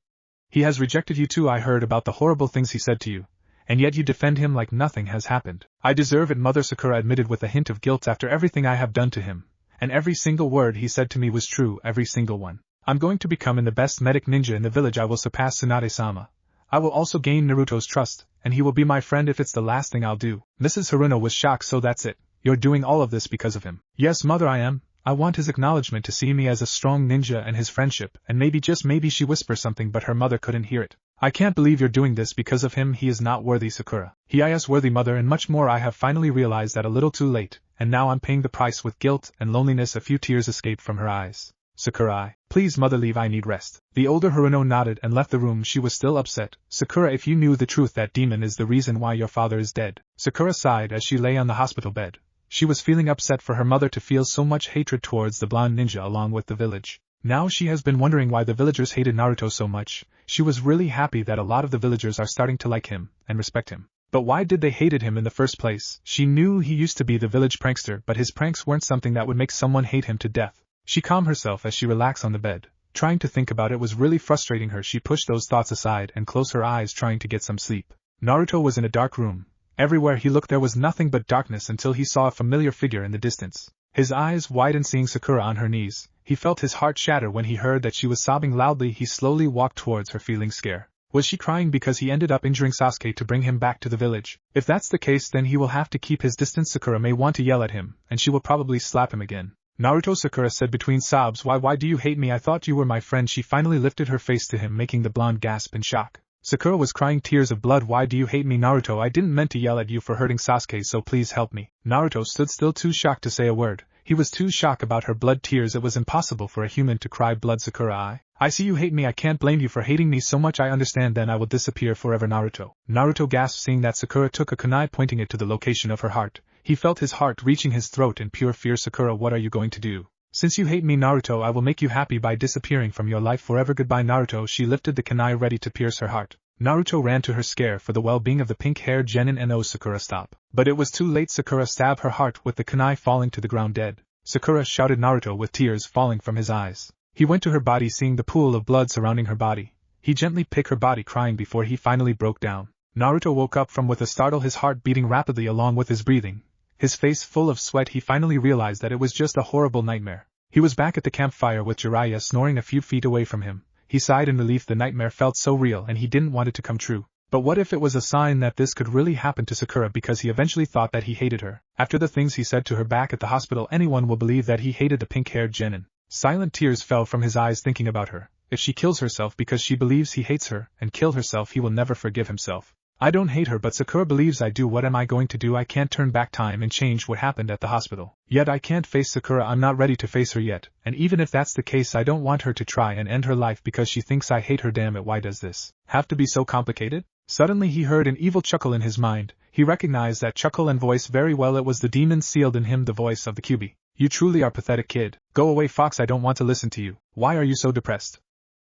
Speaker 1: He has rejected you too. I heard about the horrible things he said to you. And yet you defend him like nothing has happened." "I deserve it, mother," Sakura admitted with a hint of guilt, "after everything I have done to him. And every single word he said to me was true, every single one. I'm going to become the best medic ninja in the village. I will surpass Tsunade-sama. I will also gain Naruto's trust, and he will be my friend if it's the last thing I'll do." Mrs. Haruno was shocked. "So that's it. You're doing all of this because of him?" "Yes, mother, I am. I want his acknowledgement, to see me as a strong ninja, and his friendship, and maybe, just maybe," she whispered something but her mother couldn't hear it. "I can't believe you're doing this because of him. He is not worthy, Sakura." "He is worthy, mother, and much more. I have finally realized that a little too late, and now I'm paying the price with guilt and loneliness." A few tears escaped from her eyes. "Sakura, please mother, leave, I need rest." The older Haruno nodded and left the room. She was still upset. "Sakura, if you knew the truth, that demon is the reason why your father is dead." Sakura sighed as she lay on the hospital bed. She was feeling upset for her mother to feel so much hatred towards the blonde ninja along with the village. Now she has been wondering why the villagers hated Naruto so much. She was really happy that a lot of the villagers are starting to like him and respect him. But why did they hated him in the first place? She knew he used to be the village prankster, but his pranks weren't something that would make someone hate him to death. She calmed herself as she relaxed on the bed. Trying to think about it was really frustrating her. She pushed those thoughts aside and closed her eyes, trying to get some sleep. Naruto was in a dark room. Everywhere he looked there was nothing but darkness until he saw a familiar figure in the distance. His eyes widened seeing Sakura on her knees. He felt his heart shatter when he heard that she was sobbing loudly. He slowly walked towards her, feeling scared. Was she crying because he ended up injuring Sasuke to bring him back to the village? If that's the case, then he will have to keep his distance. Sakura may want to yell at him, and she will probably slap him again. "Naruto," Sakura said between sobs, why do you hate me? I thought you were my friend." She finally lifted her face to him, making the blonde gasp in shock. Sakura was crying tears of blood. "Why do you hate me, Naruto? I didn't mean to yell at you for hurting Sasuke, so please help me." Naruto stood still, too shocked to say a word. He was too shocked about her blood tears. It was impossible for a human to cry blood. "Sakura, I see you hate me. I can't blame you for hating me so much. I understand. Then I will disappear forever, Naruto." Naruto gasped, seeing that Sakura took a kunai, pointing it to the location of her heart. He felt his heart reaching his throat in pure fear. "Sakura, what are you going to do? Since you hate me, Naruto, I will make you happy by disappearing from your life forever. Goodbye, Naruto." She lifted the kunai, ready to pierce her heart. Naruto ran to her, scared for the well-being of the pink-haired genin. "No, Sakura, stop." But it was too late. Sakura stabbed her heart with the kunai, falling to the ground dead. "Sakura," shouted Naruto with tears falling from his eyes. He went to her body, seeing the pool of blood surrounding her body. He gently picked her body, crying before he finally broke down. Naruto woke up from with a startle, his heart beating rapidly along with his breathing. His face full of sweat. He finally realized that it was just a horrible nightmare. He was back at the campfire with Jiraiya snoring a few feet away from him. He sighed in relief. The nightmare felt so real and he didn't want it to come true. But what if it was a sign that this could really happen to Sakura, because he eventually thought that he hated her. After the things he said to her back at the hospital, anyone will believe that he hated the pink-haired genin. Silent tears fell from his eyes thinking about her. If she kills herself because she believes he hates her, and kill herself, he will never forgive himself. "I don't hate her, but Sakura believes I do. What am I going to do? I can't turn back time and change what happened at the hospital. Yet I can't face Sakura. I'm not ready to face her yet, and even if that's the case, I don't want her to try and end her life because she thinks I hate her. Damn it, why does this have to be so complicated?" Suddenly he heard an evil chuckle in his mind. He recognized that chuckle and voice very well. It was the demon sealed in him, the voice of the QB. "You truly are pathetic, kid. Go away, Fox. I don't want to listen to you. Why are you so depressed?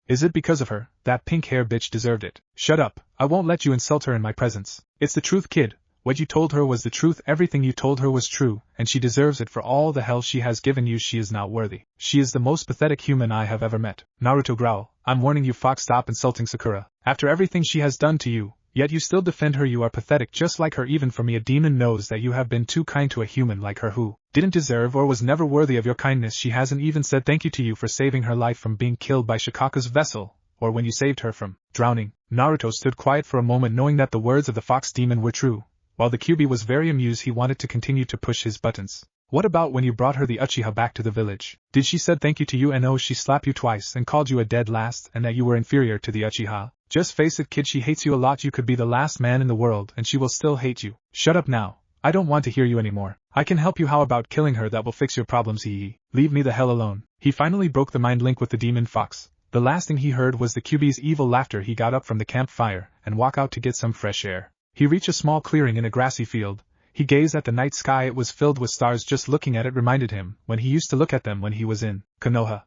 Speaker 1: Is it because of her? That pink hair bitch deserved it." "Shut up. I won't let you insult her in my presence." "It's the truth, kid. What you told her was the truth, everything you told her was true, and she deserves it for all the hell she has given you. She is not worthy. She is the most pathetic human I have ever met. Naruto growl, I'm warning you Fox, stop insulting Sakura. After everything she has done to you, yet you still defend her. You are pathetic just like her. Even for me, a demon knows that you have been too kind to a human like her who didn't deserve or was never worthy of your kindness. She hasn't even said thank you to you for saving her life from being killed by Shikaku's vessel, or when you saved her from drowning. Naruto stood quiet for a moment, knowing that the words of the fox demon were true. While the Kyuubi was very amused, he wanted to continue to push his buttons. What about when you brought her the Uchiha back to the village? Did she said thank you to you? And oh, she slapped you twice and called you a dead last and that you were inferior to the Uchiha. Just face it, kid, she hates you a lot. You could be the last man in the world and she will still hate you. Shut up now. I don't want to hear you anymore. I can help you. How about killing her? That will fix your problems. Leave me the hell alone. He finally broke the mind link with the demon fox. The last thing he heard was the Kyuubi's evil laughter. He got up from the campfire and walked out to get some fresh air. He reached a small clearing in a grassy field. He gazed at the night sky. It was filled with stars. Just looking at it reminded him when he used to look at them when he was in Konoha.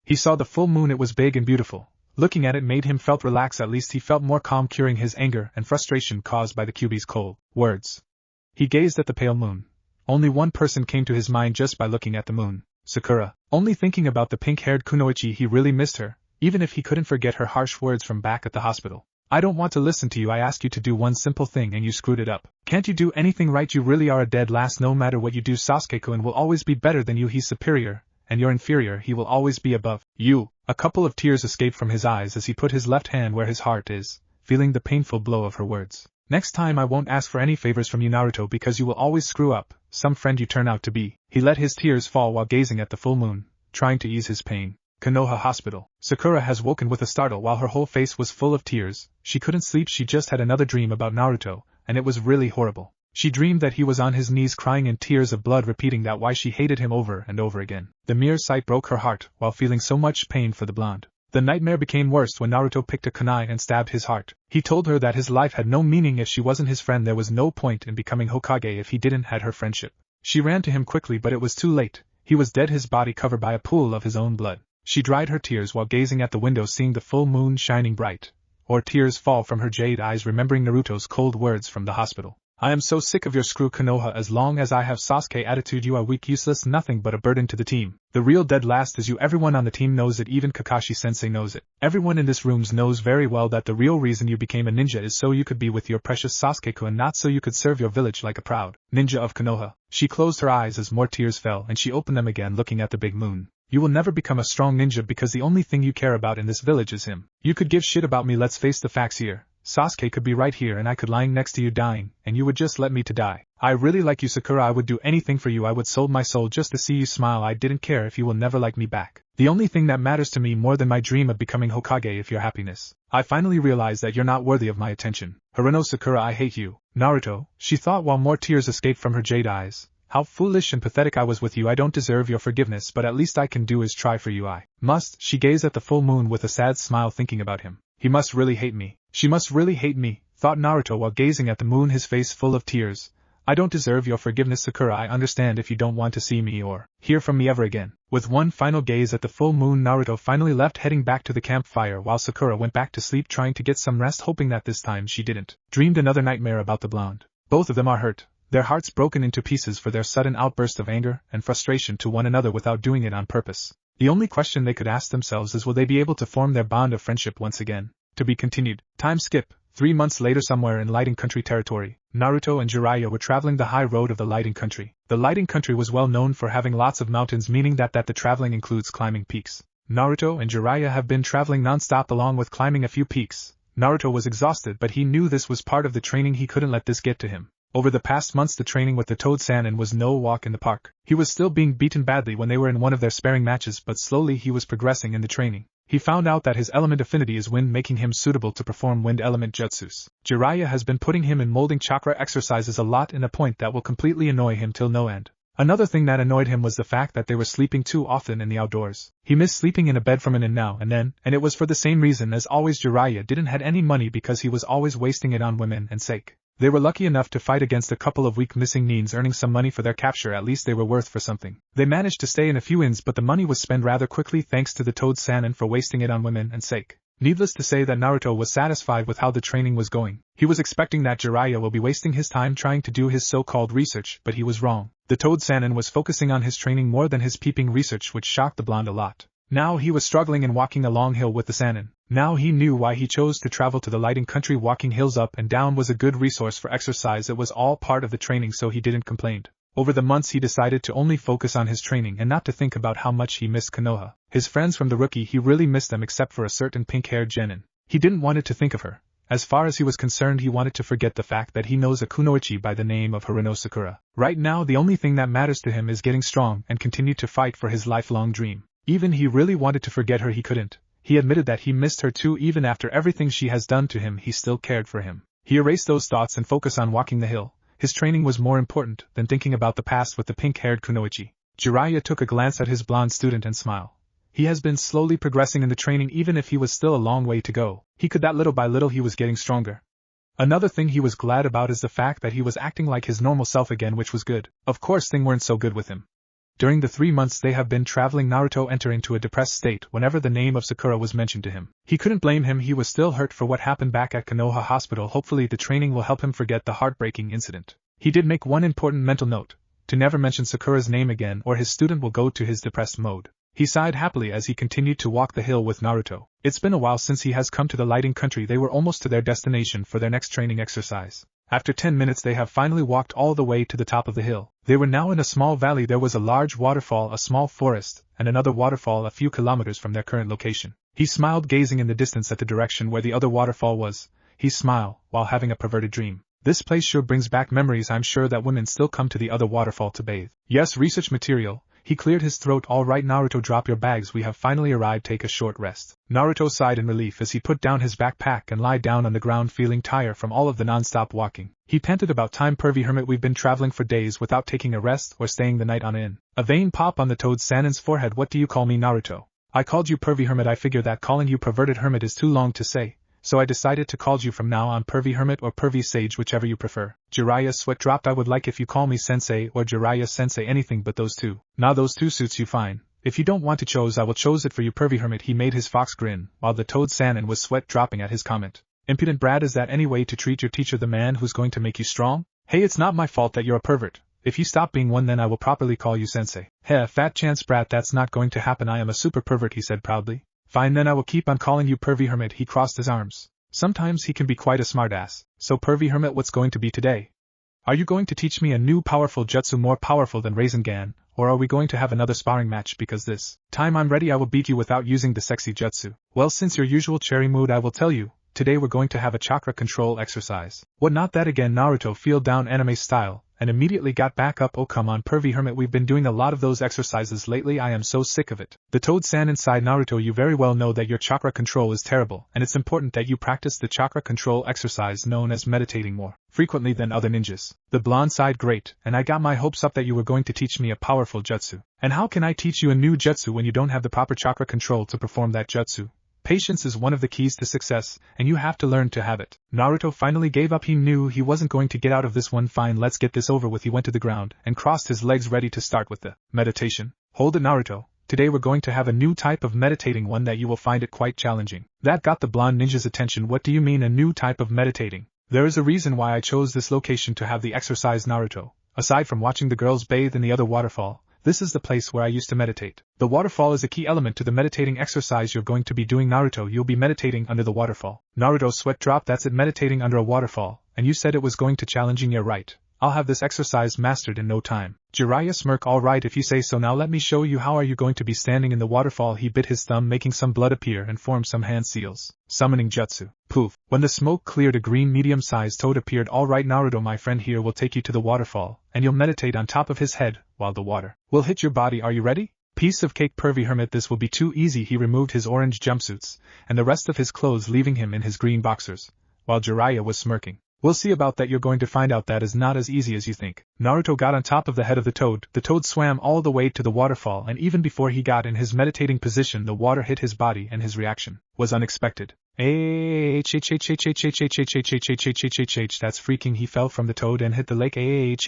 Speaker 1: He saw the full moon. It was big and beautiful. Looking at it made him felt relaxed. At least he felt more calm, curing his anger and frustration caused by the Kyuubi's cold words. He gazed at the pale moon. Only one person came to his mind just by looking at the moon. Sakura. Only thinking about the pink-haired kunoichi, he really missed her, even if he couldn't forget her harsh words from back at the hospital. I don't want to listen to you. I asked you to do one simple thing and you screwed it up. Can't you do anything right? You really are a dead last. No matter what you do, Sasuke-kun will always be better than you. He's superior, and you're inferior. He will always be above you. A couple of tears escaped from his eyes as he put his left hand where his heart is, feeling the painful blow of her words. Next time I won't ask for any favors from you, Naruto, because you will always screw up, some friend you turn out to be. He let his tears fall while gazing at the full moon, trying to ease his pain. Konoha Hospital. Sakura has woken with a startle while her whole face was full of tears. She couldn't sleep. She just had another dream about Naruto, and it was really horrible. She dreamed that he was on his knees crying in tears of blood, repeating that why she hated him over and over again. The mere sight broke her heart while feeling so much pain for the blonde. The nightmare became worse when Naruto picked a kunai and stabbed his heart. He told her that his life had no meaning if she wasn't his friend. There was no point in becoming Hokage if he didn't had her friendship. She ran to him quickly, but it was too late. He was dead, his body covered by a pool of his own blood. She dried her tears while gazing at the window, seeing the full moon shining bright. Or tears fall from her jade eyes, remembering Naruto's cold words from the hospital. I am so sick of your screw, Konoha. As long as I have Sasuke attitude, you are weak, useless, nothing but a burden to the team. The real dead last is you. Everyone on the team knows it, even Kakashi-sensei knows it. Everyone in this room knows very well that the real reason you became a ninja is so you could be with your precious Sasuke-kun, not so you could serve your village like a proud ninja of Konoha. She closed her eyes as more tears fell, and she opened them again, looking at the big moon. You will never become a strong ninja because the only thing you care about in this village is him. You could give shit about me. Let's face the facts here. Sasuke could be right here and I could lying next to you dying, and you would just let me to die. I really like you, Sakura. I would do anything for you. I would sold my soul just to see you smile. I didn't care if you will never like me back. The only thing that matters to me more than my dream of becoming Hokage is your happiness. I finally realize that you're not worthy of my attention. Haruno Sakura, I hate you. Naruto, she thought while more tears escaped from her jade eyes. How foolish and pathetic I was with you. I don't deserve your forgiveness, but at least I can do is try for you. I must. She gazed at the full moon with a sad smile, thinking about him. He must really hate me. She must really hate me, thought Naruto while gazing at the moon, his face full of tears. I don't deserve your forgiveness, Sakura. I understand if you don't want to see me or hear from me ever again. With one final gaze at the full moon, Naruto finally left, heading back to the campfire while Sakura went back to sleep, trying to get some rest, hoping that this time she didn't dreamed another nightmare about the blonde. Both of them are hurt, their hearts broken into pieces for their sudden outburst of anger and frustration to one another without doing it on purpose. The only question they could ask themselves is, will they be able to form their bond of friendship once again? To be continued. Time skip. 3 months later, somewhere in Lighting Country territory, Naruto and Jiraiya were traveling the high road of the Lighting Country. The Lighting Country was well known for having lots of mountains, meaning that the traveling includes climbing peaks. Naruto and Jiraiya have been traveling non-stop along with climbing a few peaks. Naruto was exhausted, but he knew this was part of the training. He couldn't let this get to him. Over the past months, the training with the Toad Sannin was no walk in the park. He was still being beaten badly when they were in one of their sparring matches, but slowly he was progressing in the training. He found out that his element affinity is wind, making him suitable to perform wind element jutsus. Jiraiya has been putting him in molding chakra exercises a lot, in a point that will completely annoy him till no end. Another thing that annoyed him was the fact that they were sleeping too often in the outdoors. He missed sleeping in a bed from an inn now and then, and it was for the same reason as always. Jiraiya didn't had any money because he was always wasting it on women and sake. They were lucky enough to fight against a couple of weak missing nins, earning some money for their capture. At least they were worth for something. They managed to stay in a few inns, but the money was spent rather quickly thanks to the Toad Sannin for wasting it on women and sake. Needless to say that Naruto was satisfied with how the training was going. He was expecting that Jiraiya will be wasting his time trying to do his so-called research, but he was wrong. The Toad Sannin was focusing on his training more than his peeping research, which shocked the blonde a lot. Now he was struggling and walking a long hill with the Sannin. Now he knew why he chose to travel to the lighting country. Walking hills up and down was a good resource for exercise. It was all part of the training, so he didn't complain. Over the months he decided to only focus on his training and not to think about how much he missed Konoha. His friends from the rookie, he really missed them except for a certain pink-haired genin. He didn't want it to think of her. As far as he was concerned, he wanted to forget the fact that he knows a kunoichi by the name of Haruno Sakura. Right now the only thing that matters to him is getting strong and continue to fight for his lifelong dream. Even he really wanted to forget her, he couldn't. He admitted that he missed her too. Even after everything she has done to him, he still cared for him. He erased those thoughts and focused on walking the hill. His training was more important than thinking about the past with the pink-haired kunoichi. Jiraiya took a glance at his blonde student and smiled. He has been slowly progressing in the training, even if he was still a long way to go. He could that little by little he was getting stronger. Another thing he was glad about is the fact that he was acting like his normal self again, which was good. Of course things weren't so good with him. During the 3 months they have been traveling, Naruto entered into a depressed state whenever the name of Sakura was mentioned to him. He couldn't blame him, he was still hurt for what happened back at Konoha Hospital. Hopefully the training will help him forget the heartbreaking incident. He did make one important mental note, to never mention Sakura's name again or his student will go to his depressed mode. He sighed happily as he continued to walk the hill with Naruto. It's been a while since he has come to the lighting country. They were almost to their destination for their next training exercise. After 10 minutes they have finally walked all the way to the top of the hill. They were now in a small valley. There was a large waterfall, a small forest, and another waterfall a few kilometers from their current location. He smiled, gazing in the distance at the direction where the other waterfall was. He smiled while having a perverted dream. This place sure brings back memories. I'm sure that women still come to the other waterfall to bathe. Yes, research material. He cleared his throat. All right, Naruto, drop your bags. We have finally arrived. Take a short rest. Naruto sighed in relief as he put down his backpack and lied down on the ground, feeling tired from all of the non-stop walking. He panted, about time, pervy hermit. We've been traveling for days without taking a rest or staying the night on inn. A vein pop on the Toad Sannin's forehead. What do you call me, Naruto? I called you pervy hermit. I figure that calling you perverted hermit is too long to say, so I decided to call you from now on pervy hermit or pervy sage, whichever you prefer. Jiraiya's sweat dropped. I would like if you call me sensei or Jiraiya sensei, anything but those two. Now those two suits you fine. If you don't want to choose, I will choose it for you, pervy hermit. He made his fox grin, while the Toad Sannin was sweat dropping at his comment. Impudent brat, is that any way to treat your teacher, the man who's going to make you strong? Hey, it's not my fault that you're a pervert. If you stop being one, then I will properly call you sensei. Heh, fat chance brat, that's not going to happen. I am a super pervert, he said proudly. Fine, then I will keep on calling you pervy hermit. He crossed his arms. Sometimes he can be quite a smartass. So pervy hermit, what's going to be today? Are you going to teach me a new powerful jutsu more powerful than Rasengan, or are we going to have another sparring match? Because this time I'm ready, I will beat you without using the sexy jutsu. Well, since your usual cherry mood, I will tell you, today we're going to have a chakra control exercise. What, not that again? Naruto fell down anime style, and immediately got back up. Oh come on pervy hermit, we've been doing a lot of those exercises lately, I am so sick of it. The Toad Sannin sighed. Naruto, you very well know that your chakra control is terrible, and it's important that you practice the chakra control exercise known as meditating more frequently than other ninjas. The blonde sighed. Great, and I got my hopes up that you were going to teach me a powerful jutsu. And how can I teach you a new jutsu when you don't have the proper chakra control to perform that jutsu? Patience is one of the keys to success, and you have to learn to have it. Naruto finally gave up. He knew he wasn't going to get out of this one. Fine, let's get this over with. He went to the ground and crossed his legs, ready to start with the meditation. Hold it, Naruto. Today we're going to have a new type of meditating, one that you will find it quite challenging. That got the blonde ninja's attention. What do you mean, a new type of meditating? There is a reason why I chose this location to have the exercise, Naruto. Aside from watching the girls bathe in the other waterfall, this is the place where I used to meditate. The waterfall is a key element to the meditating exercise you're going to be doing, Naruto. You'll be meditating under the waterfall. Naruto's sweat dropped. That's it, meditating under a waterfall. And you said it was going to challenging. You're right. I'll have this exercise mastered in no time. Jiraiya smirked. All right, if you say so. Now let me show you. How are you going to be standing in the waterfall? He bit his thumb, making some blood appear and formed some hand seals. Summoning jutsu. Poof. When the smoke cleared, a green medium-sized toad appeared. All right, Naruto, my friend here will take you to the waterfall, and you'll meditate on top of his head, while the water will hit your body. Are you ready? Piece of cake, pervy hermit. This will be too easy. He removed his orange jumpsuits, and the rest of his clothes, leaving him in his green boxers, while Jiraiya was smirking. We'll see about that. You're going to find out that is not as easy as you think. Naruto got on top of the head of the toad. The toad swam all the way to the waterfall, and even before he got in his meditating position, the water hit his body, and his reaction was unexpected. That's freaking. He fell from the toad and hit the lake. Ids,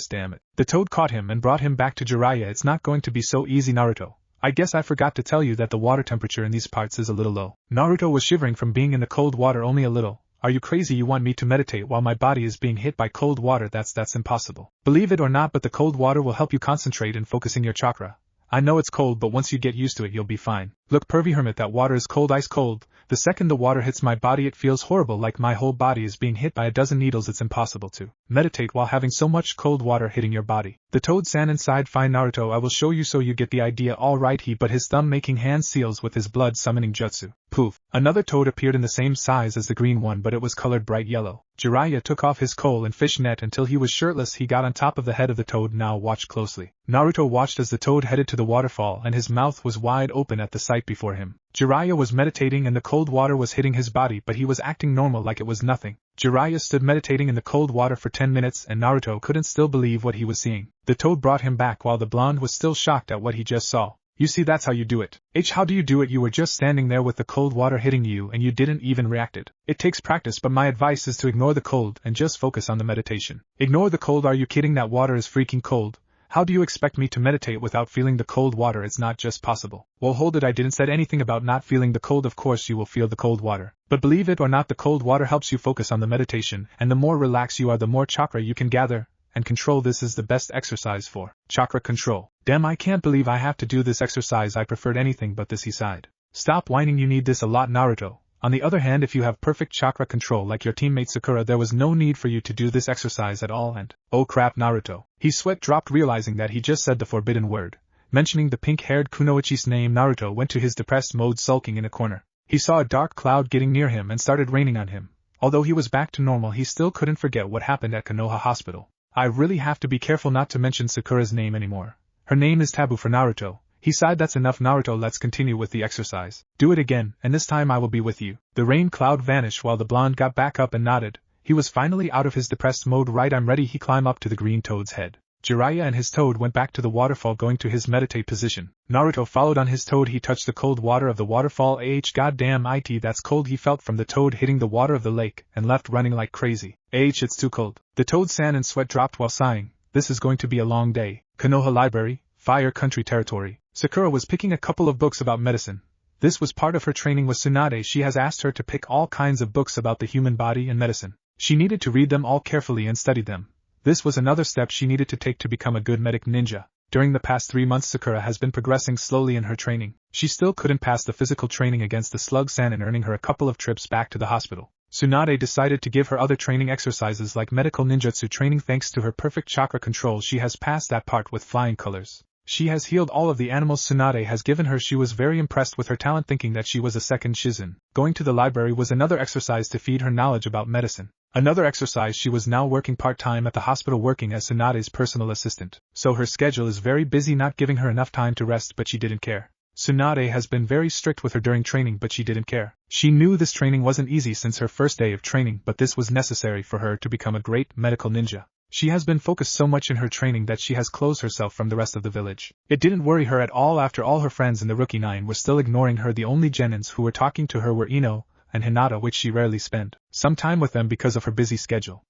Speaker 1: damn it. The toad caught him and brought him back to Jiraiya. It's not going to be so easy, Naruto. I guess I forgot to tell you that the water temperature in these parts is a little low. Naruto was shivering from being in the cold water only a little. Are you crazy? You want me to meditate while my body is being hit by cold water? That's impossible. Believe it or not, but the cold water will help you concentrate and focusing your chakra. I know it's cold, but once you get used to it you'll be fine. Look, pervy hermit, that water is cold, ice cold. The second the water hits my body it feels horrible, like my whole body is being hit by a dozen needles. It's impossible to meditate while having so much cold water hitting your body. The Toad-san inside, fine Naruto, I will show you so you get the idea. Alright, he but his thumb making hand seals with his blood summoning jutsu. Poof. Another toad appeared in the same size as the green one, but it was colored bright yellow. Jiraiya took off his coal and fish net until he was shirtless. He got on top of the head of the toad. Now watch closely. Naruto watched as the toad headed to the waterfall and his mouth was wide open at the sight before him. Jiraiya was meditating and the cold water was hitting his body, but he was acting normal like it was nothing. Jiraiya stood meditating in the cold water for 10 minutes and Naruto couldn't still believe what he was seeing. The toad brought him back while the blonde was still shocked at what he just saw. You see, that's how you do it. How do you do it? You were just standing there with the cold water hitting you and you didn't even reacted. It takes practice, but my advice is to ignore the cold and just focus on the meditation. Ignore the cold? Are you kidding? That water is freaking cold. How do you expect me to meditate without feeling the cold water? It's not just possible. Well, hold it, I didn't say anything about not feeling the cold. Of course you will feel the cold water. But believe it or not, the cold water helps you focus on the meditation, and the more relaxed you are, the more chakra you can gather and control. This is the best exercise for chakra control. Damn, I can't believe I have to do this exercise. I preferred anything but this, he sighed. Stop whining, you need this a lot, Naruto. On the other hand, if you have perfect chakra control like your teammate Sakura, there was no need for you to do this exercise at all. And oh crap, Naruto. His sweat dropped realizing that he just said the forbidden word. Mentioning the pink-haired Kunoichi's name, Naruto went to his depressed mode, sulking in a corner. He saw a dark cloud getting near him and started raining on him. Although he was back to normal, he still couldn't forget what happened at Konoha Hospital. I really have to be careful not to mention Sakura's name anymore. Her name is taboo for Naruto. He sighed. That's enough, Naruto, let's continue with the exercise. Do it again, and this time I will be with you. The rain cloud vanished while the blonde got back up and nodded. He was finally out of his depressed mode. Right, I'm ready. He climbed up to the green toad's head. Jiraiya and his toad went back to the waterfall, going to his meditate position. Naruto followed on his toad. He touched the cold water of the waterfall. Goddamn it, that's cold, he felt from the toad hitting the water of the lake, and left running like crazy. It's too cold. The Toad-san and sweat dropped while sighing. This is going to be a long day. Konoha Library, Fire Country Territory. Sakura was picking a couple of books about medicine. This was part of her training with Tsunade. She has asked her to pick all kinds of books about the human body and medicine. She needed to read them all carefully and study them. This was another step she needed to take to become a good medic ninja. During the past 3 months, Sakura has been progressing slowly in her training. She still couldn't pass the physical training against the Slug-san, and earning her a couple of trips back to the hospital. Tsunade decided to give her other training exercises like medical ninjutsu training. Thanks to her perfect chakra control, she has passed that part with flying colors. She has healed all of the animals Tsunade has given her. She was very impressed with her talent, thinking that she was a second Shizen. Going to the library was another exercise to feed her knowledge about medicine. Another exercise, she was now working part-time at the hospital, working as Tsunade's personal assistant. So her schedule is very busy, not giving her enough time to rest, but she didn't care. Tsunade has been very strict with her during training, but she didn't care. She knew this training wasn't easy since her first day of training, but this was necessary for her to become a great medical ninja. She has been focused so much in her training that she has closed herself from the rest of the village. It didn't worry her at all. After all, her friends in the Rookie 9 were still ignoring her. The only genins who were talking to her were Ino and Hinata, which she rarely spent some time with them because of her busy schedule.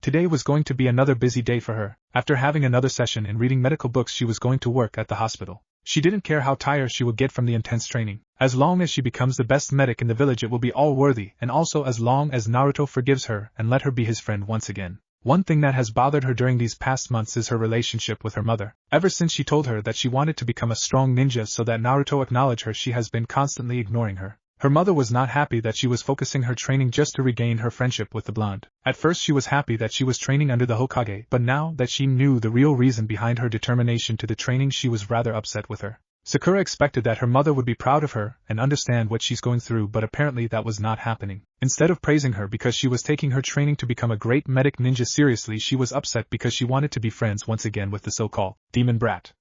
Speaker 1: Today was going to be another busy day for her. After having another session and reading medical books, she was going to work at the hospital. She didn't care how tired she would get from the intense training. As long as she becomes the best medic in the village, it will be all worthy, and also as long as Naruto forgives her and let her be his friend once again. One thing that has bothered her during these past months is her relationship with her mother. Ever since she told her that she wanted to become a strong ninja so that Naruto acknowledged her, she has been constantly ignoring her. Her mother was not happy that she was focusing her training just to regain her friendship with the blonde. At first she was happy that she was training under the Hokage, but now that she knew the real reason behind her determination to the training, she was rather upset with her. Sakura expected that her mother would be proud of her and understand what she's going through, but apparently that was not happening. Instead of praising her because she was taking her training to become a great medic ninja seriously, she was upset because she wanted to be friends once again with the so-called demon brat.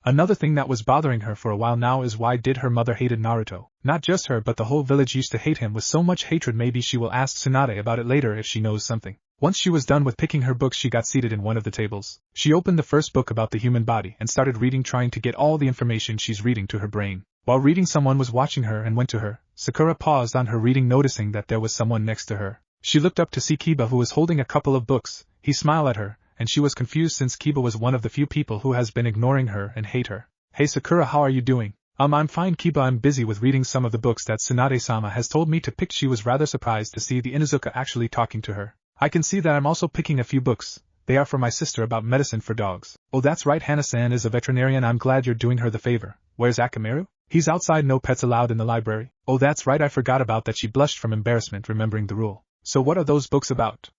Speaker 1: Another thing that was bothering her for a while now is why did her mother hated Naruto. Not just her, but the whole village used to hate him with so much hatred. Maybe she will ask Tsunade about it later if she knows something. Once she was done with picking her books, she got seated in one of the tables. She opened the first book about the human body and started reading, trying to get all the information she's reading to her brain. While reading, someone was watching her and went to her. Sakura paused on her reading, noticing that there was someone next to her. She looked up to see Kiba, who was holding a couple of books. He smiled at her, and she was confused since Kiba was one of the few people who has been ignoring her and hate her. Hey Sakura, how are you doing? I'm fine, Kiba. I'm busy with reading some of the books that Tsunade-sama has told me to pick. She was rather surprised to see the Inuzuka actually talking to her. I can see that I'm also picking a few books. They are for my sister about medicine for dogs. Oh, that's right, Hana-san is a veterinarian. I'm glad you're doing her the favor. Where's Akamaru? He's outside, no pets allowed in the library. Oh, that's right, I forgot about that. She blushed from embarrassment remembering the rule. So what are those books about?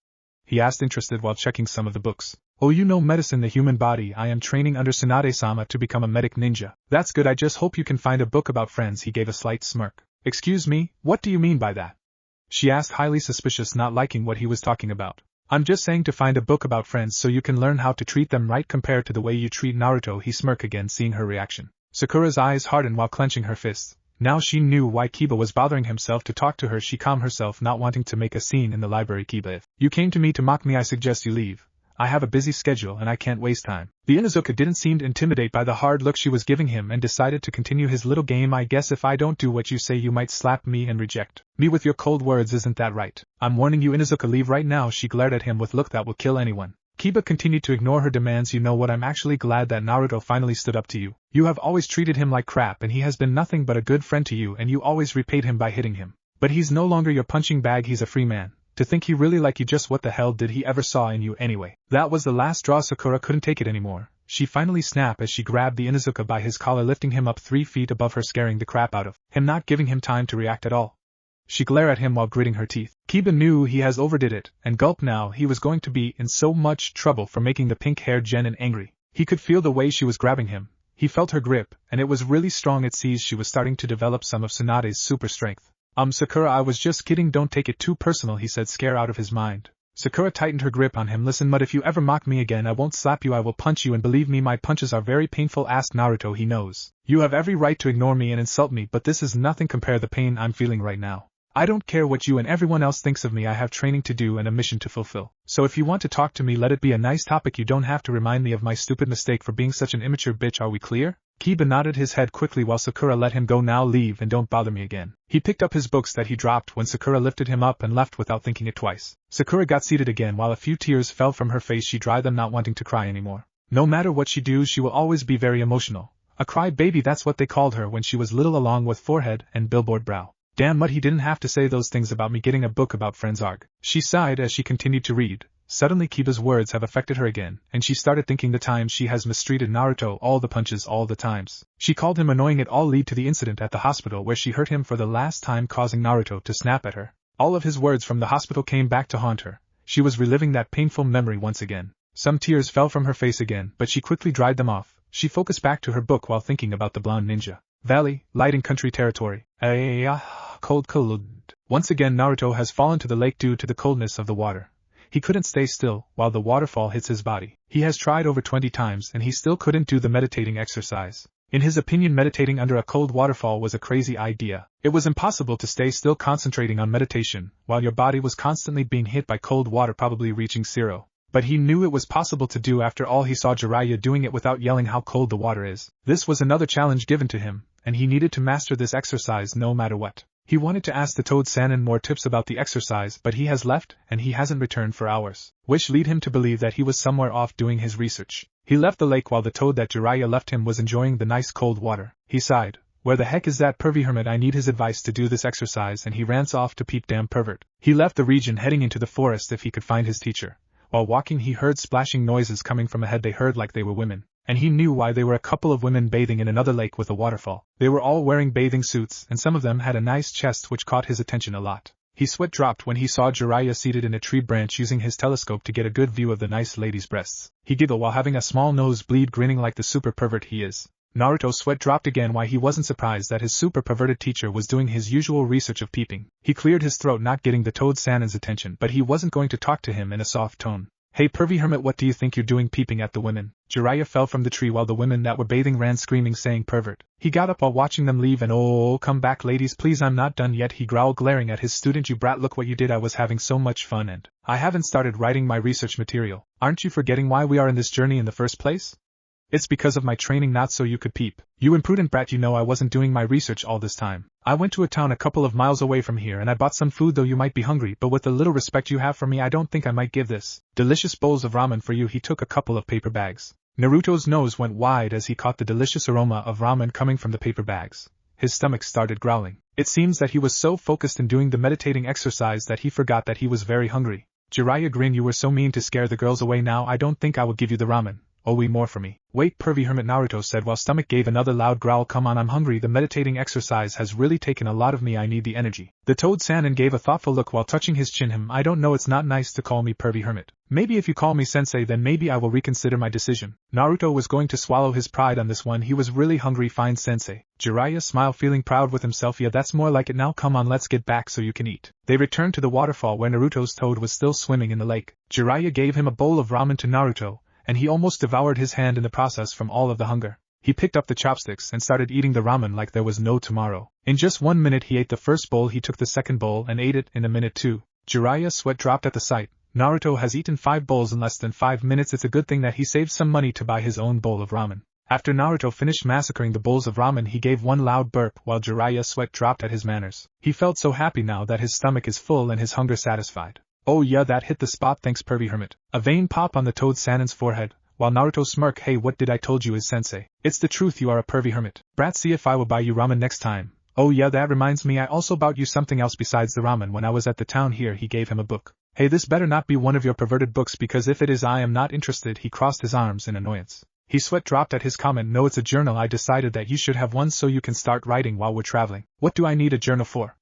Speaker 1: He asked, interested while checking some of the books. Oh, you know, medicine, the human body. I am training under Tsunade-sama to become a medic ninja. That's good, I just hope you can find a book about friends. He gave a slight smirk. Excuse me, what do you mean by that? She asked, highly suspicious, not liking what he was talking about. I'm just saying to find a book about friends so you can learn how to treat them right compared to the way you treat Naruto. He smirked again, seeing her reaction. Sakura's eyes hardened while clenching her fists. Now she knew why Kiba was bothering himself to talk to her. She calmed herself, not wanting to make a scene in the library. Kiba, if you came to me to mock me, I suggest you leave. I have a busy schedule and I can't waste time. The Inuzuka didn't seem intimidated by the hard look she was giving him and decided to continue his little game. I guess if I don't do what you say, you might slap me and reject me with your cold words, isn't that right? I'm warning you, Inuzuka, leave right now. She glared at him with a look that will kill anyone. Kiba continued to ignore her demands. You know what, I'm actually glad that Naruto finally stood up to you. You have always treated him like crap and he has been nothing but a good friend to you, and you always repaid him by hitting him. But he's no longer your punching bag, he's a free man. To think he really liked you, just what the hell did he ever saw in you anyway? That was the last straw. Sakura couldn't take it anymore. She finally snapped as she grabbed the Inuzuka by his collar, lifting him up 3 feet above her, scaring the crap out of him, not giving him time to react at all. She glared at him while gritting her teeth. Kiba knew he has overdid it, and gulped. Now he was going to be in so much trouble for making the pink-haired genin angry. He could feel the way she was grabbing him. He felt her grip, and it was really strong. It seems she was starting to develop some of Tsunade's super strength. Sakura, I was just kidding, don't take it too personal, he said, scared out of his mind. Sakura tightened her grip on him. Listen, but if you ever mock me again, I won't slap you, I will punch you, and believe me, my punches are very painful. Ask Naruto, he knows. You have every right to ignore me and insult me, but this is nothing compared to the pain I'm feeling right now. I don't care what you and everyone else thinks of me, I have training to do and a mission to fulfill. So if you want to talk to me, let it be a nice topic. You don't have to remind me of my stupid mistake for being such an immature bitch, are we clear? Kiba nodded his head quickly while Sakura let him go. Now leave and don't bother me again. He picked up his books that he dropped when Sakura lifted him up and left without thinking it twice. Sakura got seated again while a few tears fell from her face. She dried them, not wanting to cry anymore. No matter what she do, she will always be very emotional. A cry baby, that's what they called her when she was little, along with forehead and billboard brow. Damn, but he didn't have to say those things about me getting a book about friends, arg. She sighed as she continued to read. Suddenly Kiba's words have affected her again, and she started thinking the times she has mistreated Naruto, all the punches, all the times she called him annoying. It all lead to the incident at the hospital where she hurt him for the last time, causing Naruto to snap at her. All of his words from the hospital came back to haunt her. She was reliving that painful memory once again. Some tears fell from her face again, but she quickly dried them off. She focused back to her book while thinking about the blonde ninja. Valley, light and country territory. Cold. Once again Naruto has fallen to the lake due to the coldness of the water. He couldn't stay still while the waterfall hits his body. He has tried over 20 times and he still couldn't do the meditating exercise. In his opinion, meditating under a cold waterfall was a crazy idea. It was impossible to stay still concentrating on meditation while your body was constantly being hit by cold water, probably reaching zero. But he knew it was possible to do. After all, he saw Jiraiya doing it without yelling how cold the water is. This was another challenge given to him, and he needed to master this exercise no matter what. He wanted to ask the Toad-san more tips about the exercise, but he has left and he hasn't returned for hours, which lead him to believe that he was somewhere off doing his research. He left the lake while the toad that Jiraiya left him was enjoying the nice cold water. He sighed. Where the heck is that pervy hermit? I need his advice to do this exercise, and he ran off to peep. Damn pervert. He left the region heading into the forest if he could find his teacher. While walking he heard splashing noises coming from ahead. They heard like they were women. And he knew why. They were a couple of women bathing in another lake with a waterfall. They were all wearing bathing suits, and some of them had a nice chest which caught his attention a lot. His sweat dropped when he saw Jiraiya seated in a tree branch using his telescope to get a good view of the nice lady's breasts. He giggled while having a small nosebleed, grinning like the super pervert he is. Naruto's sweat dropped again. Why he wasn't surprised that his super perverted teacher was doing his usual research of peeping. He cleared his throat, not getting the Toad-san's attention, but he wasn't going to talk to him in a soft tone. Hey pervy hermit, what do you think you're doing peeping at the women? Jiraiya fell from the tree while the women that were bathing ran screaming, saying pervert. He got up while watching them leave and oh, come back ladies please, I'm not done yet, he growled, glaring at his student. You brat, look what you did. I was having so much fun and I haven't started writing my research material. Aren't you forgetting why we are in this journey in the first place? It's because of my training, not so you could peep. You imprudent brat, you know I wasn't doing my research all this time. I went to a town a couple of miles away from here and I bought some food, though you might be hungry, but with the little respect you have for me I don't think I might give this delicious bowls of ramen for you. He took a couple of paper bags Naruto's nose went wide as he caught the delicious aroma of ramen coming from the paper bags. His stomach started growling. It seems that he was so focused in doing the meditating exercise that he forgot that he was very hungry. Jiraiya grinned. You were so mean to scare the girls away. Now I don't think I will give you the ramen. Oh, we more for me. Wait, pervy hermit, Naruto said while stomach gave another loud growl. Come on, I'm hungry. The meditating exercise has really taken a lot of me. I need the energy. The toad Sanin gave a thoughtful look while touching his chin. I don't know, it's not nice to call me pervy hermit. Maybe if you call me sensei, then maybe I will reconsider my decision. Naruto was going to swallow his pride on this one. He was really hungry. Fine, sensei. Jiraiya smiled, feeling proud with himself. Yeah, that's more like it. Now come on, let's get back so you can eat. They returned to the waterfall where Naruto's toad was still swimming in the lake. Jiraiya gave him a bowl of ramen to Naruto, and he almost devoured his hand in the process from all of the hunger. He picked up the chopsticks and started eating the ramen like there was no tomorrow. In just 1 minute he ate the first bowl. He took the second bowl and ate it in a minute too. Jiraiya's sweat dropped at the sight. Naruto has eaten 5 bowls in less than 5 minutes. It's a good thing that he saved some money to buy his own bowl of ramen. After Naruto finished massacring the bowls of ramen, he gave one loud burp while Jiraiya's sweat dropped at his manners. He felt so happy now that his stomach is full and his hunger satisfied. Oh yeah, that hit the spot. Thanks, pervy hermit. A vein pop on the toad Sanin's forehead, while Naruto smirk. Hey, what did I told you is sensei? It's the truth, you are a pervy hermit. Brat, see if I will buy you ramen next time. Oh yeah, that reminds me, I also bought you something else besides the ramen when I was at the town here. He gave him a book. Hey, this better not be one of your perverted books, because if it is I am not interested. He crossed his arms in annoyance. His sweat dropped at his comment. No, it's a journal. I decided that you should have one so you can start writing while we're traveling. What do I need a journal for?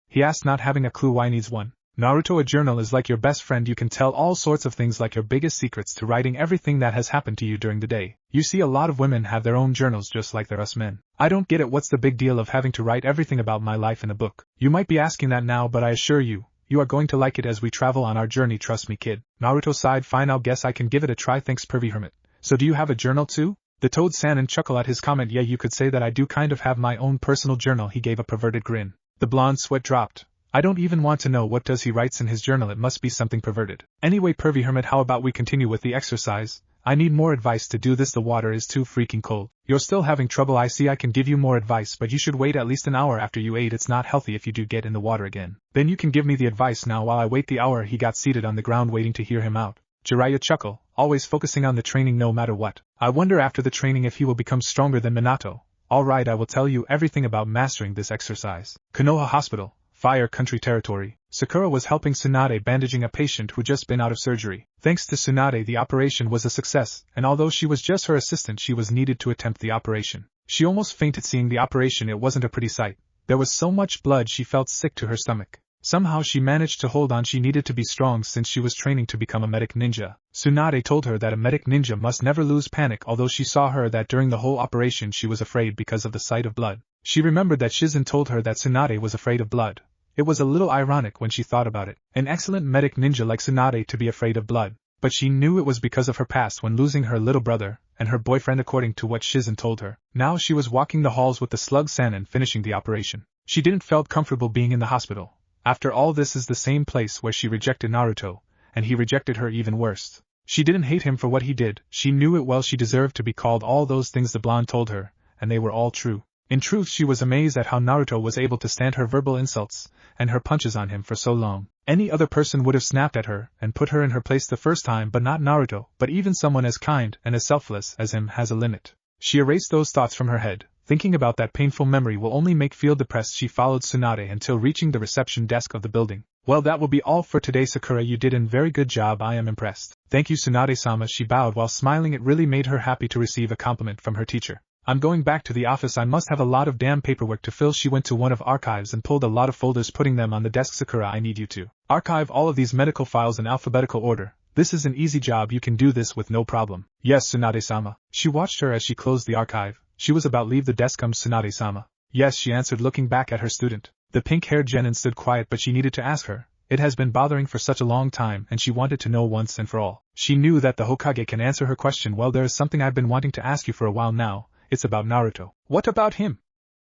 Speaker 1: He asked, not having a clue why he needs one. Naruto, a journal is like your best friend. You can tell all sorts of things, like your biggest secrets to writing everything that has happened to you during the day. You see, a lot of women have their own journals just like they're us men. I don't get it. What's the big deal of having to write everything about my life in a book? You might be asking that now, but I assure you, you are going to like it as we travel on our journey. Trust me, kid. Naruto sighed. Fine, I'll guess I can give it a try. Thanks, pervy hermit. So do you have a journal too? The toad Sanin chuckled at his comment. Yeah, you could say that I do kind of have my own personal journal. He gave a perverted grin. The blonde sweat dropped. I don't even want to know what does he writes in his journal. It must be something perverted. Anyway, pervy hermit, how about we continue with the exercise? I need more advice to do this. The water is too freaking cold. You're still having trouble. I see. I can give you more advice, but you should wait at least an hour after you ate. It's not healthy if you do get in the water again. Then you can give me the advice now while I wait the hour. He got seated on the ground waiting to hear him out. Jiraiya chuckled, always focusing on the training no matter what. I wonder after the training if he will become stronger than Minato. Alright, I will tell you everything about mastering this exercise. Konoha Hospital, Fire Country Territory. Sakura was helping Tsunade bandaging a patient who just been out of surgery. Thanks to Tsunade, the operation was a success, and although she was just her assistant, she was needed to attempt the operation. She almost fainted seeing the operation. It wasn't a pretty sight. There was so much blood she felt sick to her stomach. Somehow she managed to hold on. She needed to be strong since she was training to become a medic ninja. Tsunade told her that a medic ninja must never lose panic, although she saw her that during the whole operation she was afraid because of the sight of blood. She remembered that Shizen told her that Tsunade was afraid of blood. It was a little ironic when she thought about it. An excellent medic ninja like Tsunade to be afraid of blood. But she knew it was because of her past when losing her little brother and her boyfriend, according to what Shizen told her. Now she was walking the halls with the slug Sanin finishing the operation. She didn't felt comfortable being in the hospital. After all, this is the same place where she rejected Naruto, and he rejected her even worse. She didn't hate him for what he did. She knew it well. She deserved to be called all those things the blonde told her, and they were all true. In truth, she was amazed at how Naruto was able to stand her verbal insults and her punches on him for so long. Any other person would have snapped at her and put her in her place the first time, but not Naruto. But even someone as kind and as selfless as him has a limit. She erased those thoughts from her head. Thinking about that painful memory will only make feel depressed. She followed Tsunade until reaching the reception desk of the building. Well, that will be all for today, Sakura. You did a very good job. I am impressed. Thank you, Tsunade-sama. She bowed while smiling. It really made her happy to receive a compliment from her teacher. I'm going back to the office. I must have a lot of damn paperwork to fill. She went to one of archives and pulled a lot of folders, putting them on the desk. Sakura, I need you to archive all of these medical files in alphabetical order. This is an easy job. You can do this with no problem. Yes, Tsunade-sama. She watched her as she closed the archive. She was about to leave the desk. Tsunade-sama. Yes, she answered, looking back at her student. The pink-haired genin stood quiet, but she needed to ask her. It has been bothering for such a long time, and she wanted to know once and for all. She knew that the Hokage can answer her question. Well, there is something I've been wanting to ask you for a while now. It's about Naruto. What about him?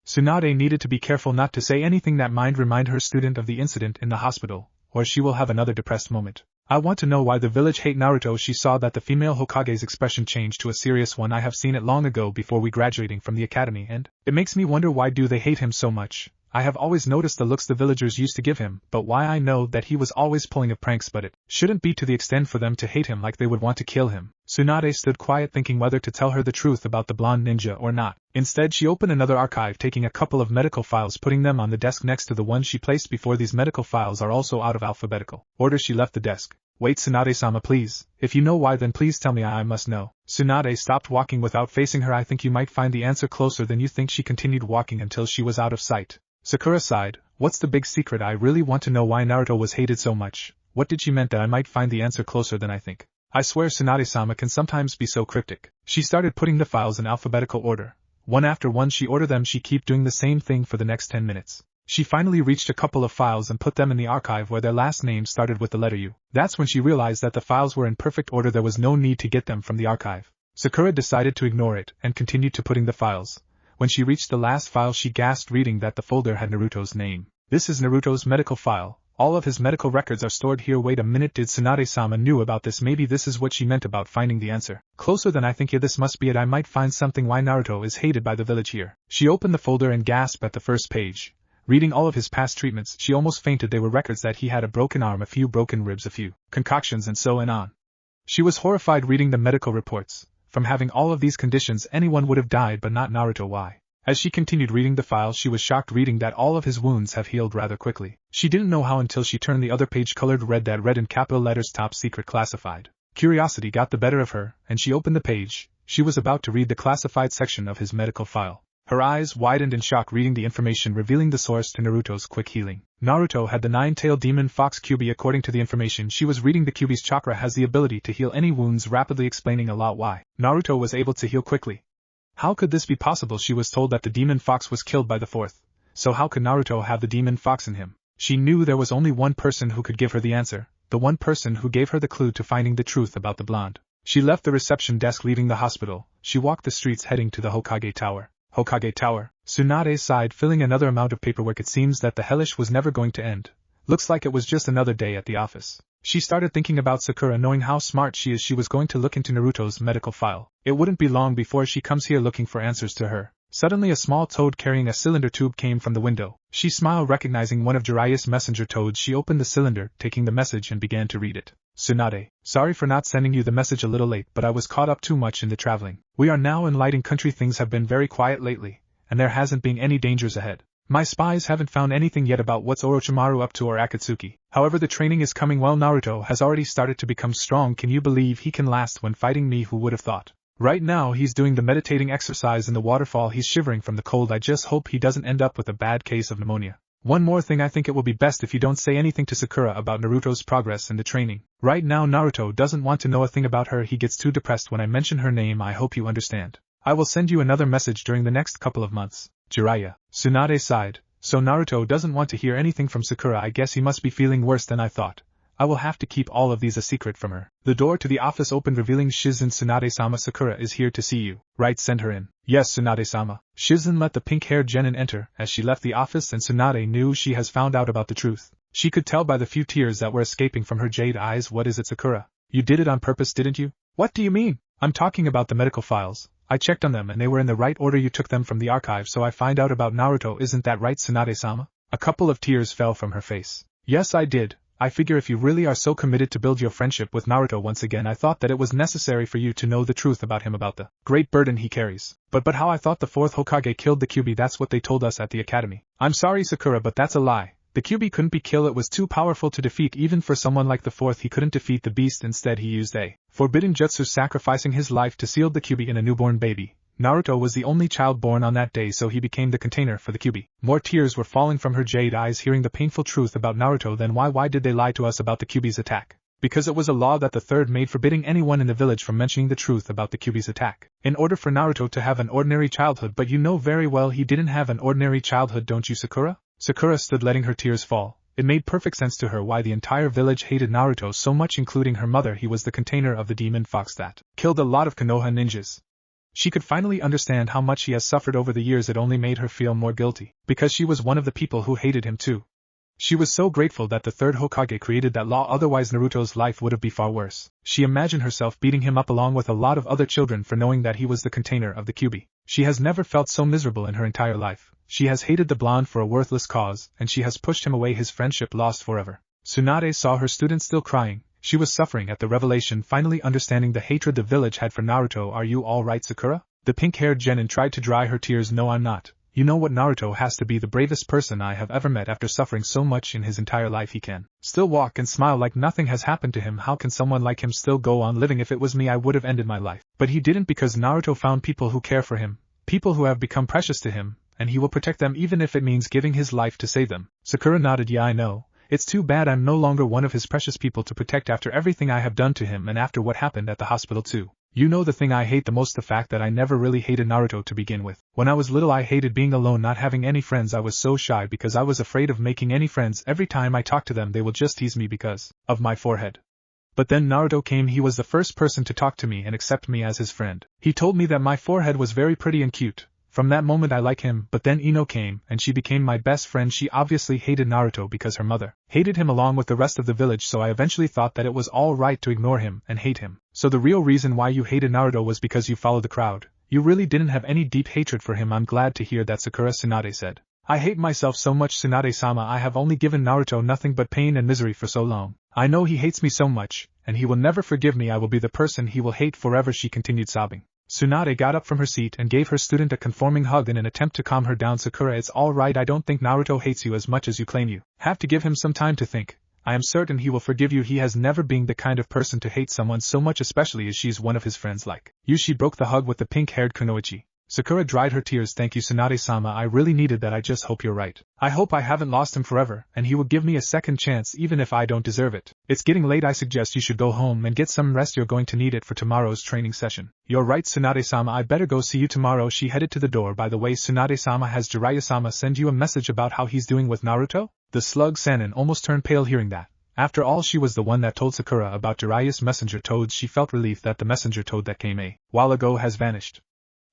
Speaker 1: Tsunade needed to be careful not to say anything that might remind her student of the incident in the hospital, or she will have another depressed moment. I want to know why the village hate Naruto. She saw that the female Hokage's expression changed to a serious one. I have seen it long ago before we graduating from the academy, and it makes me wonder, why do they hate him so much? I have always noticed the looks the villagers used to give him, but why I know that he was always pulling of pranks, but it shouldn't be to the extent for them to hate him like they would want to kill him. Tsunade stood quiet, thinking whether to tell her the truth about the blonde ninja or not. Instead, she opened another archive, taking a couple of medical files, putting them on the desk next to the one she placed before. These medical files are also out of alphabetical order. She left the desk. Wait, Tsunade-sama, please. If you know why, then please tell me. I must know. Tsunade stopped walking without facing her. I think you might find the answer closer than you think. She continued walking until she was out of sight. Sakura sighed. What's the big secret? I really want to know why Naruto was hated so much. What did she meant that I might find the answer closer than I think? I swear Tsunade-sama can sometimes be so cryptic. She started putting the files in alphabetical order. One after one she ordered them. She kept doing the same thing for the next 10 minutes. She finally reached a couple of files and put them in the archive where their last names started with the letter U. That's when she realized that the files were in perfect order. There was no need to get them from the archive. Sakura decided to ignore it and continued to putting the files. When she reached the last file, she gasped, reading that the folder had Naruto's name. This is Naruto's medical file. All of his medical records are stored here. Wait a minute, did Tsunade-sama knew about this? Maybe this is what she meant about finding the answer. Closer than I think. Yeah, this must be it. I might find something why Naruto is hated by the village here. She opened the folder and gasped at the first page. Reading all of his past treatments, she almost fainted. They were records that he had a broken arm, a few broken ribs, a few concoctions, and so on. She was horrified reading the medical reports. From having all of these conditions, anyone would have died, but not Naruto. Why? As she continued reading the file, she was shocked reading that all of his wounds have healed rather quickly. She didn't know how until she turned the other page. Colored red, that read in capital letters, top secret classified. Curiosity got the better of her, and she opened the page. She was about to read the classified section of his medical file. Her eyes widened in shock reading the information revealing the source to Naruto's quick healing. Naruto had the nine-tailed demon fox Kyuubi. According to the information she was reading, the Kyuubi's chakra has the ability to heal any wounds rapidly, explaining a lot why Naruto was able to heal quickly. How could this be possible? She was told that the demon fox was killed by the fourth. So how could Naruto have the demon fox in him? She knew there was only one person who could give her the answer, the one person who gave her the clue to finding the truth about the blonde. She left the reception desk, leaving the hospital. She walked the streets heading to the Hokage Tower. Hokage Tower. Tsunade sighed, filling another amount of paperwork. It seems that the hellish was never going to end. Looks like it was just another day at the office. She started thinking about Sakura. Knowing how smart she is, she was going to look into Naruto's medical file. It wouldn't be long before she comes here looking for answers to her. Suddenly a small toad carrying a cylinder tube came from the window. She smiled, recognizing one of Jiraiya's messenger toads. She opened the cylinder, taking the message, and began to read it. Tsunade, sorry for not sending you the message a little late, but I was caught up too much in the traveling. We are now in Lighting Country. Things have been very quiet lately, and there hasn't been any dangers ahead. My spies haven't found anything yet about what's Orochimaru up to or Akatsuki. However, the training is coming well. Naruto has already started to become strong. Can you believe he can last when fighting me? Who would have thought? Right now he's doing the meditating exercise in the waterfall. He's shivering from the cold. I just hope he doesn't end up with a bad case of pneumonia. One more thing, I think it will be best if you don't say anything to Sakura about Naruto's progress in the training. Right now Naruto doesn't want to know a thing about her. He gets too depressed when I mention her name. I hope you understand. I will send you another message during the next couple of months. Jiraiya. Tsunade sighed. So Naruto doesn't want to hear anything from Sakura. I guess he must be feeling worse than I thought. I will have to keep all of these a secret from her. The door to the office opened, revealing Shizen. Tsunade-sama, Sakura is here to see you. Right, send her in. Yes, Tsunade-sama. Shizen let the pink-haired genin enter as she left the office, and Tsunade knew she has found out about the truth. She could tell by the few tears that were escaping from her jade eyes. What is it, Sakura? You did it on purpose, didn't you? What do you mean? I'm talking about the medical files. I checked on them and they were in the right order. You took them from the archive, so I find out about Naruto. Isn't that right, Tsunade-sama? A couple of tears fell from her face. Yes, I did. I figure if you really are so committed to build your friendship with Naruto once again, I thought that it was necessary for you to know the truth about him, about the great burden he carries. But how? I thought the fourth Hokage killed the Kyuubi. That's what they told us at the academy. I'm sorry, Sakura, but that's a lie. The Kyuubi couldn't be killed. It was too powerful to defeat. Even for someone like the fourth, he couldn't defeat the beast. Instead, he used a forbidden jutsu, sacrificing his life to seal the Kyuubi in a newborn baby. Naruto was the only child born on that day, so he became the container for the Kyuubi. More tears were falling from her jade eyes hearing the painful truth about Naruto. Then why did they lie to us about the Kyuubi's attack? Because it was a law that the third made forbidding anyone in the village from mentioning the truth about the Kyuubi's attack. In order for Naruto to have an ordinary childhood, but you know very well he didn't have an ordinary childhood, don't you, Sakura? Sakura stood letting her tears fall. It made perfect sense to her why the entire village hated Naruto so much, including her mother. He was the container of the demon fox that killed a lot of Konoha ninjas. She could finally understand how much he has suffered over the years. It only made her feel more guilty, because she was one of the people who hated him too. She was so grateful that the third Hokage created that law, otherwise Naruto's life would have been far worse. She imagined herself beating him up along with a lot of other children for knowing that he was the container of the Kyuubi. She has never felt so miserable in her entire life. She has hated the blonde for a worthless cause, and she has pushed him away, his friendship lost forever. Tsunade saw her student still crying. She was suffering at the revelation, finally understanding the hatred the village had for Naruto. Are you alright, Sakura? The pink-haired genin tried to dry her tears. No, I'm not. You know what, Naruto has to be the bravest person I have ever met. After suffering so much in his entire life, he can still walk and smile like nothing has happened to him. How can someone like him still go on living? If it was me, I would have ended my life. But he didn't, because Naruto found people who care for him, people who have become precious to him, and he will protect them even if it means giving his life to save them. Sakura nodded. Yeah, I know. It's too bad I'm no longer one of his precious people to protect after everything I have done to him and after what happened at the hospital too. You know the thing I hate the most, the fact that I never really hated Naruto to begin with. When I was little, I hated being alone, not having any friends. I was so shy because I was afraid of making any friends. Every time I talk to them, they will just tease me because of my forehead. But then Naruto came. He was the first person to talk to me and accept me as his friend. He told me that my forehead was very pretty and cute. From that moment I like him. But then Ino came, and she became my best friend. She obviously hated Naruto because her mother hated him along with the rest of the village, so I eventually thought that it was all right to ignore him and hate him. So the real reason why you hated Naruto was because you followed the crowd. You really didn't have any deep hatred for him. I'm glad to hear that, Sakura. Tsunade said. I hate myself so much, Tsunade-sama. I have only given Naruto nothing but pain and misery for so long. I know he hates me so much, and he will never forgive me. I will be the person he will hate forever, she continued, sobbing. Tsunade got up from her seat and gave her student a conforming hug in an attempt to calm her down. Sakura, it's all right. I don't think Naruto hates you as much as you claim. You have to give him some time to think. I am certain he will forgive you. He has never been the kind of person to hate someone so much, especially as she's one of his friends like you. She broke the hug with the pink-haired kunoichi. Sakura dried her tears. Thank you, Tsunade-sama. I really needed that. I just hope you're right. I hope I haven't lost him forever, and he will give me a second chance even if I don't deserve it. It's getting late. I suggest you should go home and get some rest. You're going to need it for tomorrow's training session. You're right, Tsunade-sama. I better go. See you tomorrow. She headed to the door. By the way, Tsunade-sama, has Jiraiya-sama send you a message about how he's doing with Naruto? The slug Sanin almost turned pale hearing that. After all, she was the one that told Sakura about Jiraiya's messenger toads. She felt relief that the messenger toad that came a while ago has vanished.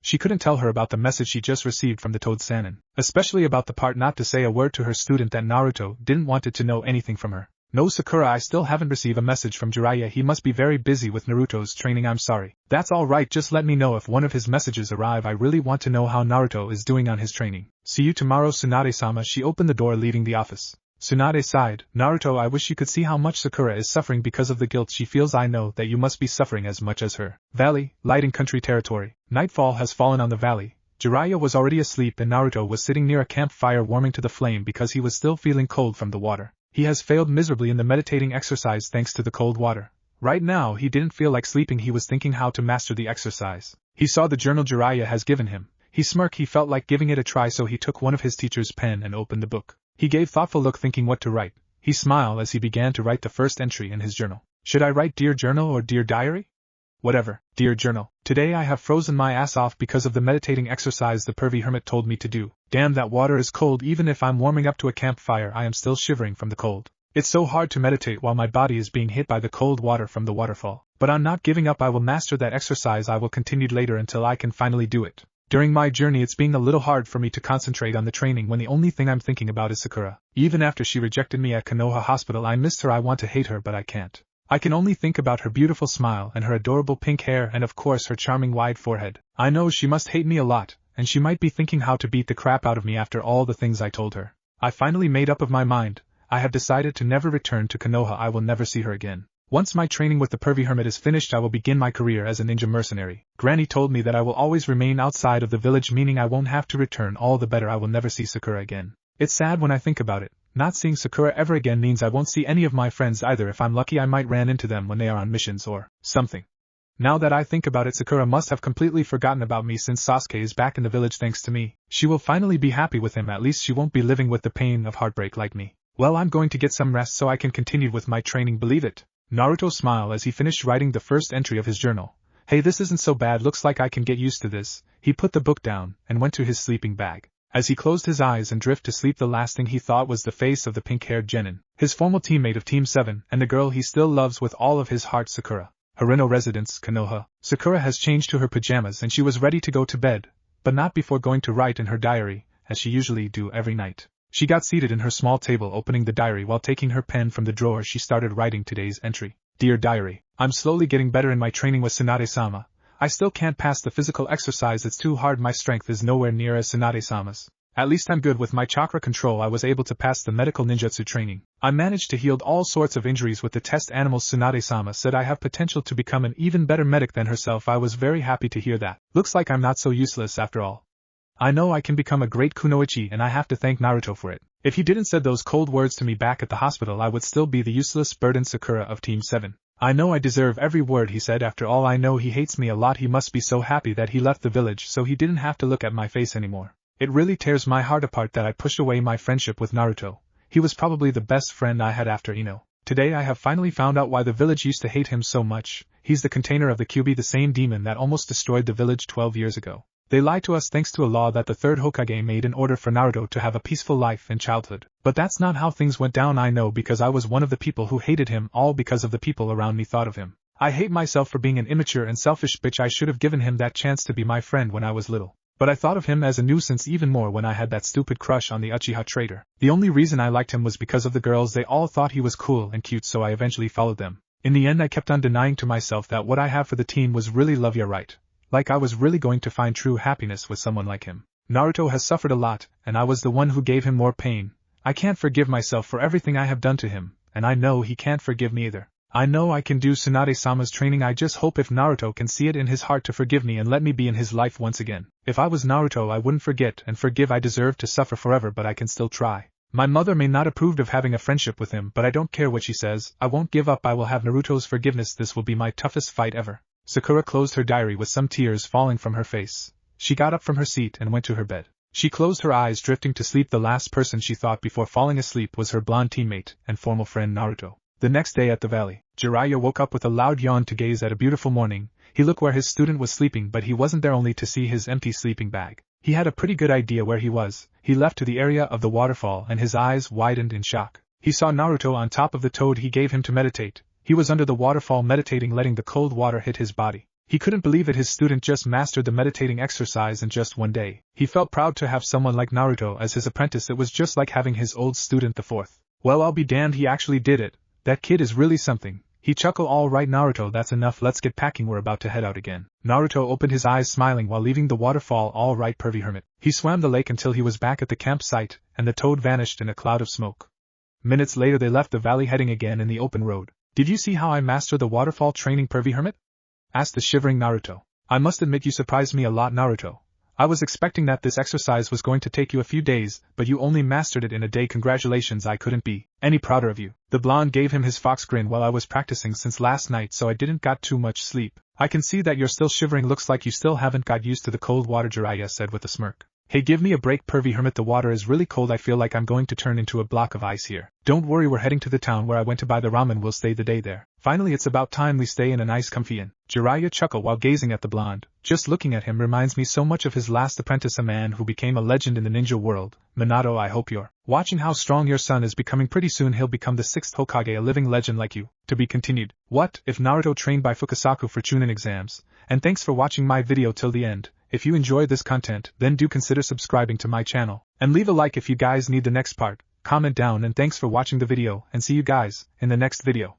Speaker 1: She couldn't tell her about the message she just received from the toad Sanin, especially about the part not to say a word to her student that Naruto didn't want it to know anything from her. No, Sakura, I still haven't received a message from Jiraiya. He must be very busy with Naruto's training. I'm sorry. That's alright, just let me know if one of his messages arrive. I really want to know how Naruto is doing on his training. See you tomorrow, Tsunade-sama. She opened the door leaving the office. Tsunade sighed. Naruto, I wish you could see how much Sakura is suffering because of the guilt she feels. I know that you must be suffering as much as her. Valley, light in country territory. Nightfall has fallen on the valley. Jiraiya was already asleep and Naruto was sitting near a campfire warming to the flame because he was still feeling cold from the water. He has failed miserably in the meditating exercise thanks to the cold water. Right now he didn't feel like sleeping. He was thinking how to master the exercise. He saw the journal Jiraiya has given him. He smirked. He felt like giving it a try, so he took one of his teacher's pen and opened the book. He gave thoughtful look, thinking what to write. He smiled as he began to write the first entry in his journal. Should I write Dear Journal or Dear Diary? Whatever. Dear Journal. Today I have frozen my ass off because of the meditating exercise the pervy hermit told me to do. Damn, that water is cold. Even if I'm warming up to a campfire, I am still shivering from the cold. It's so hard to meditate while my body is being hit by the cold water from the waterfall. But I'm not giving up. I will master that exercise. I will continue later until I can finally do it. During my journey it's being a little hard for me to concentrate on the training when the only thing I'm thinking about is Sakura. Even after she rejected me at Konoha Hospital, I missed her. I want to hate her, but I can't. I can only think about her beautiful smile and her adorable pink hair and of course her charming wide forehead. I know she must hate me a lot, and she might be thinking how to beat the crap out of me after all the things I told her. I finally made up of my mind. I have decided to never return to Konoha. I will never see her again. Once my training with the pervy hermit is finished, I will begin my career as a ninja mercenary. Granny told me that I will always remain outside of the village, meaning I won't have to return. All the better. I will never see Sakura again. It's sad when I think about it. Not seeing Sakura ever again means I won't see any of my friends either. If I'm lucky, I might run into them when they are on missions or something. Now that I think about it, Sakura must have completely forgotten about me since Sasuke is back in the village thanks to me. She will finally be happy with him. At least she won't be living with the pain of heartbreak like me. Well, I'm going to get some rest so I can continue with my training. Believe it. Naruto smiled as he finished writing the first entry of his journal. Hey, this isn't so bad. Looks like I can get used to this. He put the book down and went to his sleeping bag. As he closed his eyes and drifted to sleep, the last thing he thought was the face of the pink-haired genin, his former teammate of Team 7, and the girl he still loves with all of his heart, Sakura. Harino residence, Konoha. Sakura has changed to her pajamas and she was ready to go to bed, but not before going to write in her diary, as she usually do every night. She got seated in her small table, opening the diary. While taking her pen from the drawer, she started writing today's entry. Dear Diary, I'm slowly getting better in my training with Tsunade-sama. I still can't pass the physical exercise. It's too hard. My strength is nowhere near as Tsunade-sama's. At least I'm good with my chakra control. I was able to pass the medical ninjutsu training. I managed to heal all sorts of injuries with the test animals. Tsunade-sama said I have potential to become an even better medic than herself. I was very happy to hear that. Looks like I'm not so useless after all. I know I can become a great kunoichi, and I have to thank Naruto for it. If he didn't said those cold words to me back at the hospital, I would still be the useless burden Sakura of Team 7. I know I deserve every word he said. After all, I know he hates me a lot. He must be so happy that he left the village so he didn't have to look at my face anymore. It really tears my heart apart that I pushed away my friendship with Naruto. He was probably the best friend I had after Ino. Today I have finally found out why the village used to hate him so much. He's the container of the Kyuubi, the same demon that almost destroyed the village 12 years ago. They lied to us thanks to a law that the third Hokage made in order for Naruto to have a peaceful life in childhood. But that's not how things went down. I know, because I was one of the people who hated him, all because of the people around me thought of him. I hate myself for being an immature and selfish bitch. I should have given him that chance to be my friend when I was little. But I thought of him as a nuisance even more when I had that stupid crush on the Uchiha traitor. The only reason I liked him was because of the girls. They all thought he was cool and cute, so I eventually followed them. In the end, I kept on denying to myself that what I have for the team was really love. Yeah, right. Like I was really going to find true happiness with someone like him. Naruto has suffered a lot, and I was the one who gave him more pain. I can't forgive myself for everything I have done to him, and I know he can't forgive me either. I know I can do Tsunade-sama's training. I just hope if Naruto can see it in his heart to forgive me and let me be in his life once again. If I was Naruto, I wouldn't forget and forgive. I deserve to suffer forever, but I can still try. My mother may not approve of having a friendship with him, but I don't care what she says. I won't give up. I will have Naruto's forgiveness. This will be my toughest fight ever. Sakura closed her diary with some tears falling from her face. She got up from her seat and went to her bed. She closed her eyes, drifting to sleep. The last person she thought before falling asleep was her blonde teammate and formal friend Naruto. The next day at the valley, Jiraiya woke up with a loud yawn to gaze at a beautiful morning. He looked where his student was sleeping, but he wasn't there, only to see his empty sleeping bag. He had a pretty good idea where he was. He left to the area of the waterfall and his eyes widened in shock. He saw Naruto on top of the toad he gave him to meditate. He was under the waterfall meditating, letting the cold water hit his body. He couldn't believe it. His student just mastered the meditating exercise in just one day. He felt proud to have someone like Naruto as his apprentice. It was just like having his old student the fourth. Well, I'll be damned, he actually did it. That kid is really something. He chuckled. All right, Naruto, that's enough. Let's get packing. We're about to head out again. Naruto opened his eyes, smiling while leaving the waterfall. All right, pervy hermit. He swam the lake until he was back at the campsite, and the toad vanished in a cloud of smoke. Minutes later they left the valley, heading again in the open road. Did you see how I master the waterfall training, pervy hermit? Asked the shivering Naruto. I must admit you surprised me a lot, Naruto. I was expecting that this exercise was going to take you a few days, but you only mastered it in a day. Congratulations, I couldn't be any prouder of you. The blonde gave him his fox grin. Well, I was practicing since last night, so I didn't got too much sleep. I can see that you're still shivering. Looks like you still haven't got used to the cold water, Jiraiya said with a smirk. Hey, give me a break, pervy hermit. The water is really cold. I feel like I'm going to turn into a block of ice here. Don't worry, we're heading to the town where I went to buy the ramen. We'll stay the day there. Finally, it's about time we stay in a nice comfy inn. Jiraiya chuckled while gazing at the blonde. Just looking at him reminds me so much of his last apprentice, a man who became a legend in the ninja world. Minato, I hope you're watching how strong your son is becoming. Pretty soon he'll become the 6th Hokage, a living legend like you. To be continued. What if Naruto trained by Fukasaku for Chunin exams? And thanks for watching my video till the end. If you enjoyed this content, then do consider subscribing to my channel, and leave a like if you guys need the next part. Comment down, and thanks for watching the video, and see you guys in the next video.